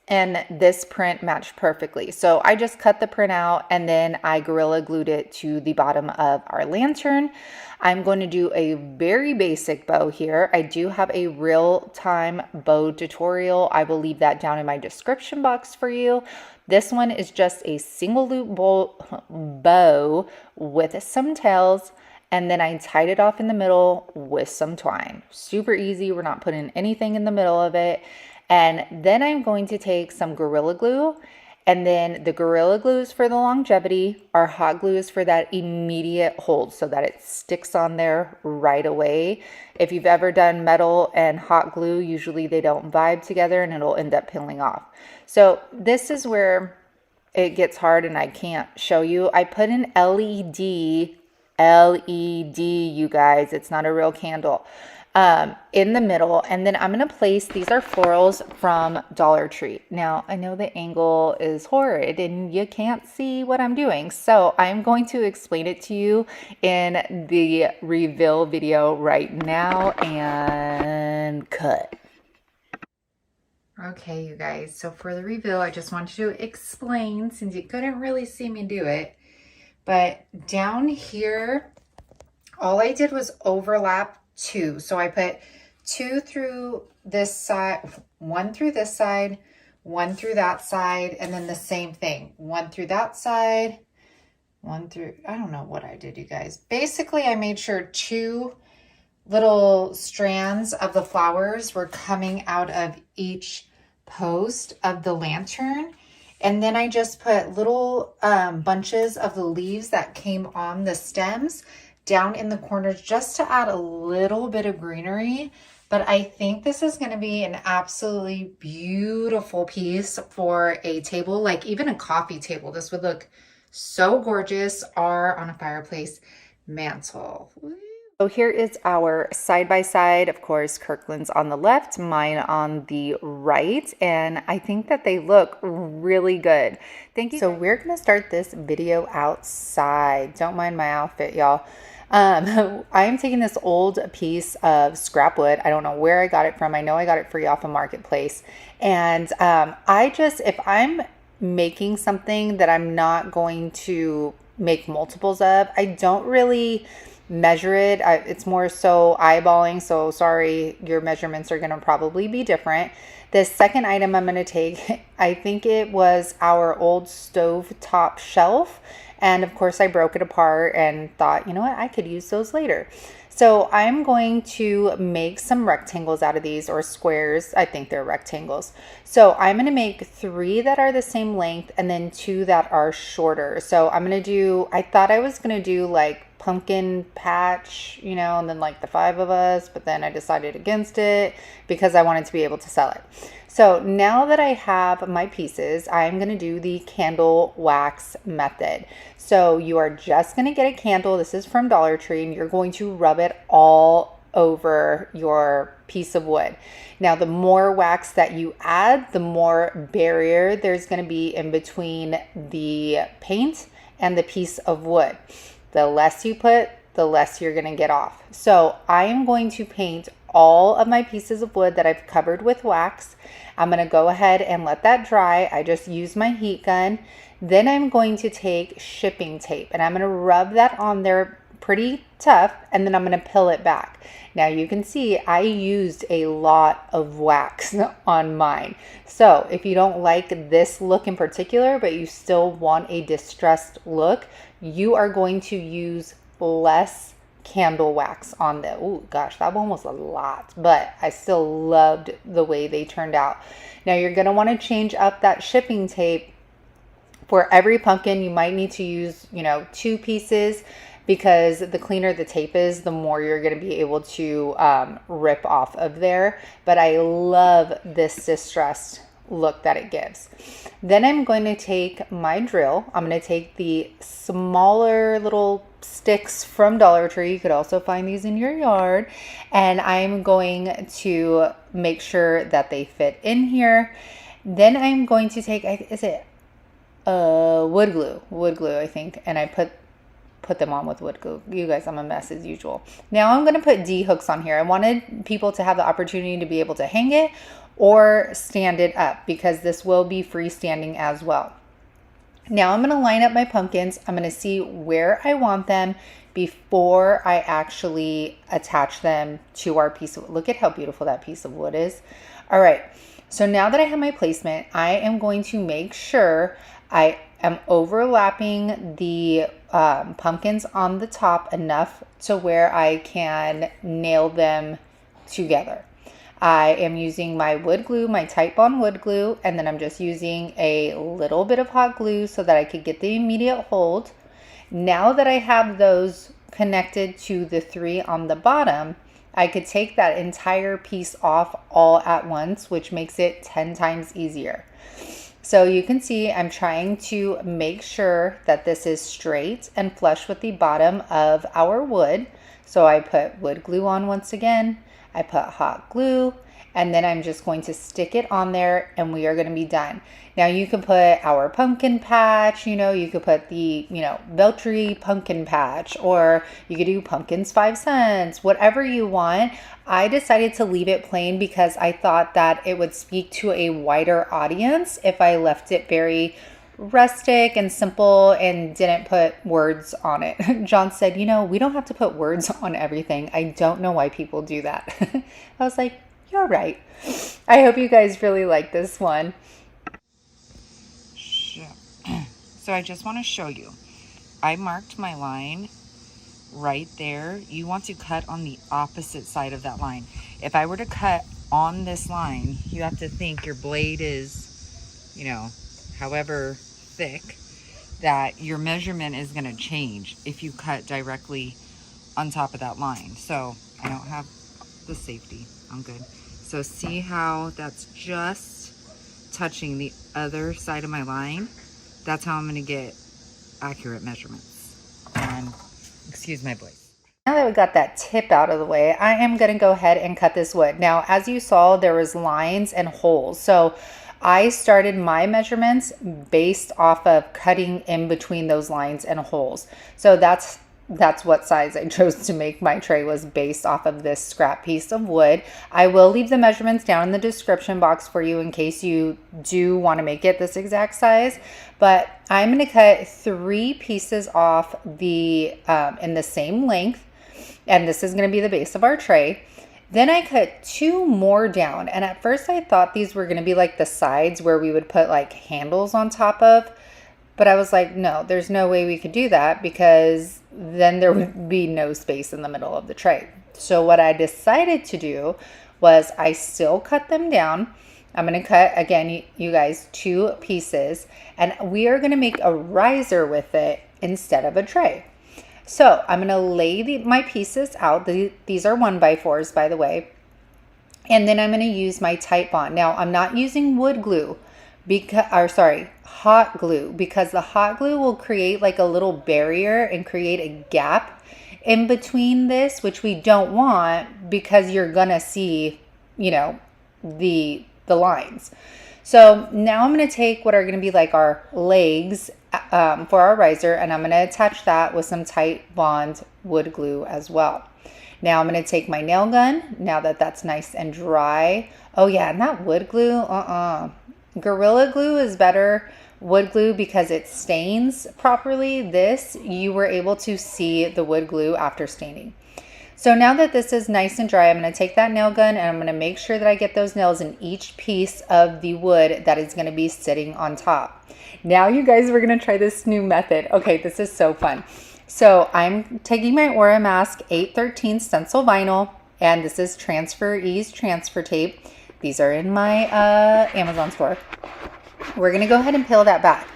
And this print matched perfectly. So I just cut the print out and then I Gorilla Glued it to the bottom of our lantern. I'm going to do a very basic bow here. I do have a real-time bow tutorial. I will leave that down in my description box for you. This one is just a single loop bow with some tails, and then I tied it off in the middle with some twine. Super easy. We're not putting anything in the middle of it. And then I'm going to take some Gorilla Glue And then the Gorilla Glue is for the longevity. Our hot glue is for that immediate hold so that it sticks on there right away. If you've ever done metal and hot glue, usually they don't vibe together and it'll end up peeling off. So this is where it gets hard and I can't show you. I put an LED, you guys, it's not a real candle, in the middle. And then I'm going to place, these are florals from Dollar Tree. Now, I know the angle is horrid and you can't see what I'm doing. So I'm going to explain it to you in the reveal video right now and cut. Okay, you guys, so for the reveal, I just wanted to explain, since you couldn't really see me do it, but down here, all I did was overlap 2. So I put 2 through this side, 1 through this side, 1 through that side, and then the same thing, 1 through that side, 1 through, I don't know what I did, you guys. Basically, I made sure 2 little strands of the flowers were coming out of each post of the lantern. And then I just put little bunches of the leaves that came on the stems down in the corners just to add a little bit of greenery. But I think this is going to be an absolutely beautiful piece for a table, like even a coffee table. This would look so gorgeous, or on a fireplace mantle. So here is our side-by-side. Of course, Kirkland's on the left, mine on the right, and I think that they look really good. Thank you. So we're going to start this video outside. Don't mind my outfit, y'all. I am taking this old piece of scrap wood. I don't know where I got it from. I know I got it free off a marketplace. And if I'm making something that I'm not going to make multiples of, I don't really measure it. It's more so eyeballing. So sorry, your measurements are going to probably be different. This second item I'm going to take, I think it was our old stove top shelf. And of course I broke it apart and thought, you know what, I could use those later. So I'm going to make some rectangles out of these, or squares. I think they're rectangles. So I'm going to make 3 that are the same length and then 2 that are shorter. So I'm going to do, I thought I was going to do like pumpkin patch, you know, and then like the 5 of us, but then I decided against it because I wanted to be able to sell it. So now that I have my pieces, I'm going to do the candle wax method. So you are just going to get a candle. This is from Dollar Tree, and you're going to rub it all over your piece of wood. Now, the more wax that you add, the more barrier there's going to be in between the paint and the piece of wood. The less you put, the less you're going to get off. So I am going to paint all of my pieces of wood that I've covered with wax. I'm going to go ahead and let that dry. I just use my heat gun. Then I'm going to take shipping tape and I'm going to rub that on there pretty tough, and then I'm going to peel it back. Now you can see I used a lot of wax on mine. So if you don't like this look in particular, but you still want a distressed look, you are going to use less candle wax on the, oh gosh, that one was a lot, but I still loved the way they turned out. Now you're going to want to change up that shipping tape. For every pumpkin, you might need to use, 2 pieces, because the cleaner the tape is, the more you're going to be able to rip off of there. But I love this distressed look that it gives. Then I'm going to take my drill. I'm going to take the smaller little sticks from Dollar Tree. You could also find these in your yard. And I'm going to make sure that they fit in here. Then I'm going to take, is it wood glue, I think. And I put them on with wood glue. You guys, I'm a mess as usual. Now I'm going to put D hooks on here. I wanted people to have the opportunity to be able to hang it or stand it up, because this will be freestanding as well. Now I'm going to line up my pumpkins. I'm going to see where I want them before I actually attach them to our piece of wood. Look at how beautiful that piece of wood is. All right. So now that I have my placement, I am going to make sure I am overlapping the pumpkins on the top enough to where I can nail them together. I am using my wood glue, my Titebond wood glue, and then I'm just using a little bit of hot glue so that I could get the immediate hold. Now that I have those connected to the 3 on the bottom, I could take that entire piece off all at once, which makes it 10 times easier. So you can see I'm trying to make sure that this is straight and flush with the bottom of our wood. So I put wood glue on once again, I put hot glue, and then I'm just going to stick it on there and we are going to be done. Now you can put our pumpkin patch, you could put the, Veltri pumpkin patch, or you could do pumpkins 5 cents, whatever you want. I decided to leave it plain because I thought that it would speak to a wider audience if I left it very rustic and simple and didn't put words on it. John said, we don't have to put words on everything. I don't know why people do that. I was like, you're right. I hope you guys really like this one. So I just want to show you. I marked my line right there. You want to cut on the opposite side of that line. If I were to cut on this line, you have to think your blade is, however thick, that your measurement is going to change if you cut directly on top of that line. So I don't have the safety. I'm good. So see how that's just touching the other side of my line? That's how I'm going to get accurate measurements. And excuse my voice. Now that we got that tip out of the way, I am going to go ahead and cut this wood. Now, as you saw, there was lines and holes. So I started my measurements based off of cutting in between those lines and holes. So that's what size I chose to make my tray, was based off of this scrap piece of wood. I will leave the measurements down in the description box for you in case you do want to make it this exact size. But I'm going to cut 3 pieces off the in the same length, and this is going to be the base of our tray. Then I cut 2 more down, and at first I thought these were going to be like the sides where we would put like handles on top of. But I was like, no, there's no way we could do that because then there would be no space in the middle of the tray. So what I decided to do was I still cut them down. I'm going to cut, again, you guys, 2 pieces, and we are going to make a riser with it instead of a tray. So I'm going to lay my pieces out. These are 1x4s, by the way. And then I'm going to use my Titebond. Now, I'm not using wood glue. Hot glue, because the hot glue will create like a little barrier and create a gap in between this, which we don't want because you're gonna see, the lines. So now I'm going to take what are going to be like our legs for our riser, and I'm going to attach that with some Titebond wood glue as well. Now I'm going to take my nail gun, now that that's nice and dry. Oh yeah, and that wood glue, Gorilla Glue is better wood glue because it stains properly. This, you were able to see the wood glue after staining. So now that this is nice and dry, I'm going to take that nail gun and I'm going to make sure that I get those nails in each piece of the wood that is going to be sitting on top. Now you guys, we're going to try this new method. Okay, this is so fun. So I'm taking my Aura Mask 813 stencil vinyl, and this is Transfer Ease transfer tape. These are in my Amazon store. We're going to go ahead and peel that back.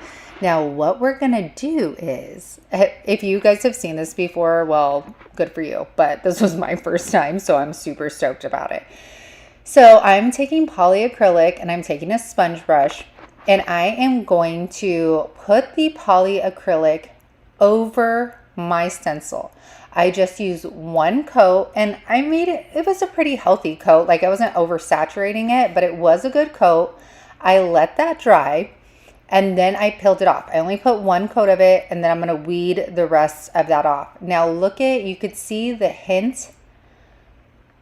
Now what we're going to do is, if you guys have seen this before, well, good for you. But this was my first time, so I'm super stoked about it. So I'm taking polyacrylic and I'm taking a sponge brush, and I am going to put the polyacrylic over my stencil. I just used one coat, and I made it was a pretty healthy coat. Like, I wasn't oversaturating it, but it was a good coat. I let that dry, and then I peeled it off. I only put one coat of it, and then I'm going to weed the rest of that off. Now look you could see the hint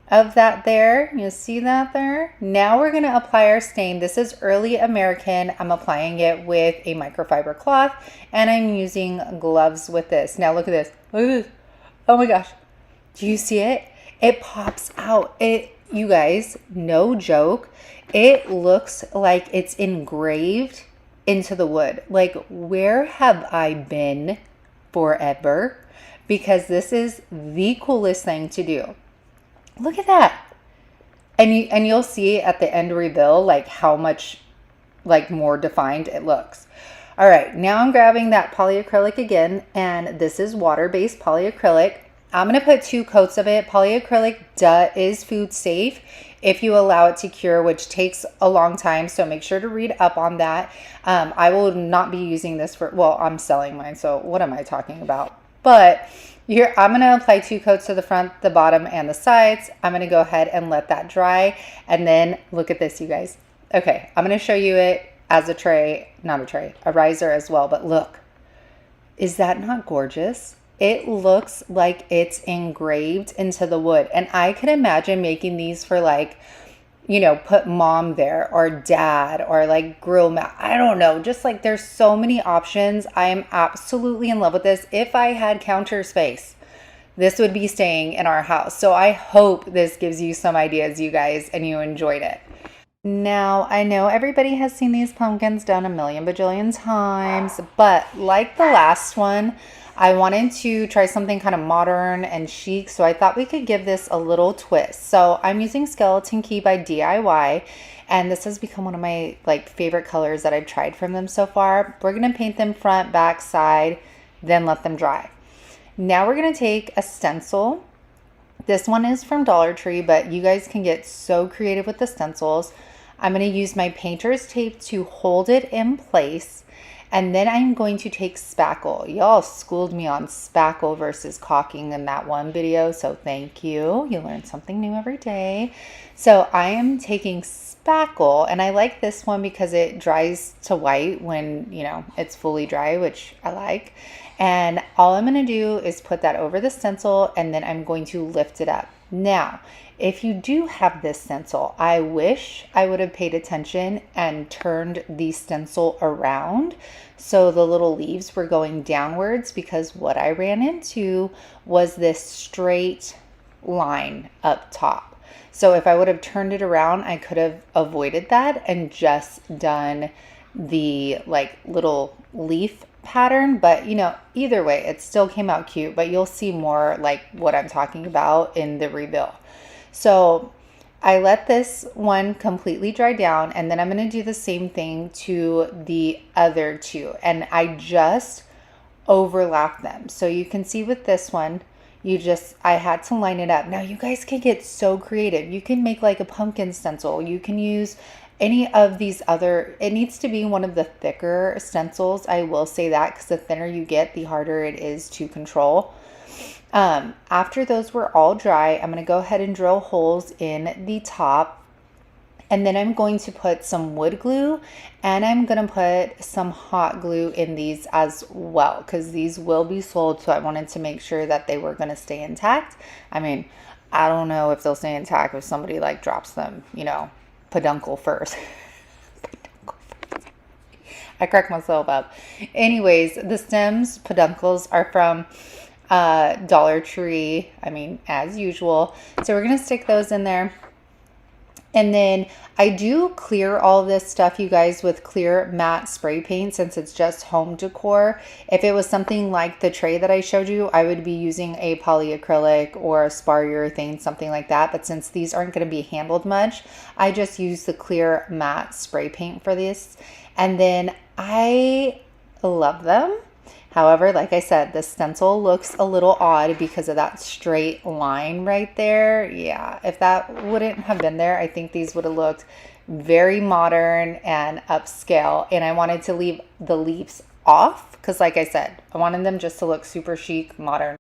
of that there. You see that there? Now we're going to apply our stain. This is Early American. I'm applying it with a microfiber cloth, and I'm using gloves with this. Now look at this. Look at this. Oh my gosh. Do you see it? It pops out. You guys, no joke. It looks like it's engraved into the wood. Like, where have I been forever? Because this is the coolest thing to do. Look at that. And you'll see at the end reveal like how much like more defined it looks. All right, now I'm grabbing that polyacrylic again, and this is water-based polyacrylic. I'm gonna put 2 coats of it. Polyacrylic is food safe if you allow it to cure, which takes a long time, so make sure to read up on that. I will not be using this for, well, I'm selling mine, so what am I talking about? But here, I'm gonna apply 2 coats to the front, the bottom, and the sides. I'm gonna go ahead and let that dry, and then look at this, you guys. Okay, I'm gonna show you it as a tray, not a tray, a riser as well, but look, is that not gorgeous? It looks like it's engraved into the wood, and I could imagine making these for like, you know, put mom there or dad or like grill mat. I don't know, just like there's so many options. I am absolutely in love with this. If I had counter space, this would be staying in our house. So I hope this gives you some ideas, you guys, and you enjoyed it. Now, I know everybody has seen these pumpkins done a million bajillion times, but like the last one, I wanted to try something kind of modern and chic, so I thought we could give this a little twist. So I'm using Skeleton Key by DIY, and this has become one of my like favorite colors that I've tried from them so far. We're gonna paint them front, back, side, then let them dry. Now we're gonna take a stencil. This one is from Dollar Tree, but you guys can get so creative with the stencils. I'm going to use my painter's tape to hold it in place, and then I'm going to take Spackle. Y'all schooled me on Spackle versus caulking in that one video, so thank you. You learn something new every day. So I am taking Spackle, and I like this one because it dries to white when, you know, it's fully dry, which I like. And all I'm going to do is put that over the stencil, and then I'm going to lift it up. Now, if you do have this stencil, I wish I would have paid attention and turned the stencil around so the little leaves were going downwards, because what I ran into was this straight line up top. So if I would have turned it around, I could have avoided that and just done the like little leaf pattern. But you know, either way, it still came out cute, but you'll see more like what I'm talking about in the reveal. So I let this one completely dry down, and then I'm going to do the same thing to the other 2, and I just overlap them. So you can see with this one, I had to line it up. Now you guys can get so creative. You can make like a pumpkin stencil. You can use any of these other, it needs to be one of the thicker stencils. I will say that, because the thinner you get, the harder it is to control. After those were all dry, I'm going to go ahead and drill holes in the top, and then I'm going to put some wood glue, and I'm going to put some hot glue in these as well, because these will be sold, so I wanted to make sure that they were going to stay intact. I mean, I don't know if they'll stay intact if somebody like drops them, you know, peduncle first. I cracked myself up. Anyways, the stems, peduncles, are from Dollar Tree, I mean, as usual. So we're gonna stick those in there, and then I do clear all this stuff, you guys, with clear matte spray paint, since it's just home decor. If it was something like the tray that I showed you, I would be using a polyacrylic or a spar urethane, something like that. But since these aren't going to be handled much, I just use the clear matte spray paint for this, and then I love them. However, like I said, the stencil looks a little odd because of that straight line right there. Yeah, if that wouldn't have been there, I think these would have looked very modern and upscale. And I wanted to leave the leaves off because, like I said, I wanted them just to look super chic, modern.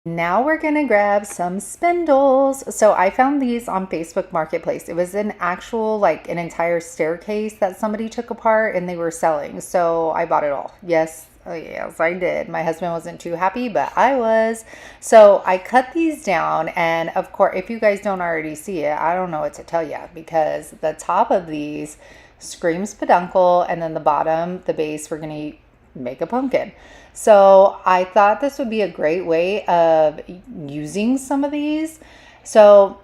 Now we're gonna grab some spindles. So I found these on Facebook Marketplace. It was an actual, like an entire staircase that somebody took apart and they were selling. So I bought it all. Yes. Oh yes, I did. My husband wasn't too happy, but I was. So I cut these down, and of course, if you guys don't already see it, I don't know what to tell you, because the top of these screams peduncle, and then the bottom, the base, we're gonna make a pumpkin. So I thought this would be a great way of using some of these. So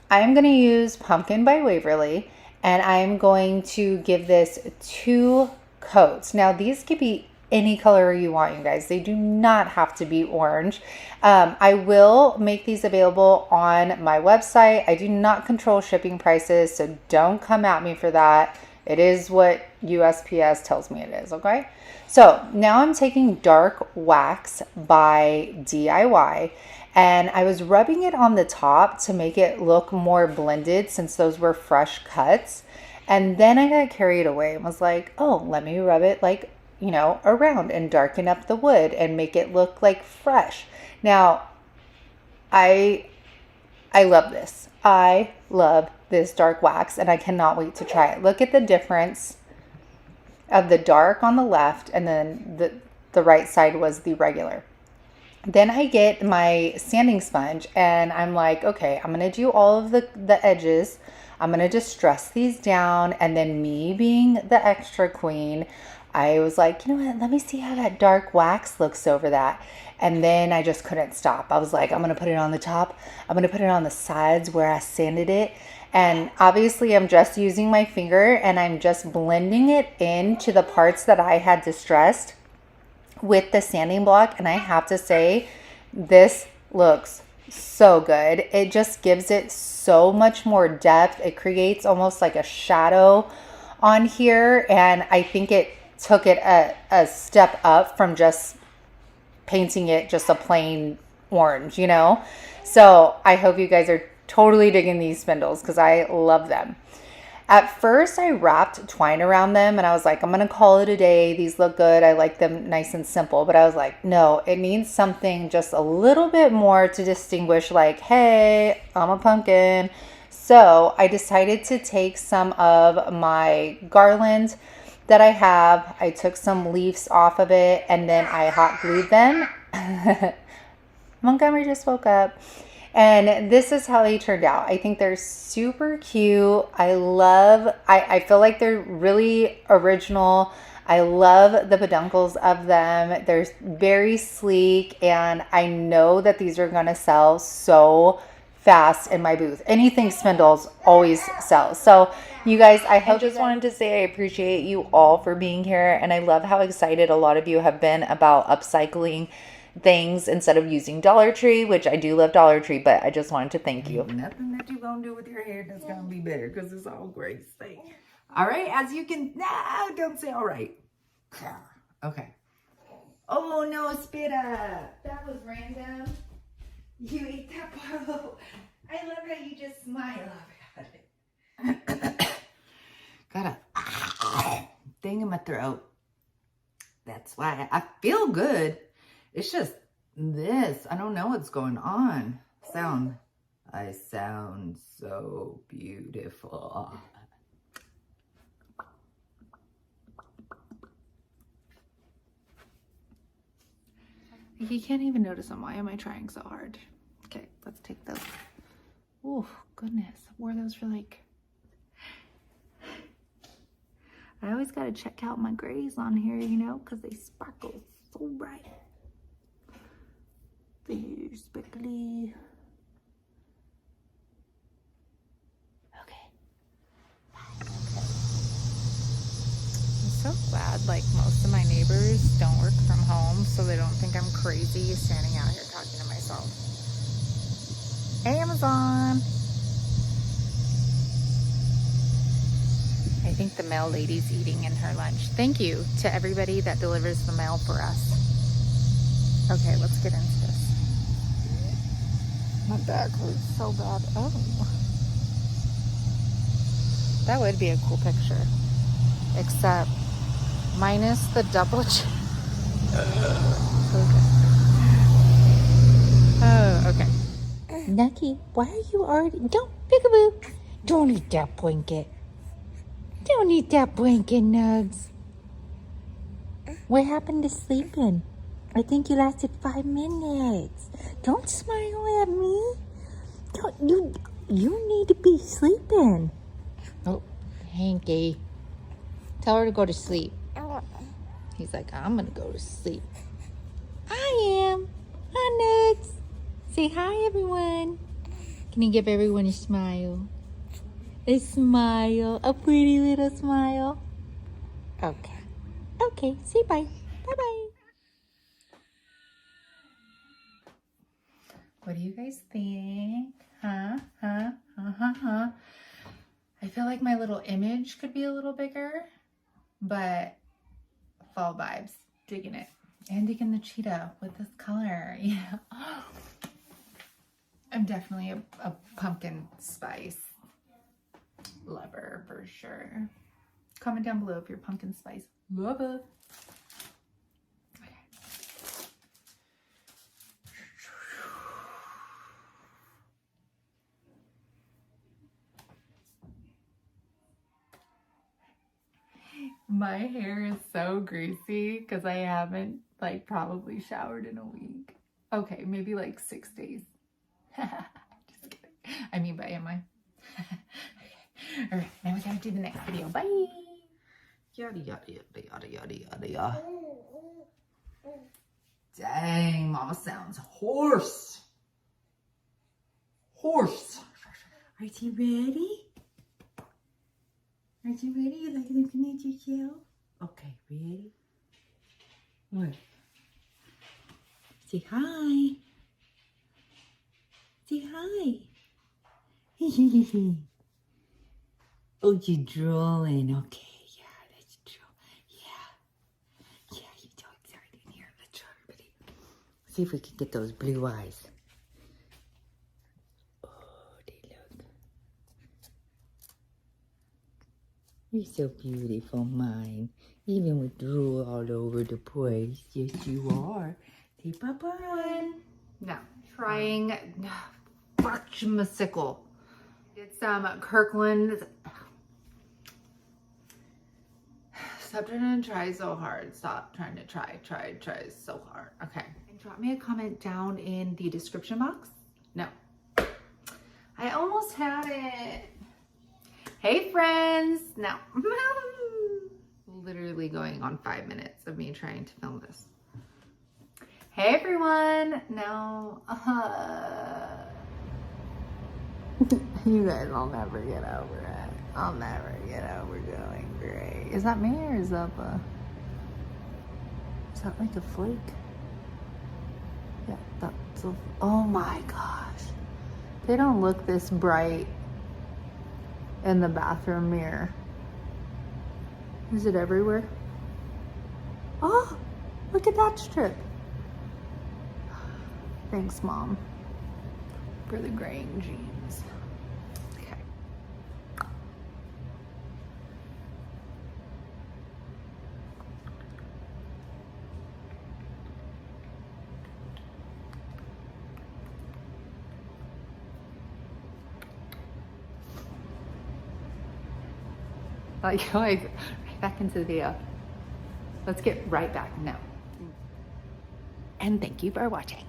I'm gonna use Pumpkin by Waverly, and I'm going to give this 2 coats. Now these could be any color you want, you guys. They do not have to be orange. I will make these available on my website. I do not control shipping prices, so don't come at me for that. It is what USPS tells me it is, okay? So now I'm taking dark wax by DIY, and I was rubbing it on the top to make it look more blended since those were fresh cuts. And then I got carried away and was like, oh, let me rub it like, you know, around and darken up the wood and make it look like fresh. Now, I love this. I love this dark wax, and I cannot wait to try it. Look at the difference of the dark on the left, and then the right side was the regular. Then I get my sanding sponge, and I'm like, okay, I'm going to do all of the edges. I'm going to distress these down, and then me being the extra queen, I was like, you know what, let me see how that dark wax looks over that. And then I just couldn't stop. I was like, I'm going to put it on the top. I'm going to put it on the sides where I sanded it. And obviously I'm just using my finger, and I'm just blending it into the parts that I had distressed with the sanding block. And I have to say, this looks so good. It just gives it so much more depth. It creates almost like a shadow on here. And I think it took it a step up from just painting it just a plain orange, you know? So I hope you guys are totally digging these spindles because I love them. At first, I wrapped twine around them, and I was like, I'm going to call it a day. These look good. I like them nice and simple. But I was like, no, it needs something just a little bit more to distinguish, like, hey, I'm a pumpkin. So I decided to take some of my garland that I have. I took some leaves off of it, and then I hot glued them. Montgomery just woke up. And this is how they turned out. I think they're super cute. I feel like they're really original. I love the peduncles of them. They're very sleek, and I know that these are going to sell so fast in my booth. Anything spindles always sells. So you guys, I just wanted to say I appreciate you all for being here, and I love how excited a lot of you have been about upcycling things instead of using Dollar Tree, which I do love Dollar Tree, but I just wanted to thank you. Nothing that you're going to do with your hair that's going to be better, because it's all great thing. All right, as you can, no, don't say all right. Okay. Oh, no, spit up. That was random. You ate that bottle. I love how you just smile about it. Got a thing in my throat. That's why I feel good. It's just this. I don't know what's going on. I sound so beautiful. You can't even notice them. Why am I trying so hard? Okay, let's take those. Oh, goodness. Wore those for like... I always got to check out my grays on here, you know, because they sparkle so bright. They're speckly. Okay. I'm so glad like most of my neighbors don't work from home, so they don't think I'm crazy standing out here talking to myself. Amazon. I think the mail lady's eating in her lunch. Thank you to everybody that delivers the mail for us. Okay, let's get into this. My back hurts so bad. Oh. That would be a cool picture. Except minus the double chin. Okay. Oh, okay. Nucky, why are you already... Don't, peekaboo. Don't eat that blanket. Don't eat that blanket, Nugs. What happened to sleeping? I think you lasted 5 minutes. Don't smile at me. Don't, you need to be sleeping. Oh, Hanky. Tell her to go to sleep. He's like, I'm gonna go to sleep. I am. Hi, Nugs. Say hi, everyone. Can you give everyone a smile? A smile. A pretty little smile. Okay. Okay, say bye. Bye-bye. What do you guys think? Huh? I feel like my little image could be a little bigger, but fall vibes. Digging it. And digging the cheetah with this color. Yeah. I'm definitely a pumpkin spice lover for sure. Comment down below if you're pumpkin spice lover. Okay. My hair is so greasy because I haven't like probably showered in a week. Okay, maybe like 6 days. Just kidding. I mean, but am I? Okay. All right, now we gotta do the next video. Bye. Yada, yada, yada, yada, yada, yada, yada. Dang, Mama sounds hoarse. Hoarse. Are you ready? Are you ready? You like looking at yourself? Okay, ready? What? Say hi. Say hi. Oh, you're drawing. Okay, yeah, let's draw. Yeah, you're so excited. Here, let's draw everybody. See if we can get those blue eyes. Oh, they look. You're so beautiful, mine. Even with drool all over the place. Yes, you are. Say bye-bye. Now, trying Upcycled. Did some Kirkland. Stop trying to try so hard. Stop trying to try so hard. Okay. And drop me a comment down in the description box. No. I almost had it. Hey friends. No. Literally going on 5 minutes of me trying to film this. Hey everyone. No. You guys will never get over it. I'll never get over going gray. Is that me or is that like a flake? Yeah, that's a, oh my gosh. They don't look this bright in the bathroom mirror. Is it everywhere? Oh, look at that strip. Thanks, Mom, for the graying jeans. Okay. Like, right back into the video. Let's get right back now. And thank you for watching.